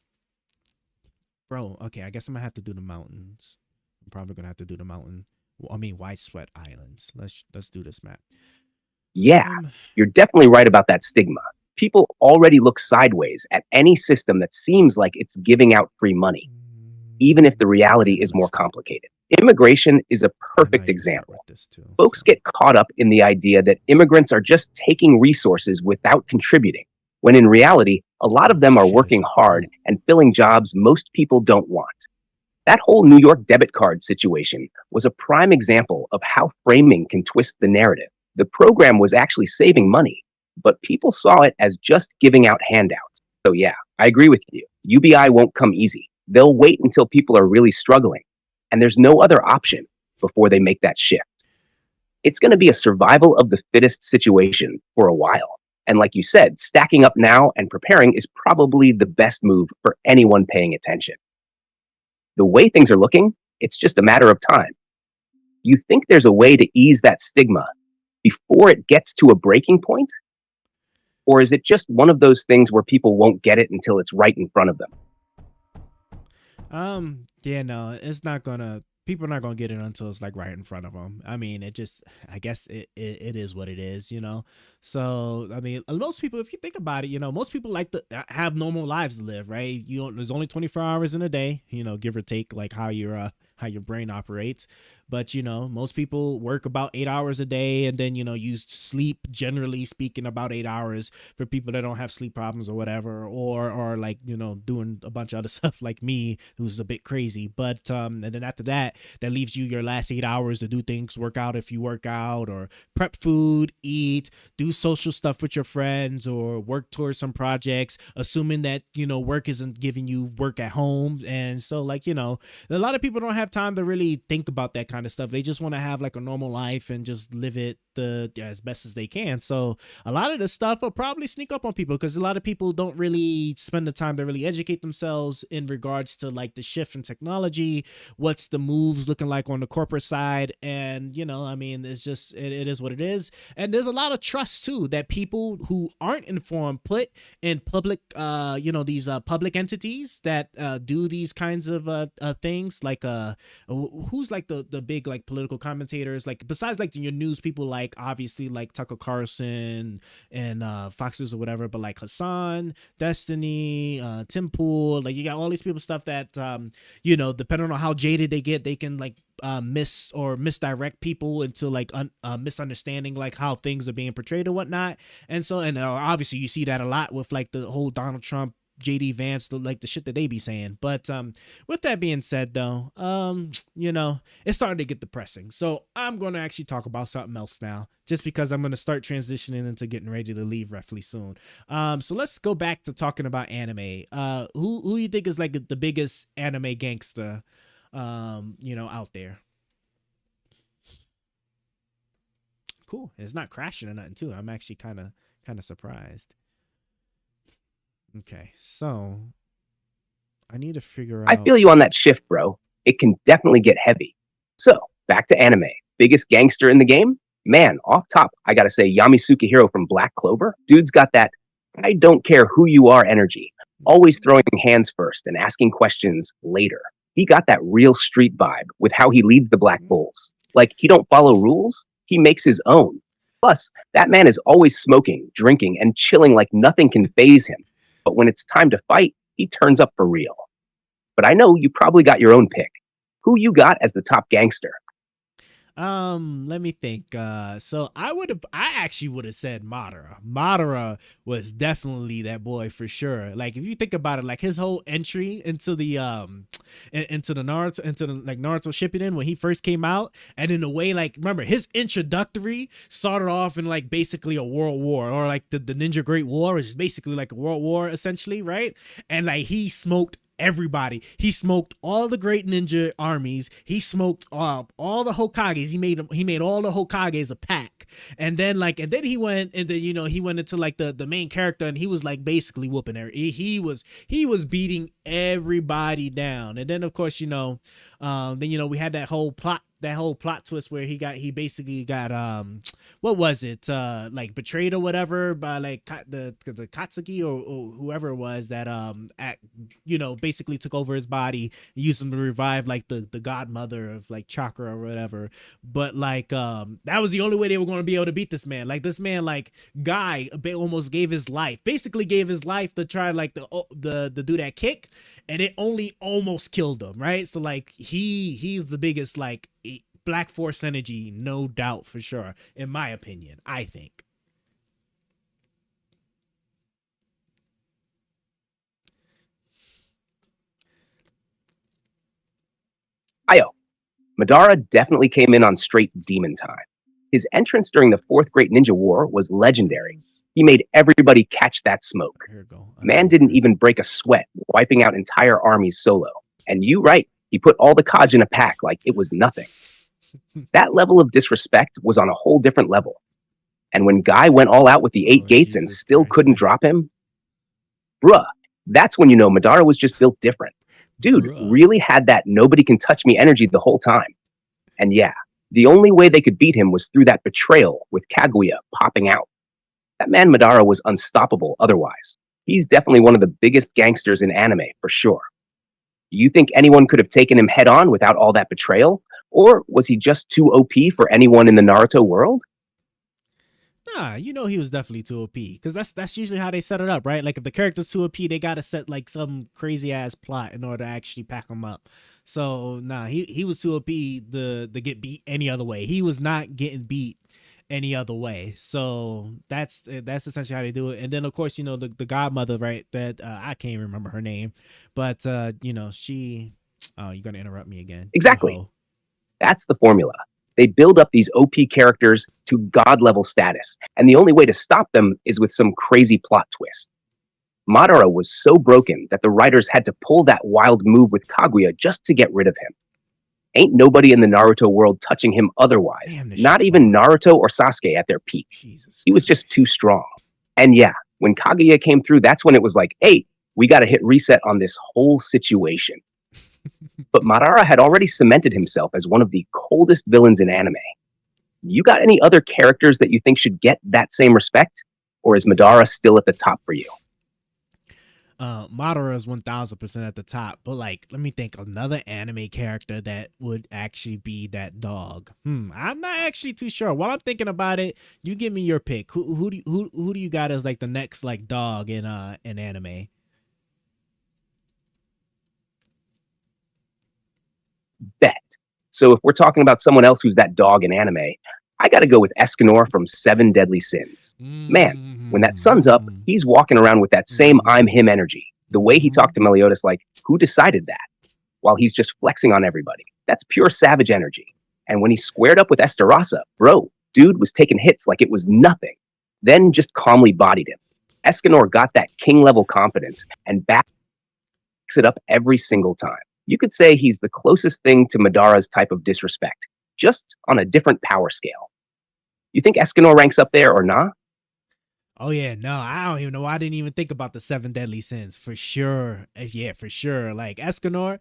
Bro, okay, I guess I'm gonna have to do the mountains. I'm probably gonna have to do the mountain. I mean, White Sweat Islands. Let's do this map.
Yeah, you're definitely right about that stigma. People already look sideways at any system that seems like it's giving out free money, even if the reality is more complicated. Immigration is a perfect example. Folks get caught up in the idea that immigrants are just taking resources without contributing, when in reality, a lot of them are working hard and filling jobs most people don't want. That whole New York debit card situation was a prime example of how framing can twist the narrative. The program was actually saving money, but people saw it as just giving out handouts. So yeah, I agree with you. UBI won't come easy. They'll wait until people are really struggling, and there's no other option before they make that shift. It's going to be a survival of the fittest situation for a while. And like you said, stacking up now and preparing is probably the best move for anyone paying attention. The way things are looking, it's just a matter of time. You think there's a way to ease that stigma before it gets to a breaking point? Or is it just one of those things where people won't get it until it's right in front of them?
Yeah, no, it's not gonna. People are not gonna get it until it's like right in front of them. I mean, I guess it is what it is, you know. So I mean, most people, if you think about it, you know, most people like to have normal lives to live, right? You know, there's only 24 hours in a day, you know, give or take, like how your how your brain operates. But most people work about 8 hours a day, and then you sleep, generally speaking, about 8 hours for people that don't have sleep problems or whatever, or like doing a bunch of other stuff like me, who's a bit crazy. But and then after that leaves you your last 8 hours to do things, work out if you work out, or prep food, eat, do social stuff with your friends, or work towards some projects, assuming that work isn't giving you work at home. And so like a lot of people don't have time to really think about that kind of stuff. They just want to have like a normal life and just live it as best as they can. So a lot of this stuff will probably sneak up on people, because a lot of people don't really spend the time to really educate themselves in regards to like the shift in technology, what's the moves looking like on the corporate side. And it's just it is what it is. And there's a lot of trust too that people who aren't informed put in public these public entities that do these kinds of things, like who's like the big like political commentators, like besides like your news people, like obviously like Tucker Carlson and Fox News or whatever, but like Hassan, Destiny, Tim Pool, like you got all these people stuff that depending on how jaded they get, they can like misdirect people into like misunderstanding like how things are being portrayed or whatnot. And so obviously you see that a lot with like the whole Donald Trump, JD Vance, like the shit that they be saying. But with that being said though, it's starting to get depressing. So I'm going to actually talk about something else now, just because I'm going to start transitioning into getting ready to leave roughly soon. So let's go back to talking about anime. Who you think is like the biggest anime gangster out there? Cool. It's not crashing or nothing too. I'm actually kind of surprised. Okay, so I need to figure out.
I feel you on that shift, bro. It can definitely get heavy. So back to anime. Biggest gangster in the game? Man, off top, I gotta say Yami Sukihiro from Black Clover. Dude's got that I don't care who you are energy. Always throwing hands first and asking questions later. He got that real street vibe with how he leads the Black Bulls. Like, he don't follow rules, he makes his own. Plus, that man is always smoking, drinking, and chilling like nothing can faze him. But when it's time to fight, he turns up for real. But I know you probably got your own pick. Who you got as the top gangster?
Let me think. So I actually would have said Madara. Madara was definitely that boy for sure. Like if you think about it, like his whole entry into the Naruto, like Naruto Shippuden when he first came out, and in a way, like remember his introductory started off in like basically a world war, or like the Ninja Great War, which is basically like a world war essentially, right? And like he smoked everybody. He smoked all the great ninja armies. He smoked all the Hokages. He made all the Hokages a pack. And then he went into he went into like the main character, and he was like basically whooping every. He was beating everybody down. And then of course we had that whole plot twist where he basically got what was it, like betrayed or whatever by like the Katsuki or whoever it was that basically took over his body, used him to revive like the godmother of like chakra or whatever. But like that was the only way they were going to be able to beat this man. Like this man, like Guy almost gave his life to try like the do that kick, and it only almost killed him, right? So like he's the biggest like Black Force energy, no doubt, for sure, in my opinion, I think.
Ayo, Madara definitely came in on straight demon time. His entrance during the Fourth Great Ninja War was legendary. He made everybody catch that smoke. Man didn't even break a sweat, wiping out entire armies solo. And you right, he put all the Kaj in a pack like it was nothing. That level of disrespect was on a whole different level. And when Guy went all out with the 8 gates and still couldn't drop him, bruh, that's when you know Madara was just built different. Dude really had that nobody can touch me energy the whole time. And yeah, the only way they could beat him was through that betrayal with Kaguya popping out. That man Madara was unstoppable otherwise. He's definitely one of the biggest gangsters in anime, for sure. Do you think anyone could have taken him head on without all that betrayal? Or was he just too OP for anyone in the Naruto world?
Nah, you know he was definitely too OP because that's usually how they set it up, right? Like if the character's too OP, they gotta set like some crazy ass plot in order to actually pack him up. So nah, he was too OP to get beat any other way. He was not getting beat any other way. So that's essentially how they do it. And then of course, you know, the godmother, right? That I can't even remember her name, but you know, she. Oh, you're gonna interrupt me again.
Exactly.
Yo.
That's the formula. They build up these OP characters to god level status, and the only way to stop them is with some crazy plot twist. Madara was so broken that the writers had to pull that wild move with Kaguya just to get rid of him. Ain't nobody in the Naruto world touching him otherwise,
Damn, this
not
shit's
even
falling.
Naruto or Sasuke at their peak.
Jesus.
He was just too
Christ.
strong. And yeah, when Kaguya came through, that's when it was like, hey, we got to hit reset on this whole situation. But Madara had already cemented himself as one of the coldest villains in anime. You got any other characters that you think should get that same respect? Or is Madara still at the top for you?
Madara is 1000% at the top, but like, let me think another anime character that would actually be that dog. I'm not actually too sure. While I'm thinking about it, you give me your pick. Who do you got as like the next like dog in anime?
Bet. So if we're talking about someone else who's that dog in anime, I got to go with Escanor from Seven Deadly Sins. Man, when that sun's up, he's walking around with that same I'm him energy. The way he talked to Meliodas, like, who decided that? While he's just flexing on everybody. That's pure savage energy. And when he squared up with Esterasa, bro, dude was taking hits like it was nothing. Then just calmly bodied him. Escanor got that king level confidence and backs it up every single time. You could say he's the closest thing to Madara's type of disrespect, just on a different power scale. You think Escanor ranks up there or not?
Oh yeah, no, I don't even know. I didn't even think about the seven deadly sins for sure. Yeah, for sure. Like Escanor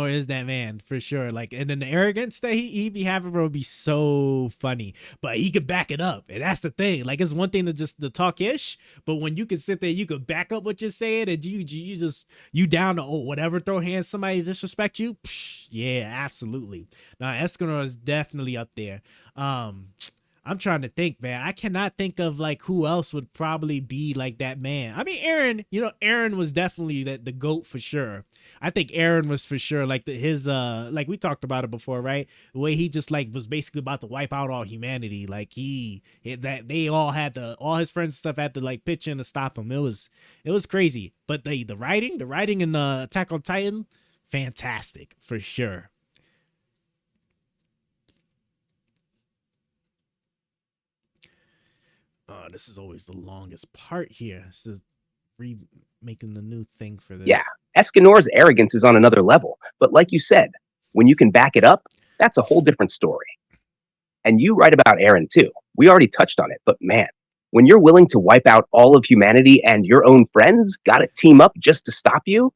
is that man for sure. Like, and then the arrogance that he be having, bro, would be so funny. But he could back it up, and that's the thing. Like, it's one thing to just to talk ish, but when you can sit there, you could back up what you're saying, and you down to whatever, throw hands, somebody disrespect you. Psh, yeah, absolutely. Now Escanor is definitely up there. I'm trying to think, man. I cannot think of like who else would probably be like that man. I mean, Aaron, you know, Aaron was definitely the GOAT for sure. I think Aaron was for sure like his like we talked about it before, right? The way he just like was basically about to wipe out all humanity. Like that they all had all his friends and stuff had to like pitch in to stop him. It was crazy. But the writing in Attack on Titan, fantastic for sure. This is always the longest part here. This is making the new thing for this.
Yeah, Escanor's arrogance is on another level. But like you said, when you can back it up, that's a whole different story. And you write about Aaron too. We already touched on it, but man, when you're willing to wipe out all of humanity and your own friends gotta team up just to stop you,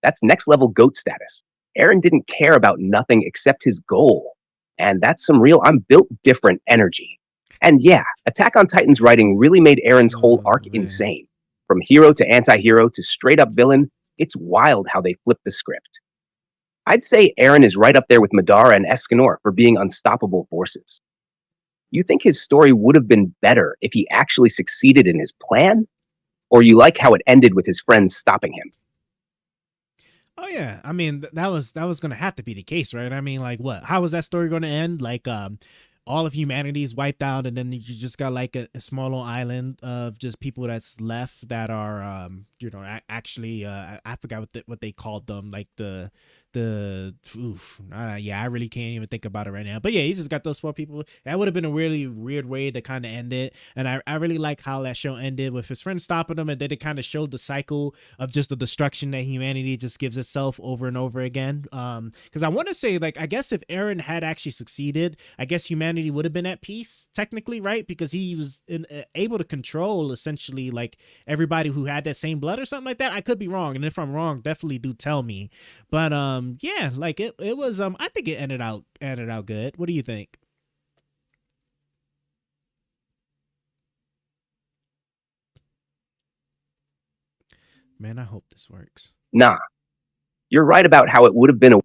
that's next level GOAT status. Aaron didn't care about nothing except his goal. And that's some real I'm built different energy. And yeah, Attack on Titan's writing really made Aaron's whole arc insane. From hero to anti-hero to straight up villain, it's wild how they flip the script. I'd say Aaron is right up there with Madara and Escanor for being unstoppable forces. You think his story would have been better if he actually succeeded in his plan? Or you like how it ended with his friends stopping him?
Oh yeah, I mean that was gonna have to be the case, right? I mean, like what? How was that story gonna end? Like, all of humanity is wiped out, and then you just got like a small little island of just people that's left that are, you know, actually, I forgot what they called them, like yeah, I really can't even think about it right now. But yeah, he just got those 4 people. That would have been a really weird way to kind of end it. And I really like how that show ended with his friend stopping him, and then it kind of showed the cycle of just the destruction that humanity just gives itself over and over again. Because I want to say, like, I guess if Aaron had actually succeeded, I guess humanity would have been at peace technically, right? Because he was able to control essentially like everybody who had that same blood or something like that. I could be wrong, and if I'm wrong, definitely do tell me. But yeah, like it was I think it ended out good. What do you think? Man, I hope this works.
Nah, you're right about how it would have been a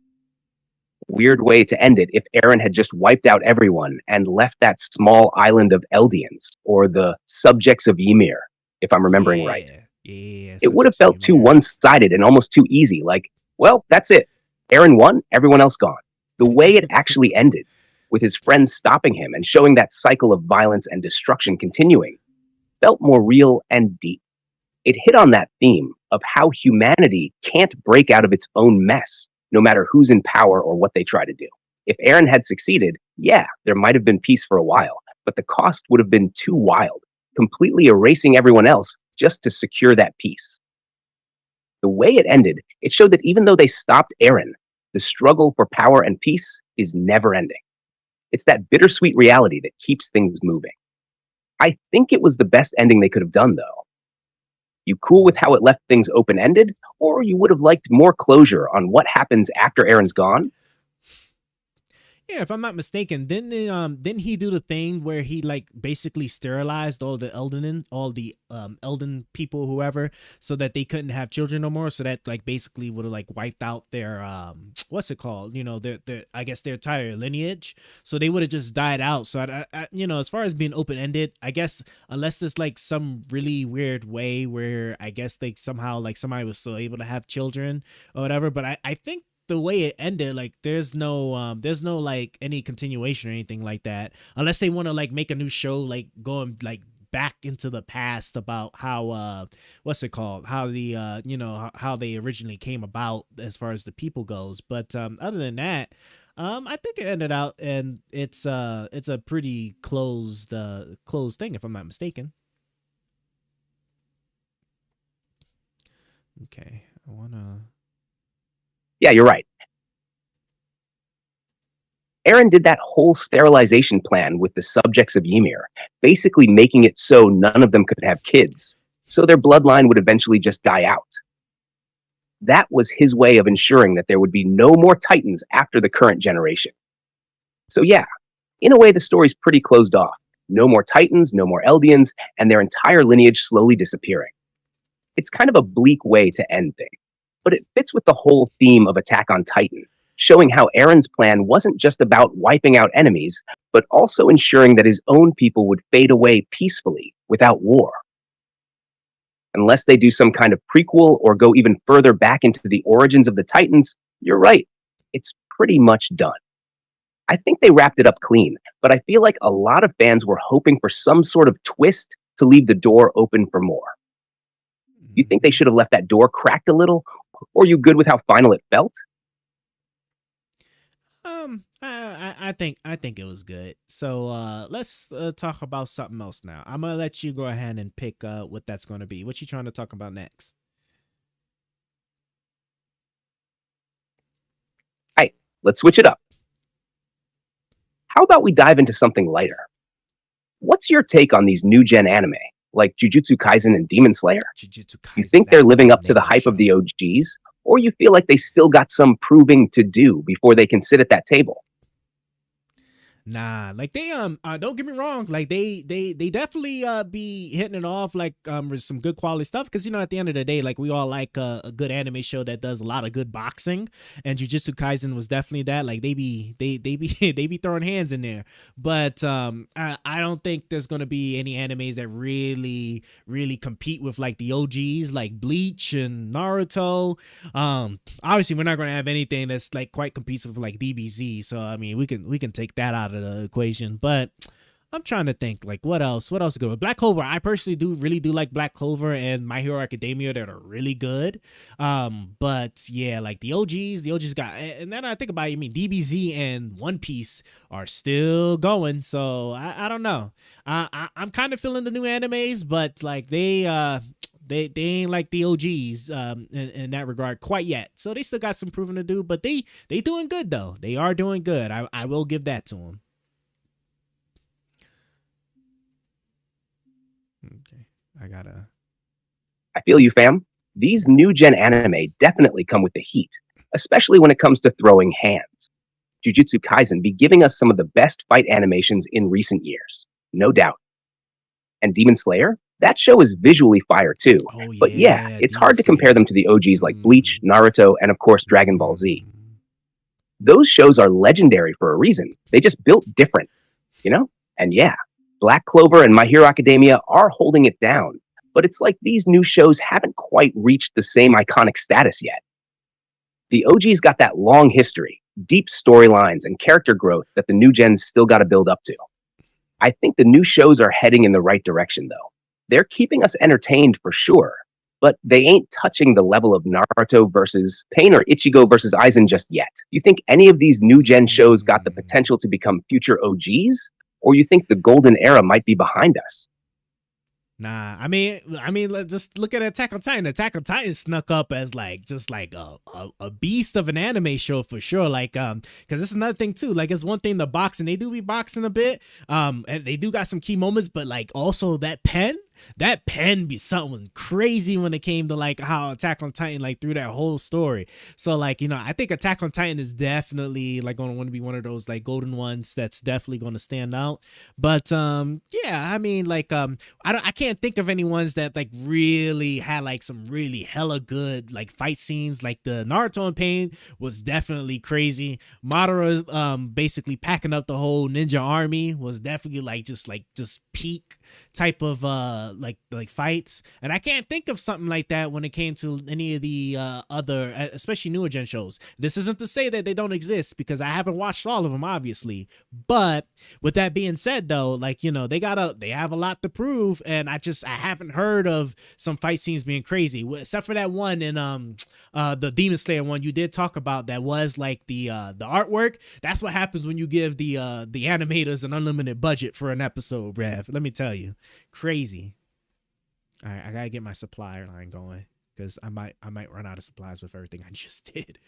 weird way to end it if Eren had just wiped out everyone and left that small island of Eldians, or the subjects of Ymir, if I'm remembering right.
Yeah.
It would have
Subjects of
felt too
Ymir.
one-sided and almost too easy, like, well, that's it. Eren won, everyone else gone. The way it actually ended, with his friends stopping him and showing that cycle of violence and destruction continuing, felt more real and deep. It hit on that theme of how humanity can't break out of its own mess, no matter who's in power or what they try to do. If Eren had succeeded, yeah, there might have been peace for a while, but the cost would have been too wild, completely erasing everyone else just to secure that peace. The way it ended, it showed that even though they stopped Eren, the struggle for power and peace is never ending. It's that bittersweet reality that keeps things moving. I think it was the best ending they could have done, though. You cool with how it left things open-ended, or you would have liked more closure on what happens after Eren's gone?
Yeah, if I'm not mistaken, didn't he do the thing where he like basically sterilized all the Elden people, whoever, so that they couldn't have children no more, so that like basically would have like wiped out their what's it called? You know, their I guess their entire lineage. So they would have just died out. So I you know, as far as being open ended, I guess unless there's like some really weird way where I guess they somehow like somebody was still able to have children or whatever. But I think the way it ended, like there's no like any continuation or anything like that, unless they want to like make a new show like going like back into the past about how what's it called, how the you know how they originally came about as far as the people goes. But other than that, I think it ended out and it's a pretty closed thing, if I'm not mistaken. Okay, I wanna.
Yeah, you're right. Eren did that whole sterilization plan with the subjects of Ymir, basically making it so none of them could have kids, so their bloodline would eventually just die out. That was his way of ensuring that there would be no more Titans after the current generation. So yeah, in a way the story's pretty closed off. No more Titans, no more Eldians, and their entire lineage slowly disappearing. It's kind of a bleak way to end things, but it fits with the whole theme of Attack on Titan, showing how Eren's plan wasn't just about wiping out enemies, but also ensuring that his own people would fade away peacefully without war. Unless they do some kind of prequel or go even further back into the origins of the Titans, you're right, it's pretty much done. I think they wrapped it up clean, but I feel like a lot of fans were hoping for some sort of twist to leave the door open for more. You think they should have left that door cracked a little, or are you good with how final it felt?
I think it was good. So let's talk about something else now. I'm gonna let you go ahead and pick what that's gonna be. What you trying to talk about next?
Hey, let's switch it up. How about we dive into something lighter? What's your take on these new gen anime, like Jujutsu Kaisen and Demon Slayer?
Jujutsu Kaisen.
You think they're living up to the hype of the OGs, or you feel like they still got some proving to do before they can sit at that table?
Nah, like they don't get me wrong, like they definitely be hitting it off like with some good quality stuff, because you know at the end of the day, like we all like a good anime show that does a lot of good boxing, and Jujutsu Kaisen was definitely that. Like they be they be throwing hands in there, but I don't think there's gonna be any animes that really compete with like the OGs like Bleach and Naruto. Obviously we're not gonna have anything that's like quite competes with like DBZ, so I mean we can take that out of the equation. But I'm trying to think like what else is good. Black Clover, I personally really do like Black Clover and My Hero Academia, that are really good. But yeah, like the OGs got, and then I think about it, I mean DBZ and One Piece are still going, so I don't know. I'm kind of feeling the new animes, but like they ain't like the OGs in that regard quite yet. So they still got some proving to do, but they doing good though. They are doing good. I will give that to them. Okay, I
feel you, fam. These new gen anime definitely come with the heat, especially when it comes to throwing hands. Jujutsu Kaisen be giving us some of the best fight animations in recent years, no doubt. And Demon Slayer? That show is visually fire too. Oh, but yeah, it's hard to compare them to the OGs like Bleach, Naruto, and of course Dragon Ball Z. Those shows are legendary for a reason. They just built different, you know? And yeah, Black Clover and My Hero Academia are holding it down, but it's like these new shows haven't quite reached the same iconic status yet. The OG's got that long history, deep storylines, and character growth that the new gen's still got to build up to. I think the new shows are heading in the right direction, though. They're keeping us entertained for sure, but they ain't touching the level of Naruto versus Pain or Ichigo versus Aizen just yet. You think any of these new gen shows got the potential to become future OGs? Or you think the golden era might be behind us?
Nah, let's just look at Attack on Titan. Attack on Titan snuck up as like just like a beast of an anime show for sure. Like because this is another thing too. Like it's one thing the boxing, they do be boxing a bit. And they do got some key moments, but like also that pen be something crazy when it came to like how Attack on Titan like through that whole story. So like, you know, I think Attack on Titan is definitely like going to want to be one of those like golden ones that's definitely going to stand out. But yeah, I mean like I can't think of any ones that like really had like some really hella good like fight scenes. Like the Naruto and Pain was definitely crazy. Madara basically packing up the whole ninja army was definitely like just peak type of like fights. And I can't think of something like that when it came to any of the other especially newer gen shows. This isn't to say that they don't exist because I haven't watched all of them obviously, but with that being said though, like, you know, they have a lot to prove, and I haven't heard of some fight scenes being crazy except for that one in the Demon Slayer one you did talk about that was like the artwork. That's what happens when you give the animators an unlimited budget for an episode, bruv. Let me tell you, crazy. All right, I gotta get my supply line going because I might run out of supplies with everything I just did.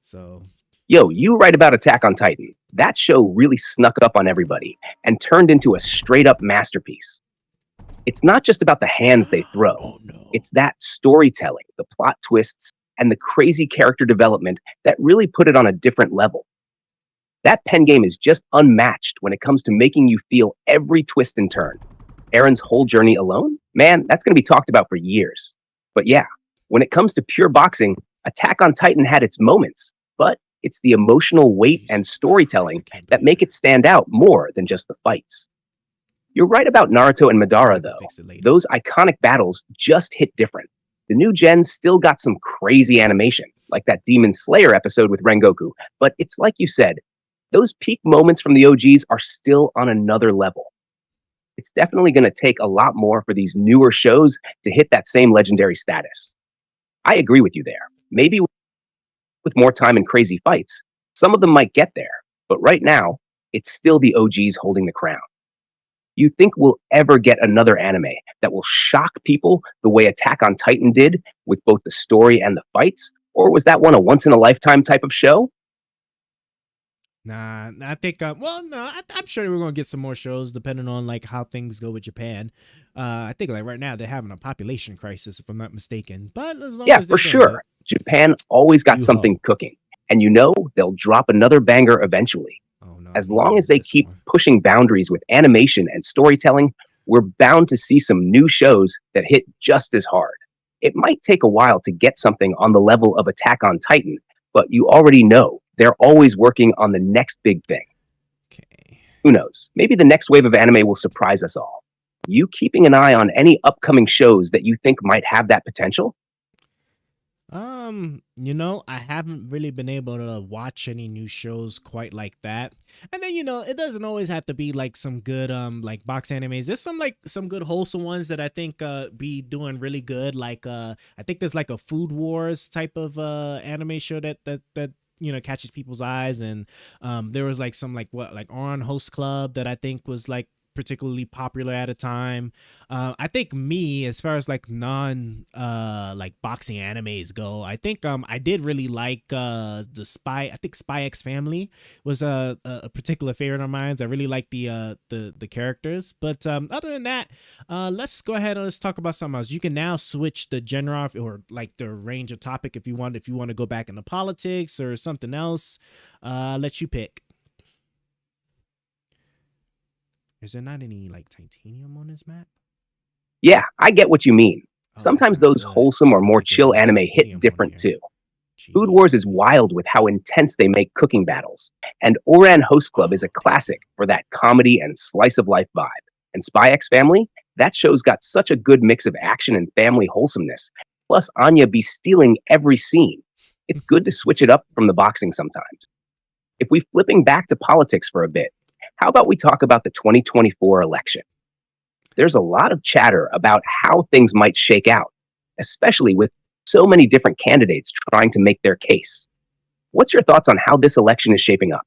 So,
yo, you write about Attack on Titan. That show really snuck up on everybody and turned into a straight up masterpiece. It's not just about the hands they throw.
oh no,
It's that storytelling, the plot twists, and the crazy character development that really put it on a different level. That pen game is just unmatched when it comes to making you feel every twist and turn. Aaron's whole journey alone, man, that's going to be talked about for years. But yeah, when it comes to pure boxing, Attack on Titan had its moments, but it's the emotional weight and storytelling that make it stand out more than just the fights. You're right about Naruto and Madara, though. Those iconic battles just hit different. The new gen still got some crazy animation, like that Demon Slayer episode with Rengoku, but it's like you said, those peak moments from the OGs are still on another level. It's definitely going to take a lot more for these newer shows to hit that same legendary status. I agree with you there. Maybe with more time and crazy fights, some of them might get there, but right now, it's still the OGs holding the crown. You think we'll ever get another anime that will shock people the way Attack on Titan did with both the story and the fights? Or was that one a once-in-a-lifetime type of show?
Nah, I think I'm sure we're gonna get some more shows depending on like how things go with Japan. I think like right now they're having a population crisis if I'm not mistaken. But as long as
for sure, Japan always got something cooking, and you know they'll drop another banger eventually.
Oh, no,
as long as they keep pushing boundaries with animation and storytelling, we're bound to see some new shows that hit just as hard. It might take a while to get something on the level of Attack on Titan, but you already know they're always working on the next big thing.
Okay.
Who knows? Maybe the next wave of anime will surprise us all. You keeping an eye on any upcoming shows that you think might have that potential?
You know, I haven't really been able to watch any new shows quite like that. And then, you know, it doesn't always have to be like some good like box animes. There's some good wholesome ones that I think be doing really good. Like I think there's like a Food Wars type of anime show that you know catches people's eyes, and there was like some like On Host Club that I think was like particularly popular at a time. I think as far as like non like boxing animes go, I think I did really like the Spy X Family was a particular favorite of mine. I really like the characters, but other than that, let's go ahead and let's talk about something else. You can now switch the genre or like the range of topic if you want to go back into politics or something else. Let you pick. Is there not any like titanium on this map?
Yeah, I get what you mean.
Oh,
Sometimes those wholesome or more chill anime hit different too. Food Wars is wild with how intense they make cooking battles. And Oran Host Club is a classic for that comedy and slice of life vibe. And Spy X Family, that show's got such a good mix of action and family wholesomeness. Plus, Anya be stealing every scene. It's good to switch it up from the boxing sometimes. If we flipping back to politics for a bit, how about we talk about the 2024 election? There's a lot of chatter about how things might shake out, especially with so many different candidates trying to make their case. What's your thoughts on how this election is shaping up?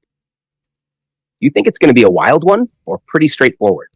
You think it's going to be a wild one or pretty straightforward?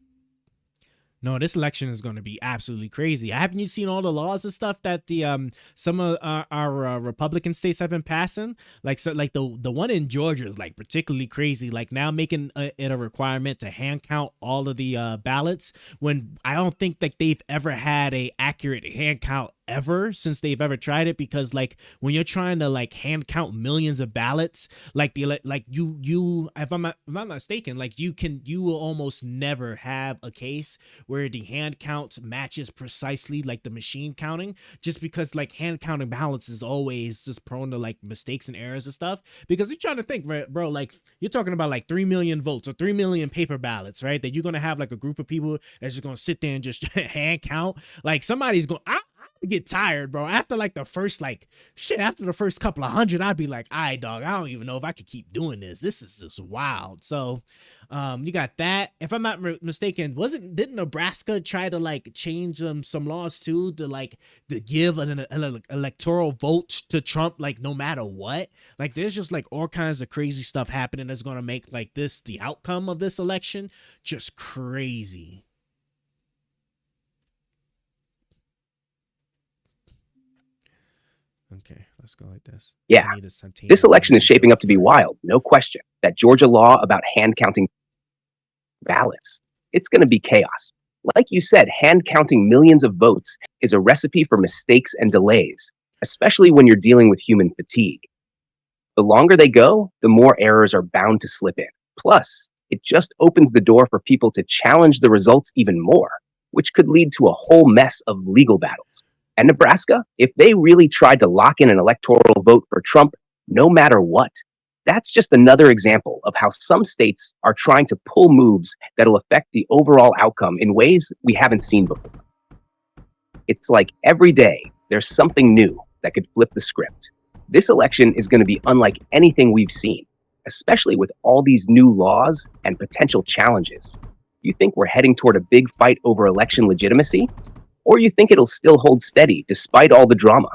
No, this election is going to be absolutely crazy. Haven't you seen all the laws and stuff that the some of our Republican states have been passing? Like the one in Georgia is like particularly crazy. Like now making it a requirement to hand count all of the ballots, when I don't think that they've ever had a accurate hand count ever since they've ever tried it, because like when you're trying to like hand count millions of ballots, like you if I'm not mistaken, like you will almost never have a case where the hand count matches precisely like the machine counting, just because like hand counting ballots is always just prone to like mistakes and errors and stuff. Because you're trying to think, right, bro, like you're talking about like 3 million votes or 3 million paper ballots, right, that you're gonna have like a group of people that's just gonna sit there and just hand count. Like somebody's going get tired, bro. After like the first after the first couple of hundred, I'd be like, all right, dog, I don't even know if I could keep doing this. This is just wild. So you got that. If I'm not mistaken, didn't Nebraska try to like change some laws too, to give an electoral vote to Trump, like no matter what? Like there's just like all kinds of crazy stuff happening that's gonna make like the outcome of this election just crazy. Okay, let's go like this.
Yeah, this election is shaping up to be wild, no question. That Georgia law about hand counting ballots, it's going to be chaos. Like you said, hand counting millions of votes is a recipe for mistakes and delays, especially when you're dealing with human fatigue. The longer they go, the more errors are bound to slip in. Plus, it just opens the door for people to challenge the results even more, which could lead to a whole mess of legal battles. And Nebraska, if they really tried to lock in an electoral vote for Trump, no matter what, that's just another example of how some states are trying to pull moves that'll affect the overall outcome in ways we haven't seen before. It's like every day there's something new that could flip the script. This election is going to be unlike anything we've seen, especially with all these new laws and potential challenges. You think we're heading toward a big fight over election legitimacy? Or you think it'll still hold steady despite all the drama?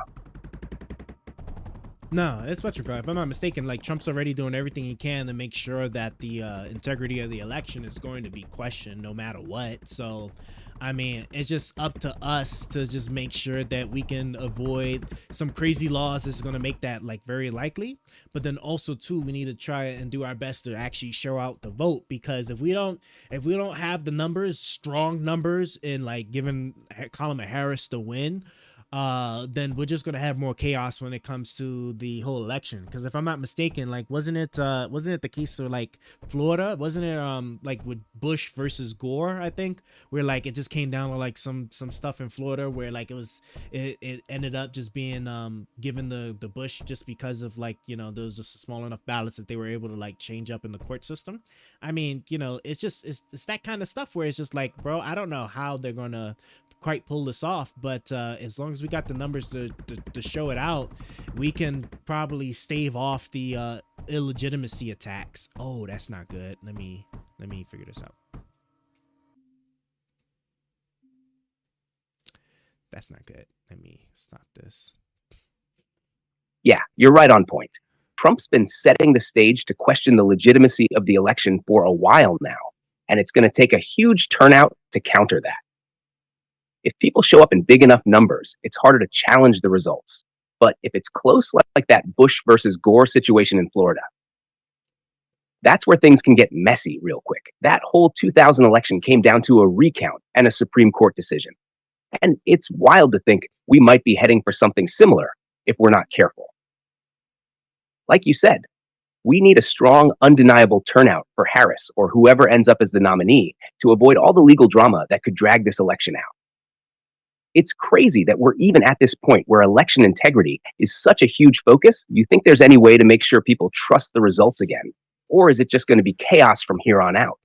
No, it's what you're calling. If I'm not mistaken, like Trump's already doing everything he can to make sure that the integrity of the election is going to be questioned no matter what. So, I mean, it's just up to us to just make sure that we can avoid some crazy laws that's going to make that like very likely. But then also too, we need to try and do our best to actually show out the vote, because if we don't have the numbers, strong numbers, in like giving Kamala Harris to win, then we're just gonna have more chaos when it comes to the whole election. Because if I'm not mistaken, like wasn't it the case of like Florida? Wasn't it like with Bush versus Gore? I think where like it just came down to like some stuff in Florida where like it ended up just being given the Bush just because of like, you know, there was just small enough ballots that they were able to like change up in the court system. I mean, you know, it's that kind of stuff where it's just like, bro, I don't know how they're gonna quite pull this off, but as long as we got the numbers to show it out, we can probably stave off the illegitimacy attacks. Oh, that's not good. Let me figure this out. That's not good. Let me stop this.
Yeah, you're right on point. Trump's been setting the stage to question the legitimacy of the election for a while now, and it's going to take a huge turnout to counter that. If people show up in big enough numbers, it's harder to challenge the results. But if it's close, like that Bush versus Gore situation in Florida, that's where things can get messy real quick. That whole 2000 election came down to a recount and a Supreme Court decision. And it's wild to think we might be heading for something similar if we're not careful. Like you said, we need a strong, undeniable turnout for Harris or whoever ends up as the nominee to avoid all the legal drama that could drag this election out. It's crazy that we're even at this point where election integrity is such a huge focus. You think there's any way to make sure people trust the results again? Or is it just going to be chaos from here on out?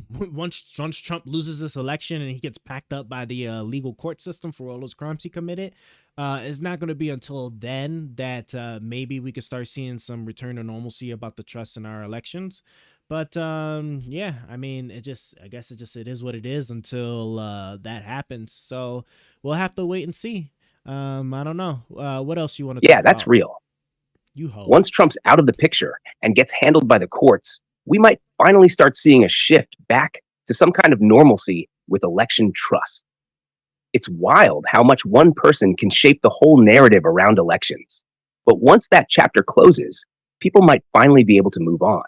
Once Trump loses this election and he gets packed up by the legal court system for all those crimes he committed, it's not going to be until then that maybe we could start seeing some return to normalcy about the trust in our elections. But yeah, I mean, I guess it is what it is until that happens. So we'll have to wait and see. I don't know. What else you want to
Yeah,
talk
that's
about?
real.
You hope.
Once Trump's out of the picture and gets handled by the courts, we might finally start seeing a shift back to some kind of normalcy with election trust. It's wild how much one person can shape the whole narrative around elections. But once that chapter closes, people might finally be able to move on.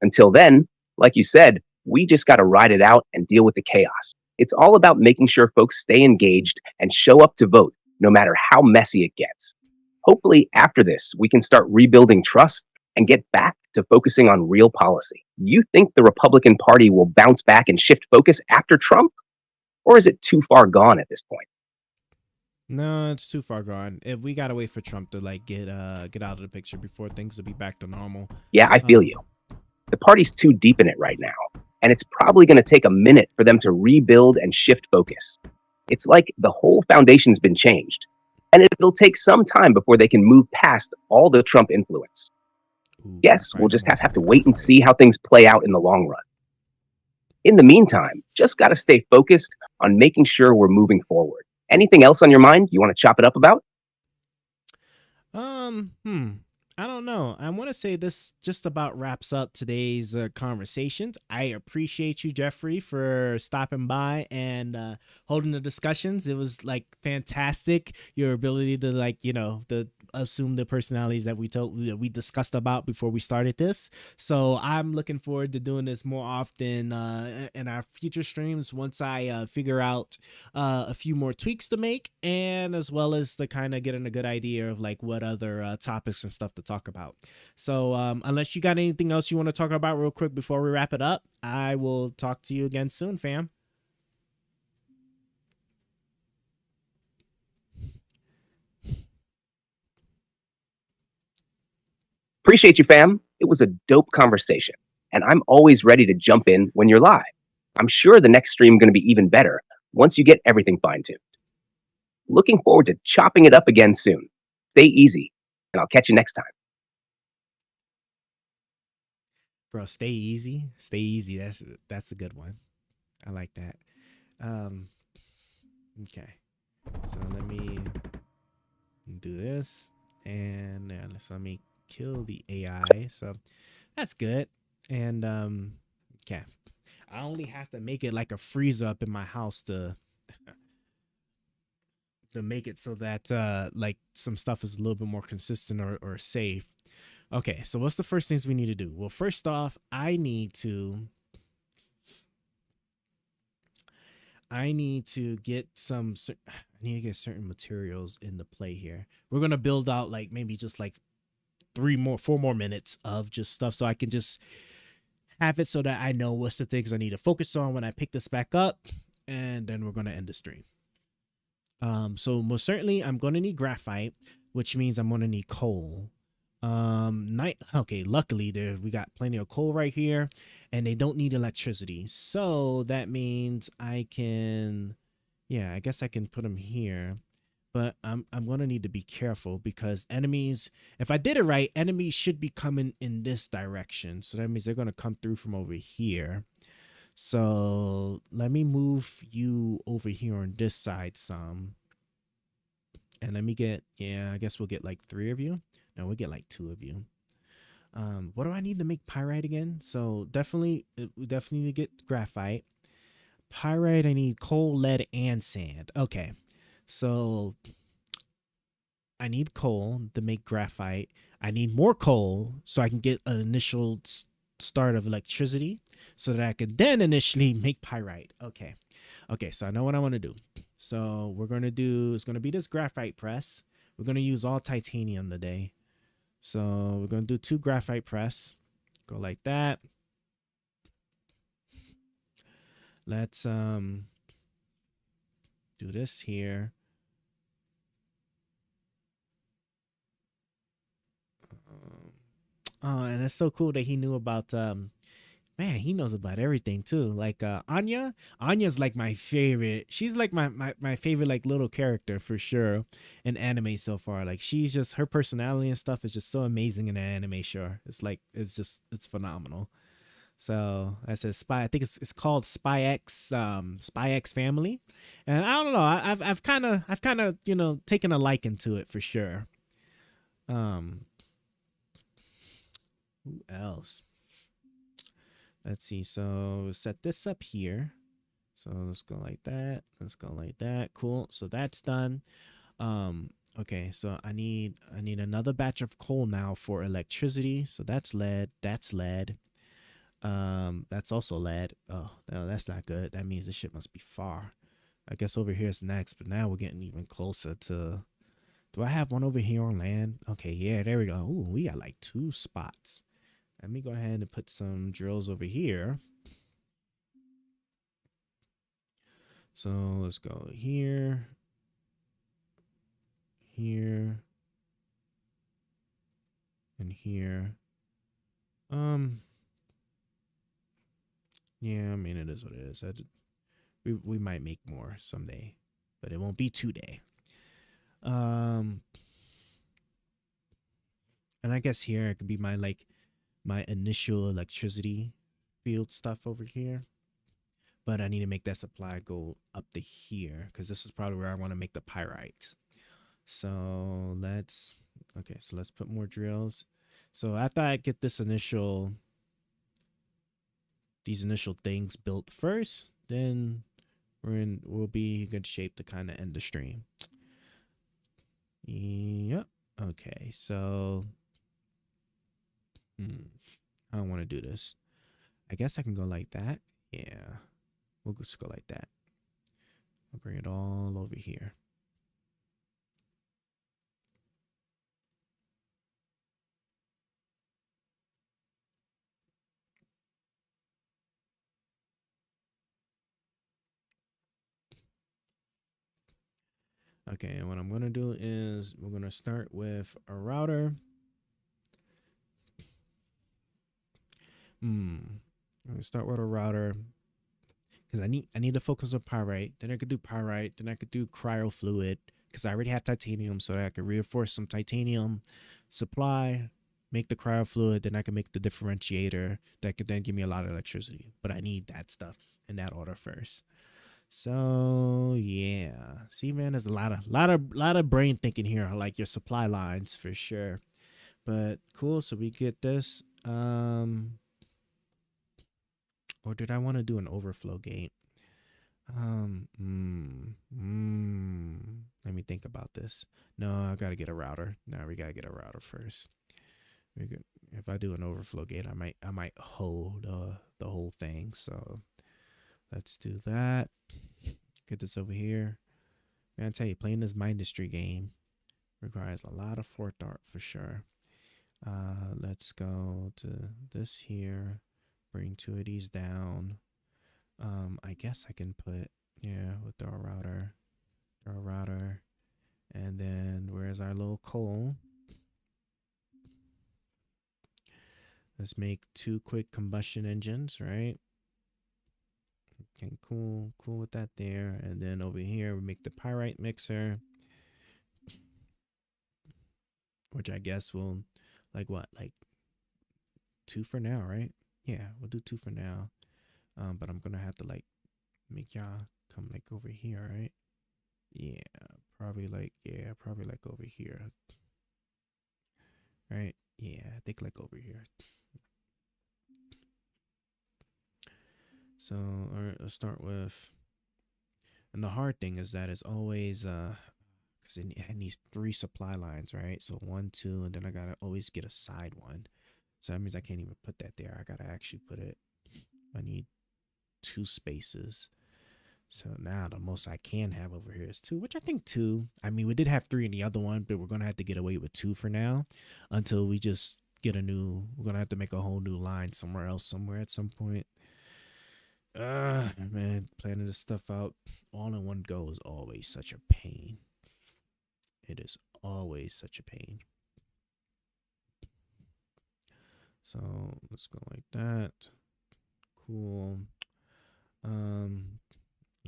Until then, like you said, we just got to ride it out and deal with the chaos. It's all about making sure folks stay engaged and show up to vote, no matter how messy it gets. Hopefully, after this, we can start rebuilding trust and get back to focusing on real policy. You think the Republican Party will bounce back and shift focus after Trump? Or is it too far gone at this point?
No, it's too far gone. If we gotta wait for Trump to like get out of the picture before things will be back to normal.
Yeah, I feel you. The party's too deep in it right now, and it's probably going to take a minute for them to rebuild and shift focus. It's like the whole foundation's been changed, and it'll take some time before they can move past all the Trump influence.
Ooh,
Yes, we'll
cockfighting,
just have to
website,
wait and
cockfighting.
see how things play out in the long run. In the meantime, just got to stay focused on making sure we're moving forward. Anything else on your mind you want to chop it up about?
I don't know. I want to say this just about wraps up today's conversations. I appreciate you, Jeffrey, for stopping by and holding the discussions. It was like fantastic. Your ability to assume the personalities that we discussed about before we started this. So I'm looking forward to doing this more often in our future streams once I figure out a few more tweaks to make, and as well as to kind of getting a good idea of like what other topics and stuff to talk about. So unless you got anything else you want to talk about real quick before we wrap it up, I will talk to you again soon, fam.
Appreciate you, fam. It was a dope conversation, and I'm always ready to jump in when you're live. I'm sure the next stream going to be even better once you get everything fine-tuned. Looking forward to chopping it up again soon. Stay easy, and I'll catch you next time.
Bro, stay easy. Stay easy. That's a good one. I like that. Okay. So let me do this, and let me kill the AI. So that's good. And okay. I only have to make it like a freezer up in my house to make it so that like some stuff is a little bit more consistent or safe. Okay, so what's the first things we need to do? Well, first off, I need to get certain materials in the play here. We're gonna build out like maybe just like 4 more minutes of just stuff so I can just have it so that I know what's the things I need to focus on when I pick this back up, and then we're gonna end the stream. So most certainly I'm gonna need graphite, which means I'm gonna need coal. Okay, luckily we got plenty of coal right here, and they don't need electricity, so that means I guess I can put them here. But I'm gonna need to be careful because enemies, if I did it right, enemies should be coming in this direction, so that means they're gonna come through from over here. So let me move you over here on this side some, and let me get, I guess we'll get like 3 of you. No, we'll get like 2 of you. What do I need to make pyrite again? So we definitely need to get graphite. Pyrite, I need coal, lead, and sand. Okay, so I need coal to make graphite. I need more coal so I can get an initial start of electricity so that I can then initially make pyrite. Okay, so I know what I want to do. So it's going to be this graphite press. We're going to use all titanium today. So we're going to do 2 graphite press. Go like that. Let's do this here. Oh, and it's so cool that he knew about man, he knows about everything too. Like Anya. Anya's like my favorite. She's like my favorite like little character for sure in anime so far. Like she's just, her personality and stuff is just so amazing in the anime show. It's like it's phenomenal. So I said Spy. I think it's called Spy X Family, and I don't know. I've kind of taken a liking to it for sure. Who else? Let's see. So set this up here. So let's go like that. Let's go like that. Cool. So that's done. Okay. So I need another batch of coal now for electricity. So that's lead. That's lead. That's also lead. Oh no, that's not good. That means this shit must be far. I guess over here is next, but now we're getting even closer to. Do I have one over here on land? Okay, yeah, there we go. Ooh, we got like 2 spots. Let me go ahead and put some drills over here. So let's go here, here, and here. Yeah, I mean, it is what it is. We might make more someday, but it won't be today. And I guess here it could be my initial electricity field stuff over here. But I need to make that supply go up to here because this is probably where I want to make the pyrite. So let's put more drills. So after I get these initial things built first, then we'll be in good shape to kind of end the stream. Yep. Okay, so I don't want to do this. I guess I can go like that. Yeah. We'll just go like that. I'll bring it all over here. Okay, and what I'm going to do is we're going to start with a router. I'm going to start with a router because I need to focus on pyrite. Then I could do pyrite. Then I could do cryo fluid because I already have titanium, so that I could reinforce some titanium supply, make the cryo fluid. Then I can make the differentiator that could then give me a lot of electricity. But I need that stuff in that order first. So yeah, see, man, there's a lot of brain thinking here. I like your supply lines for sure. But cool. So we get this. Or did I want to do an overflow gate? Let me think about this. No, I gotta get a router. No, we gotta get a router first. If I do an overflow gate, I might hold the whole thing. So let's do that. Get this over here. Man, I tell you, playing this Mindustry game requires a lot of forethought for sure. Let's go to this here. Bring 2 of these down. I guess I can put, with our router, and then where's our little coal? Let's make 2 quick combustion engines, right? Okay, cool with that there. And then over here we make the pyrite mixer, which I guess will like 2 for now, right? Yeah, we'll do 2 for now. But I'm gonna have to make y'all come over here, right? Yeah, probably over here. Right? Yeah, I think over here. So, all right, let's start with, and the hard thing is that it's always because it needs 3 supply lines, right? So 1, 2, and then I gotta always get a side one. So that means I can't even put that there. I gotta actually put it. I need 2 spaces. So now the most I can have over here is 2, which I think 2. I mean, we did have 3 in the other one, but we're gonna have to get away with 2 for now until we just get we're gonna have to make a whole new line somewhere at some point. Man, planning this stuff out all in one go is always such a pain. It is always such a pain. So let's go like that. Cool.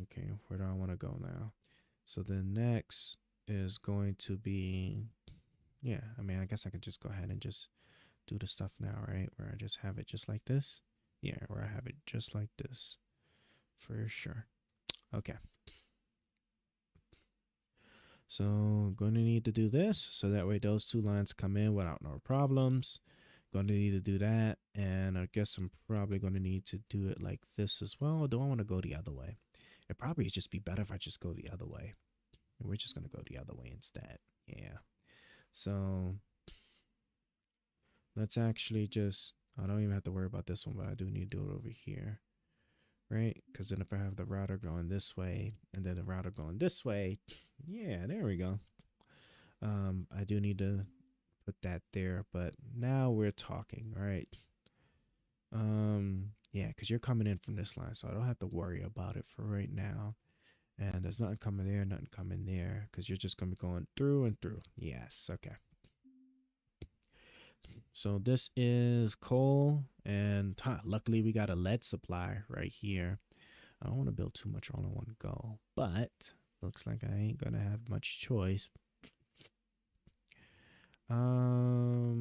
Okay, where do I want to go now? So the next is going to be, yeah, I mean, I guess I could just go ahead and just do the stuff now, right? Where I just have it just like this. Yeah, where I have it just like this. For sure. Okay. So I'm going to need to do this. So that way those two lines come in without no problems. Going to need to do that. And I guess I'm probably going to need to do it like this as well. Or do I want to go the other way? It probably just be better if I just go the other way. We're just going to go the other way instead. Yeah. So let's actually just, I don't even have to worry about this one, but I do need to do it over here. Right? Because then if I have the router going this way and then the router going this way, yeah, there we go. I do need to put that there, but now we're talking, right? Yeah, because you're coming in from this line, so I don't have to worry about it for right now. And there's nothing coming there, nothing coming there, because you're just going to be going through and through. Yes, okay. So this is coal, and luckily we got a lead supply right here. I don't want to build too much all in one go, but looks like I ain't gonna have much choice. I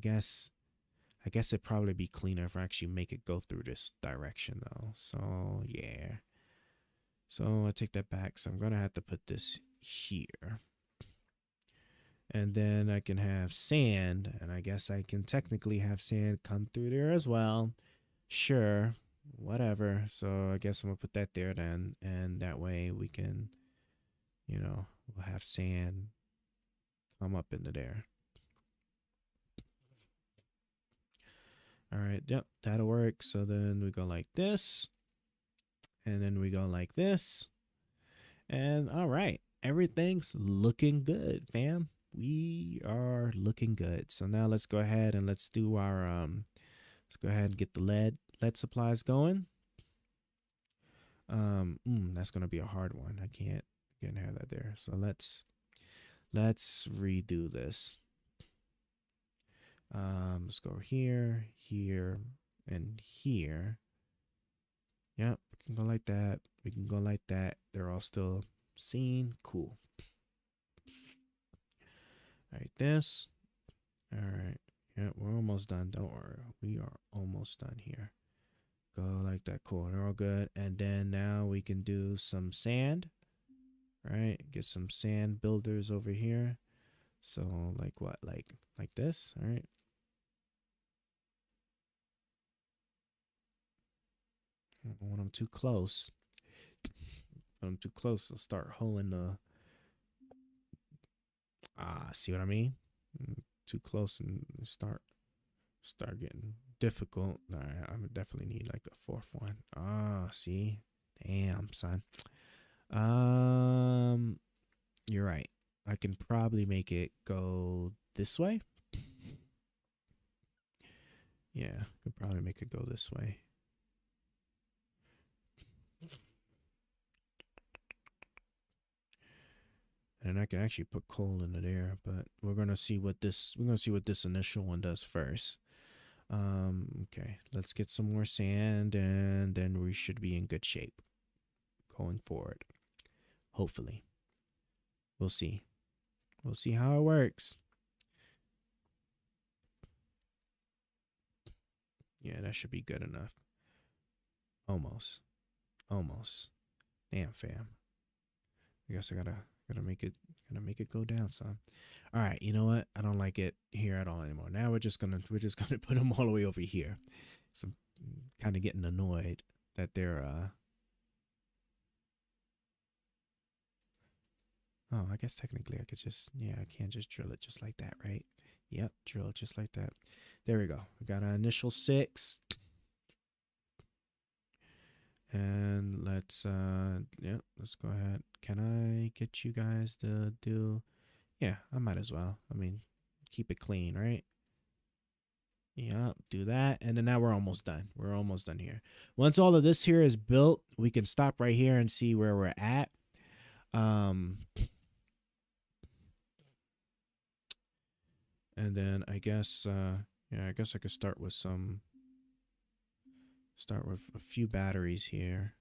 guess it'd probably be cleaner if I actually make it go through this direction though. So yeah. So I take that back. So I'm gonna have to put this here. And then I can have sand, and I guess I can technically have sand come through there as well. Sure, whatever. So I guess I'm gonna put that there then, and that way we can, we'll have sand come up into there. All right, yep, that'll work. So then we go like this, and then we go like this, and all right, everything's looking good, fam. We are looking good. So now let's go ahead and let's do our let's go ahead and get the lead supplies going. That's gonna be a hard one. I can't have that there. So let's redo this. Let's go here, here, and here. Yep, we can go like that. We can go like that. They're all still seen. Cool. All right, this. All right. Yeah, we're almost done. Don't worry. We are almost done here. Go like that. Cool. They're all good. And then now we can do some sand. Right? Get some sand builders over here. So like what? Like this. All right. I don't want them too close. When I'm too close, I'll start holding the. See what I mean? Too close and start getting difficult. I would definitely need like a fourth one. See, damn son. You're right. I can probably make it go this way. Yeah, could probably make it go this way. And I can actually put coal into there, but we're gonna see what this initial one does first. Okay, let's get some more sand, and then we should be in good shape going forward. Hopefully, we'll see. We'll see how it works. Yeah, that should be good enough. Almost. Damn, fam. I guess I gotta make it go down some. All right, you know what? I don't like it here at all anymore. Now we're just gonna put them all the way over here. So I'm kind of getting annoyed that they're Oh, I guess technically I could just, I can't just drill it just like that, right? Yep, drill it just like that. There we go. We got our initial 6. And let's let's go ahead. Can I get you guys to do, yeah, I might as well. I mean, keep it clean, right? Yeah, do that. And then now we're almost done. We're almost done here. Once all of this here is built, we can stop right here and see where we're at. And then I guess, yeah, I guess I could start with a few batteries here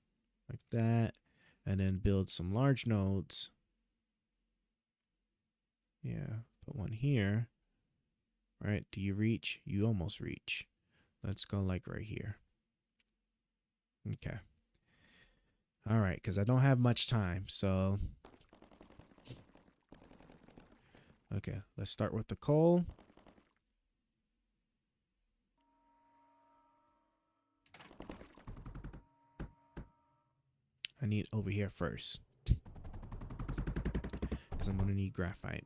like that. And then build some large nodes. Yeah, put one here. Right, do you reach? You almost reach. Let's go like right here. Okay. All right, because I don't have much time, so. Okay, let's start with the coal. I need over here first. Because I'm going to need graphite.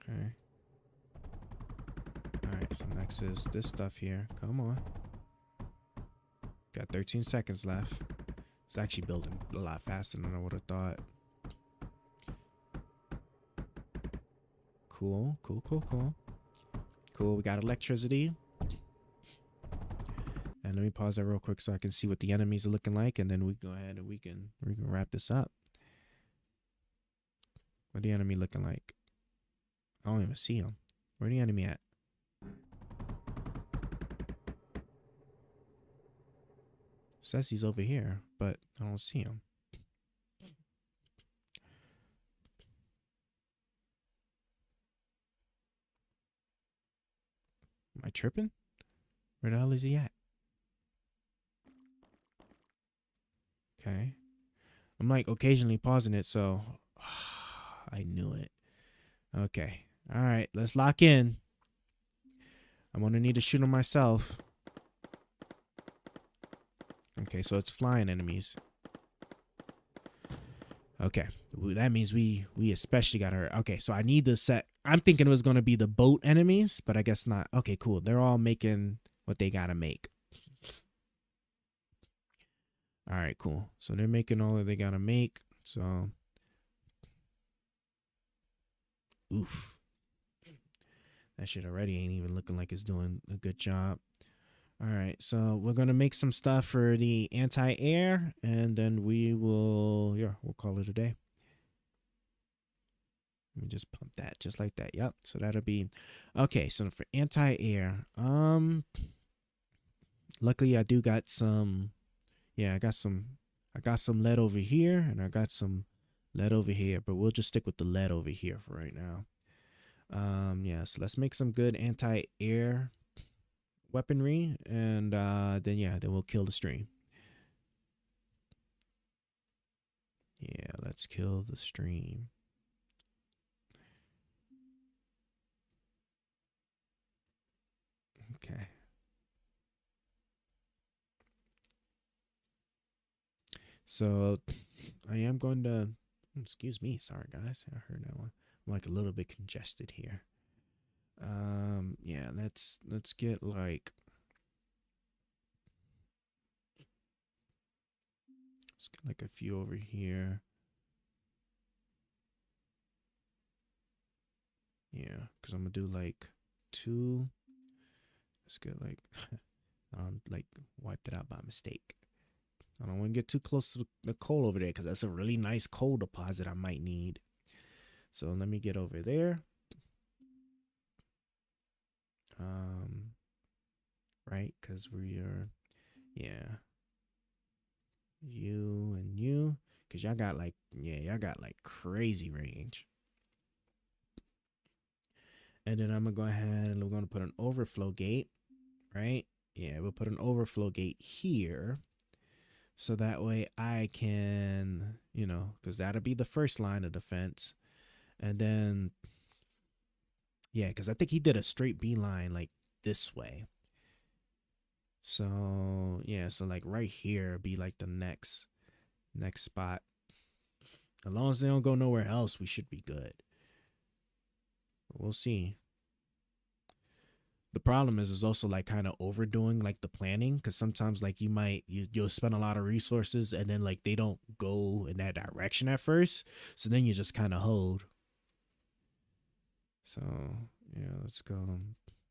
Okay. Alright, so next is this stuff here. Come on. Got 13 seconds left. It's actually building a lot faster than I would have thought. Cool, cool, cool, cool. Cool, we got electricity. And let me pause that real quick so I can see what the enemies are looking like, and then we go ahead and we can wrap this up. What the enemy looking like? I don't even see him. Where the enemy at? Says he's over here, but I don't see him. Am I tripping? Where the hell is he at? Okay. I'm like occasionally pausing it, so I knew it. Okay. All right, let's lock in. I'm gonna need to shoot him myself. Okay, so it's flying enemies. Okay, that means we especially got hurt. Okay, so I need to set. I'm thinking it was gonna be the boat enemies, but I guess not. Okay, cool. They're all making what they gotta make. All right, cool. So they're making all that they gotta make. So, oof. That shit already ain't even looking like it's doing a good job. All right, so we're gonna make some stuff for the anti-air, and then we'll call it a day. Let me just pump that just like that. Yep. So that'll be okay. So for anti-air, luckily I do got some. Yeah, I got some lead over here, and I got some lead over here. But we'll just stick with the lead over here for right now. Yeah. So let's make some good anti-air weaponry, and then we'll kill the stream. Yeah, let's kill the stream. Okay. So I am going to, excuse me, sorry guys, I heard that one. I'm like a little bit congested here. Yeah, let's get like, let's get like a few over here. Yeah, because I'm gonna do like 2. Let's get like, like wiped it out by mistake. I don't want to get too close to the coal over there because that's a really nice coal deposit I might need. So let me get over there. Right, because we are, yeah, you and you, because y'all got like, yeah, y'all got like crazy range. And then I'm gonna go ahead and we're gonna put an overflow gate, right? Yeah, we'll put an overflow gate here. So that way I can, because that'll be the first line of defense. And then, yeah, because I think he did a straight beeline like this way. So, yeah, so like right here be like the next spot. As long as they don't go nowhere else, we should be good. But we'll see. The problem is also like kind of overdoing like the planning, because sometimes like you'll spend a lot of resources and then like they don't go in that direction at first, so then you just kind of hold. So yeah, let's go.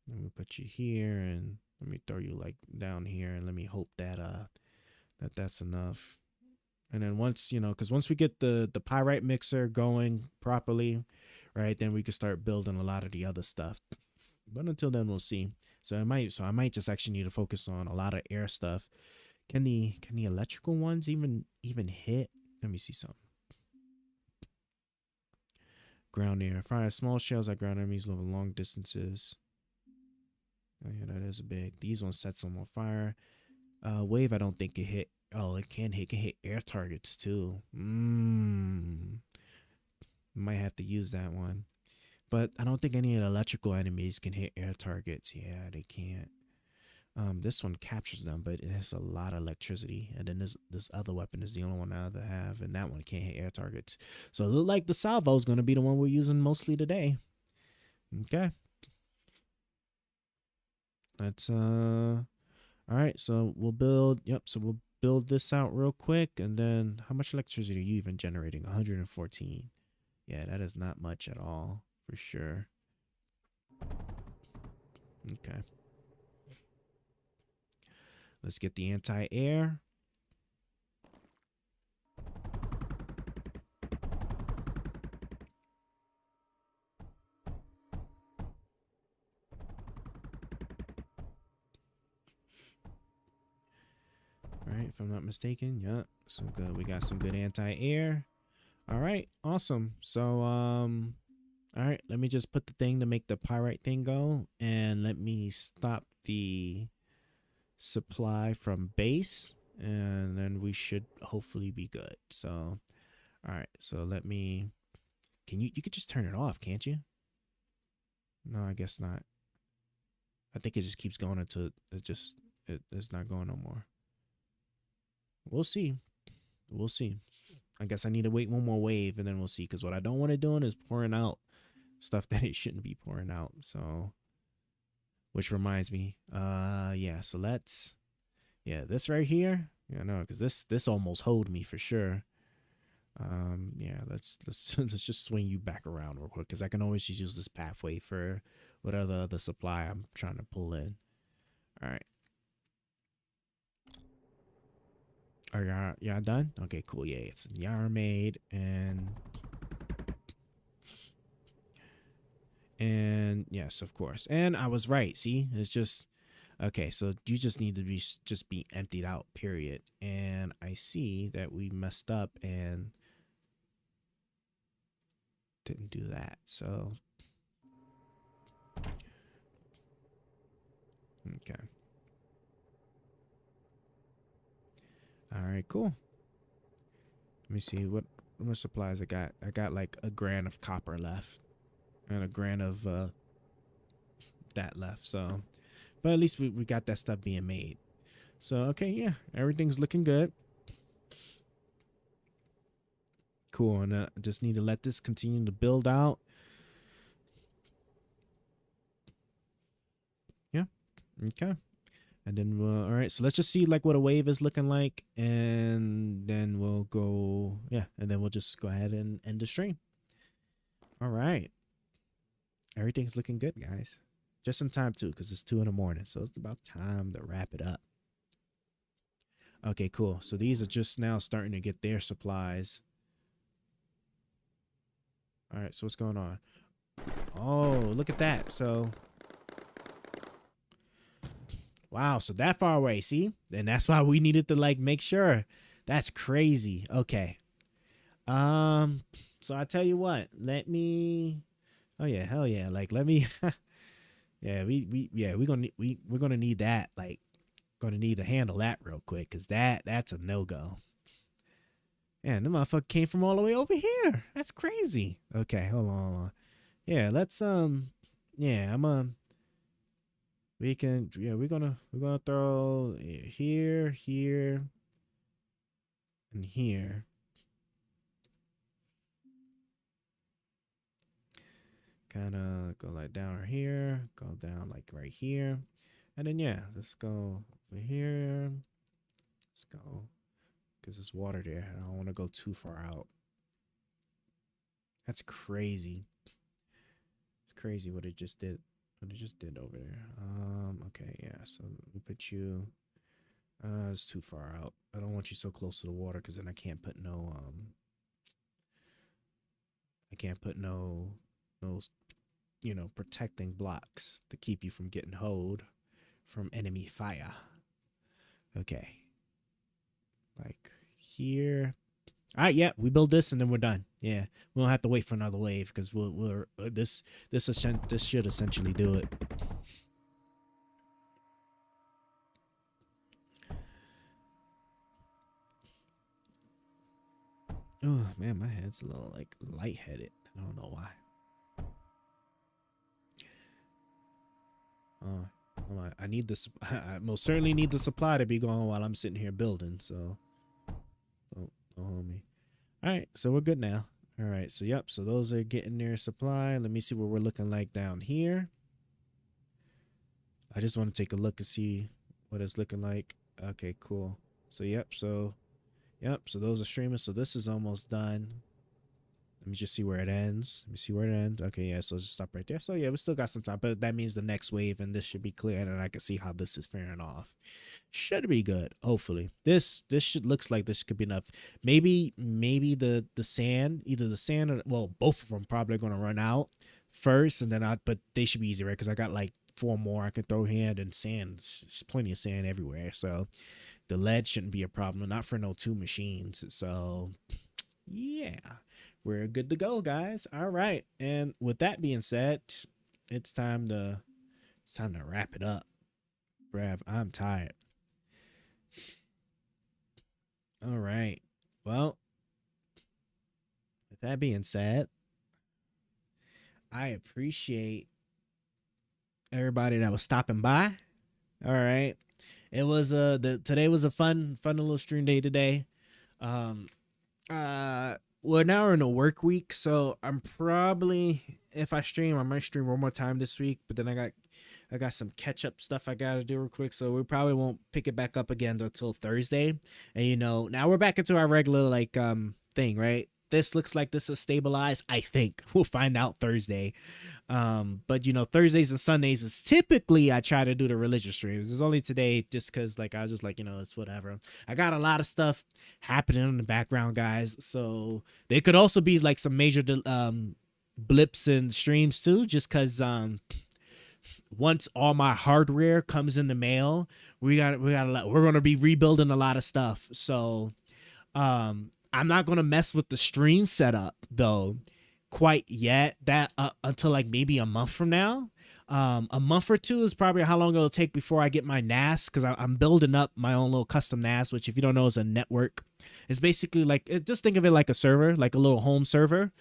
Let me put you here and let me throw you like down here, and let me hope that that's enough. And then once, because once we get the pyrite mixer going properly, right, then we can start building a lot of the other stuff. But until then, we'll see. So I might just actually need to focus on a lot of air stuff. Can the electrical ones even hit? Let me see something. Ground air. Fire small shells at ground enemies over long distances. Oh yeah, that is big. These ones set some on fire. Wave, I don't think it hit. Oh, it can hit. It can hit air targets too. Might have to use that one. But I don't think any of the electrical enemies can hit air targets. Yeah, they can't. This one captures them, but it has a lot of electricity. And then this other weapon is the only one I have, and that one can't hit air targets. So it looks like the salvo is going to be the one we're using mostly today. Okay. Let's all right, so we'll build. Yep, so we'll build this out real quick, and then how much electricity are you even generating? 114. Yeah, that is not much at all, for sure. Okay. Let's get the anti-air. All right, if I'm not mistaken. Yep. So good. We got some good anti-air. All right, awesome. So all right, let me just put the thing to make the pyrite thing go, and let me stop the supply from base, and then we should hopefully be good. So all right, so let me, you could just turn it off, can't you? No, I guess not. I think it just keeps going until it's not going no more. We'll see. We'll see. I guess I need to wait one more wave, and then we'll see, because what I don't want to do is pouring out stuff that it shouldn't be pouring out. So, which reminds me, yeah, so let's, yeah, this right here, yeah, no, because this almost hold me for sure. Yeah, let's let's just swing you back around real quick, because I can always just use this pathway for whatever other supply I'm trying to pull in. All right. Are y'all done? Okay, cool. Yeah, it's y'all made, and yes, of course. And I was right. See, it's just okay. So you just need to be emptied out. Period. And I see that we messed up and didn't do that. So okay. All right, cool. Let me see what supplies I got. I got like a grand of copper left and a grand of that left. So, but at least we got that stuff being made. So, okay, yeah, everything's looking good. Cool, and just need to let this continue to build out. Yeah, okay. And then all right, so let's just see like what a wave is looking like, and then we'll go, yeah, and then we'll just go ahead and end the stream. All right, everything's looking good, guys. Just in time too, because it's 2 in the morning, so it's about time to wrap it up. Okay, cool. So these are just now starting to get their supplies. All right, so what's going on? Oh, look at that. So wow, so that far away, see? And that's why we needed to like make sure. That's crazy. Okay. So I tell you what, let me, oh yeah, hell yeah. Like let me yeah, we're gonna need that, like gonna need to handle that real quick, because that's a no-go. Man, the motherfucker came from all the way over here. That's crazy. Okay, hold on. Yeah, let's yeah, we're gonna throw here, and here. kind of go like down here, go down like right here. And then, yeah, let's go over here. Let's go. Because there's water there. I don't want to go too far out. That's crazy. It's crazy what it just did. What it just did over there. Okay, yeah. So we put you. It's too far out. I don't want you so close to the water because then I can't put no. I can't put no, protecting blocks to keep you from getting hoed from enemy fire. Okay. Like here. All right, yeah, we build this and then we're done. Yeah, we don't have to wait for another wave because this should essentially do it. Oh man, my head's a little like lightheaded. I don't know why. I need this. I most certainly need the supply to be going while I'm sitting here building. So, don't hold me. All right, so we're good now. All right, so yep. So those are getting their supply. Let me see what we're looking like down here. I just want to take a look and see what it's looking like. Okay, cool. So yep. So those are streaming. So this is almost done. Let me just see where it ends. Let me see where it ends. Okay, yeah, so just stop right there. So yeah, we still got some time, but that means the next wave and this should be clear and I can see how this is faring off. Should be good, hopefully. This looks like this could be enough. Maybe the sand, either the sand or, well, both of them probably gonna run out first and then but they should be easy, right? Because I got like 4 more I can throw here and sand. There's plenty of sand everywhere. So the lead shouldn't be a problem, not for no 2 machines. So yeah. We're good to go, guys. All right. And with that being said, it's time to wrap it up. Brav, I'm tired. All right. Well, with that being said, I appreciate everybody that was stopping by. All right. It was today was a fun little stream day today. Well, now we're in a work week, so I'm probably, if I stream, I might stream one more time this week, but then I got some catch-up stuff I gotta do real quick, so we probably won't pick it back up again until Thursday. And now we're back into our regular thing, right? This looks like this is stabilized. I think we'll find out Thursday. But Thursdays and Sundays is typically I try to do the religious streams. It's only today just because I was just like, it's whatever. I got a lot of stuff happening in the background, guys. So there could also be like some major blips in streams too, just because once all my hardware comes in the mail, we're gonna be rebuilding a lot of stuff. So I'm not going to mess with the stream setup, though, quite yet. That until like maybe a month from now. A month or 2 is probably how long it'll take before I get my NAS, because I'm building up my own little custom NAS, which if you don't know is a network. It's basically like, just think of it like a server, like a little home server.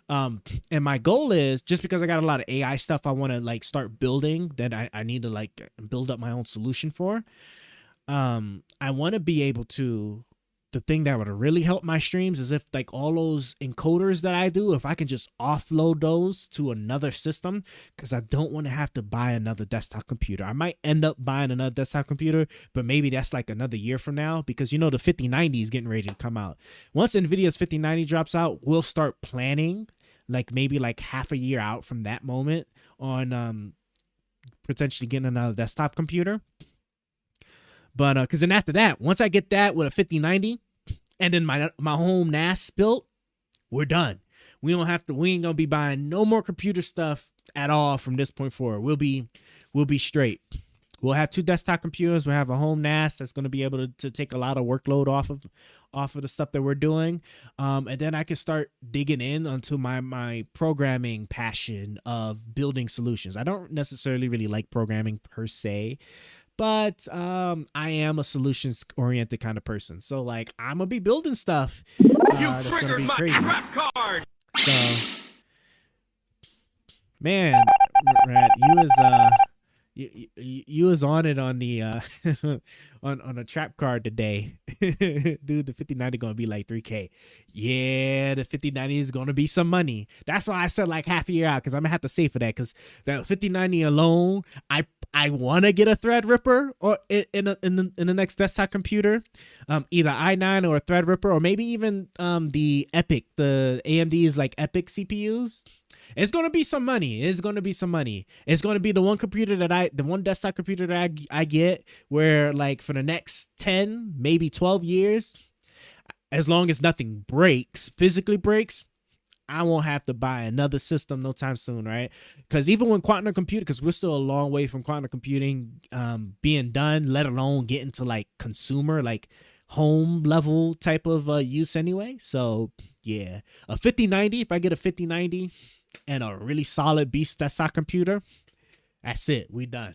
And my goal is, just because I got a lot of AI stuff I want to like start building that I need to like build up my own solution for. I want to be able to, the thing that would really help my streams is if like all those encoders that I do, if I can just offload those to another system, because I don't want to have to buy another desktop computer. I might end up buying another desktop computer, but maybe that's like another year from now, because the 5090 is getting ready to come out. Once NVIDIA's 5090 drops out, we'll start planning like maybe like half a year out from that moment on potentially getting another desktop computer. But because then after that, once I get that with a 5090 and then my home NAS built, we're done. We ain't gonna be buying no more computer stuff at all from this point forward. We'll be straight. We'll have 2 desktop computers. We'll have a home NAS that's gonna be able to take a lot of workload off of the stuff that we're doing. And then I can start digging in onto my programming passion of building solutions. I don't necessarily really like programming per se, but I am a solutions oriented kind of person. So like I'm gonna be building stuff. That's gonna be crazy. Trap card. So man, Rat, You was on it on the on a trap card today. Dude, the 5090 gonna be like 3K. Yeah, the 5090 is gonna be some money. That's why I said like half a year out, because I'm gonna have to save for that, because that 5090 alone, I want to get a Threadripper or in the next desktop computer, either i9 or a Threadripper, or maybe even the Epic, the AMD's like Epic CPUs. It's gonna be some money. It's gonna be some money. It's gonna be the one desktop computer that I get, where like for the next 10, maybe 12 years, as long as nothing physically breaks, I won't have to buy another system no time soon, right? Because even when quantum computing, because we're still a long way from quantum computing being done, let alone getting to like consumer, like home level type of use anyway. So yeah, a 5090, if I get a 5090 and a really solid beast desktop computer, that's it. We done.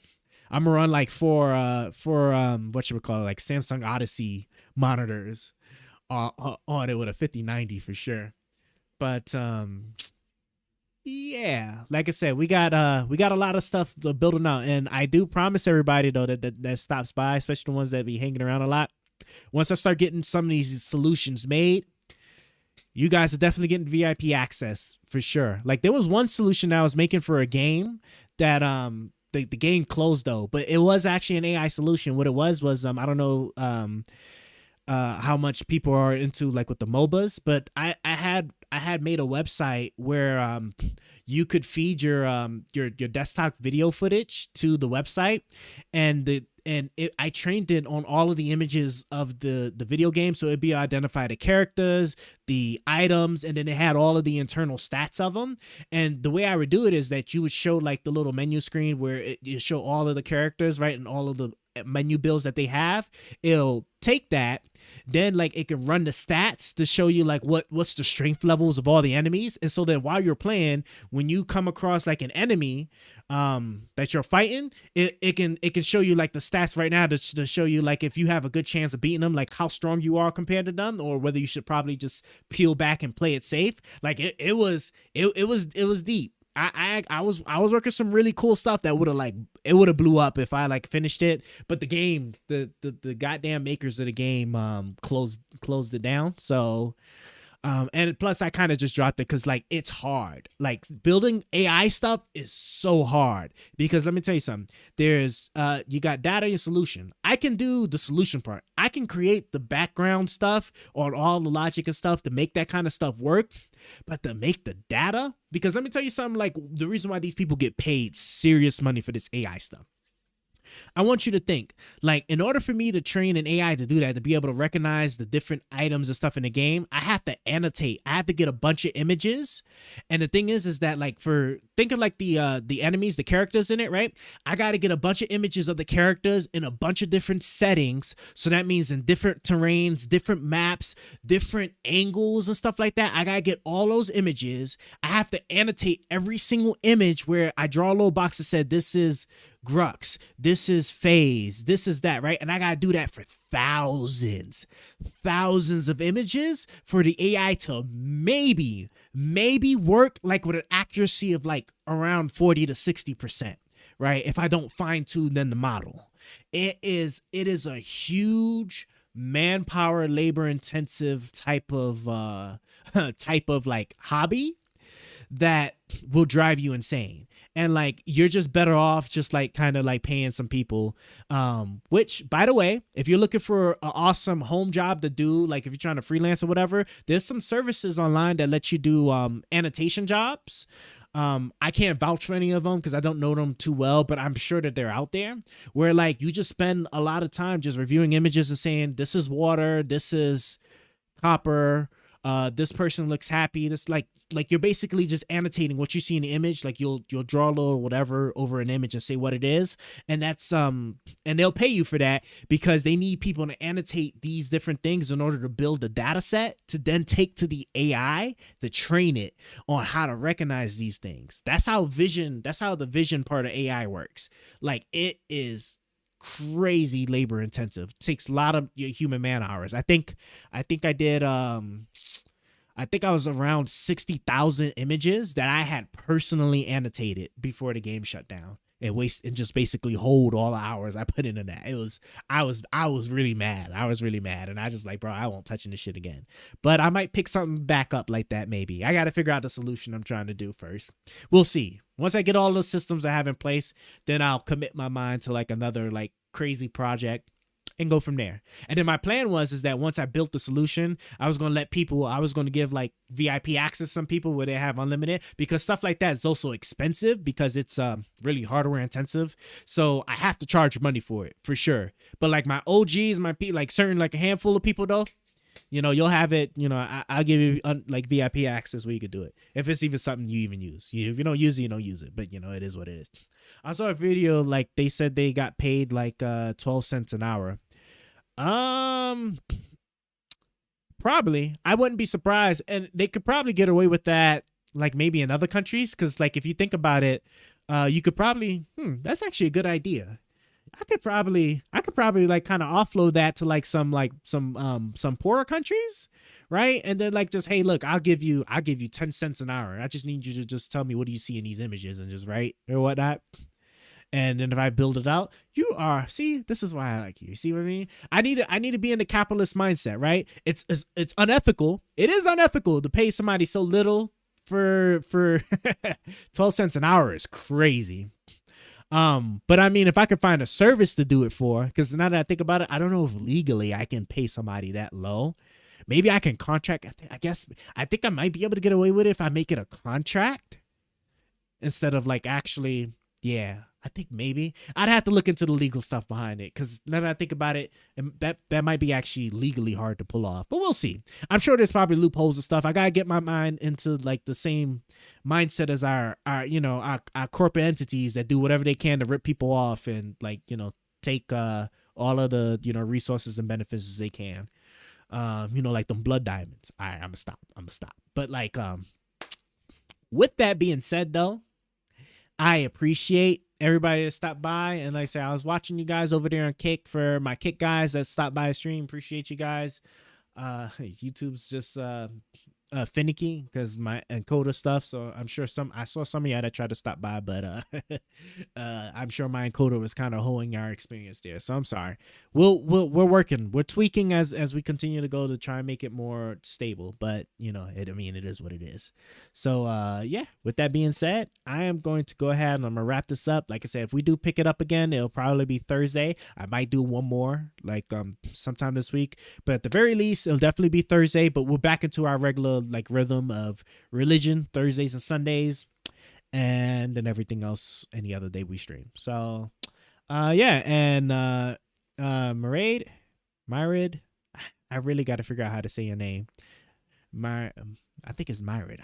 I'm gonna run like four what you would call it, like Samsung Odyssey monitors on it with a 5090 for sure. But yeah, like I said, we got a lot of stuff building out, and I do promise everybody though that stops by, especially the ones that be hanging around a lot, once I start getting some of these solutions made, you guys are definitely getting VIP access for sure. Like there was one solution that I was making for a game that the game closed though, but it was actually an AI solution. What it was I don't know how much people are into like with the MOBAs, but I had made a website where you could feed your desktop video footage to the website, and I trained it on all of the images of the video game, so it'd be identify the characters, the items, and then it had all of the internal stats of them. And the way I would do it is that you would show like the little menu screen where you show all of the characters, right, and all of the menu builds that they have. It'll take that, then like it can run the stats to show you like what's the strength levels of all the enemies. And so then while you're playing, when you come across like an enemy that you're fighting, it can show you like the stats right now to show you like if you have a good chance of beating them, like how strong you are compared to them, or whether you should probably just peel back and play it safe. Like it was deep. I was working some really cool stuff that would have blew up if I like finished it, but the game, the goddamn makers of the game closed it down. So and plus I kind of just dropped it because like it's hard. Like building AI stuff is so hard, because let me tell you something. There's you got data and solution. I can do the solution part. I can create the background stuff on all the logic and stuff to make that kind of stuff work. But to make the data, because let me tell you something, like the reason why these people get paid serious money for this AI stuff. I want you to think, like, in order for me to train an AI to do that, to be able to recognize the different items and stuff in the game, I have to annotate. I have to get a bunch of images. And the thing is that like think of like the enemies, the characters in it, right? I got to get a bunch of images of the characters in a bunch of different settings. So that means in different terrains, different maps, different angles and stuff like that. I got to get all those images. I have to annotate every single image where I draw a little box that said, this is Grux, this is Phase, this is that, right? And I gotta do that for thousands of images for the AI to maybe work like with an accuracy of like around 40 to 60%, right? If I don't fine tune then the model. It is a huge manpower, labor intensive type of like hobby that will drive you insane. And like you're just better off just like kind of like paying some people, which by the way, if you're looking for an awesome home job to do, like if you're trying to freelance or whatever, there's some services online that let you do annotation jobs. I can't vouch for any of them because I don't know them too well, but I'm sure that they're out there, where like you just spend a lot of time just reviewing images and saying, this is water, this is copper, this person looks happy. This like you're basically just annotating what you see in the image. Like you'll draw a little whatever over an image and say what it is, and that's and they'll pay you for that because they need people to annotate these different things in order to build a data set to then take to the AI to train it on how to recognize these things. That's how the vision part of AI works. Like it is crazy labor intensive. It takes a lot of your human man hours. I think I did I think I was around 60,000 images that I had personally annotated before the game shut down. and waste and just basically hold all the hours I put into that. I was really mad. I was really mad, and I just like, bro, I won't touching this shit again. But I might pick something back up like that. Maybe I got to figure out the solution I'm trying to do first. We'll see. Once I get all the systems I have in place, then I'll commit my mind to like another like crazy project and go from there. And then my plan is that once I built the solution, I was going to give like VIP access to some people where they have unlimited, because stuff like that is also expensive because it's really hardware intensive. So I have to charge money for it for sure. But like my OGs, like certain, like a handful of people though, you know, you'll have it, you know, I'll give you like VIP access where you could do it. If it's even something you even use. If you don't use it, you don't use it. But, you know, it is what it is. I saw a video, like, they said they got paid like 12 cents an hour. Probably. I wouldn't be surprised. And they could probably get away with that, like, maybe in other countries. Because, like, if you think about it, you could probably, that's actually a good idea. I could probably like kind of offload that to like some poorer countries, right? And then like just, hey, look, I'll give you 10 cents an hour. I just need you to just tell me what do you see in these images and just write or whatnot. And then if I build it out, this is why I like you. You see what I mean? I need to be in the capitalist mindset, right? It's unethical. It is unethical to pay somebody so little for 12 cents an hour is crazy. But I mean, if I could find a service to do it for, because now that I think about it, I don't know if legally I can pay somebody that low. Maybe I can contract. I think I might be able to get away with it if I make it a contract instead of like actually, yeah. I think maybe I'd have to look into the legal stuff behind it, because now that I think about it, that might be actually legally hard to pull off, but we'll see. I'm sure there's probably loopholes and stuff. I gotta get my mind into like the same mindset as our corporate entities that do whatever they can to rip people off and like, you know, take all of the, you know, resources and benefits as they can. You know, like them blood diamonds. All right, I'm gonna stop. But like, with that being said though, I appreciate everybody that stopped by. And like I said, I was watching you guys over there on Kick for my Kick guys that stopped by the stream. Appreciate you guys. YouTube's just finicky because my encoder stuff. So I'm sure I saw some of y'all that tried to stop by, but I'm sure my encoder was kind of holding our experience there. So I'm sorry. We're working. We're tweaking as we continue to go to try and make it more stable. But you know, it is what it is. So yeah. With that being said, I am going to go ahead and I'm gonna wrap this up. Like I said, if we do pick it up again, it'll probably be Thursday. I might do one more like sometime this week, but at the very least, it'll definitely be Thursday. But we're back into our regular like rhythm of religion Thursdays and Sundays, and then everything else any other day we stream. So yeah. And Myrid, I really got to figure out how to say your name. I think it's Myrid.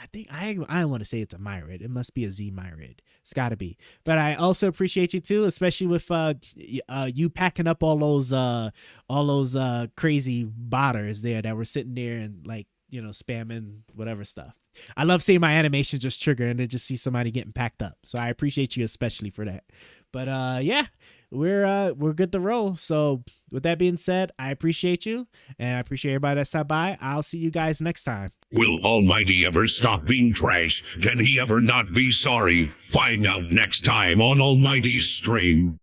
I want to say it's a Myrid. It must be a Z Myrid. It's got to be. But I also appreciate you too, especially with you packing up all those crazy botters there that were sitting there and like, you know, spamming whatever stuff. I love seeing my animation just trigger and to just see somebody getting packed up. So I appreciate you especially for that. But yeah, we're good to roll. So with that being said, I appreciate you and I appreciate everybody that stopped by. I'll see you guys next time.
Will Almighty ever stop being trash? Can he ever not be sorry? Find out next time on Almighty's stream.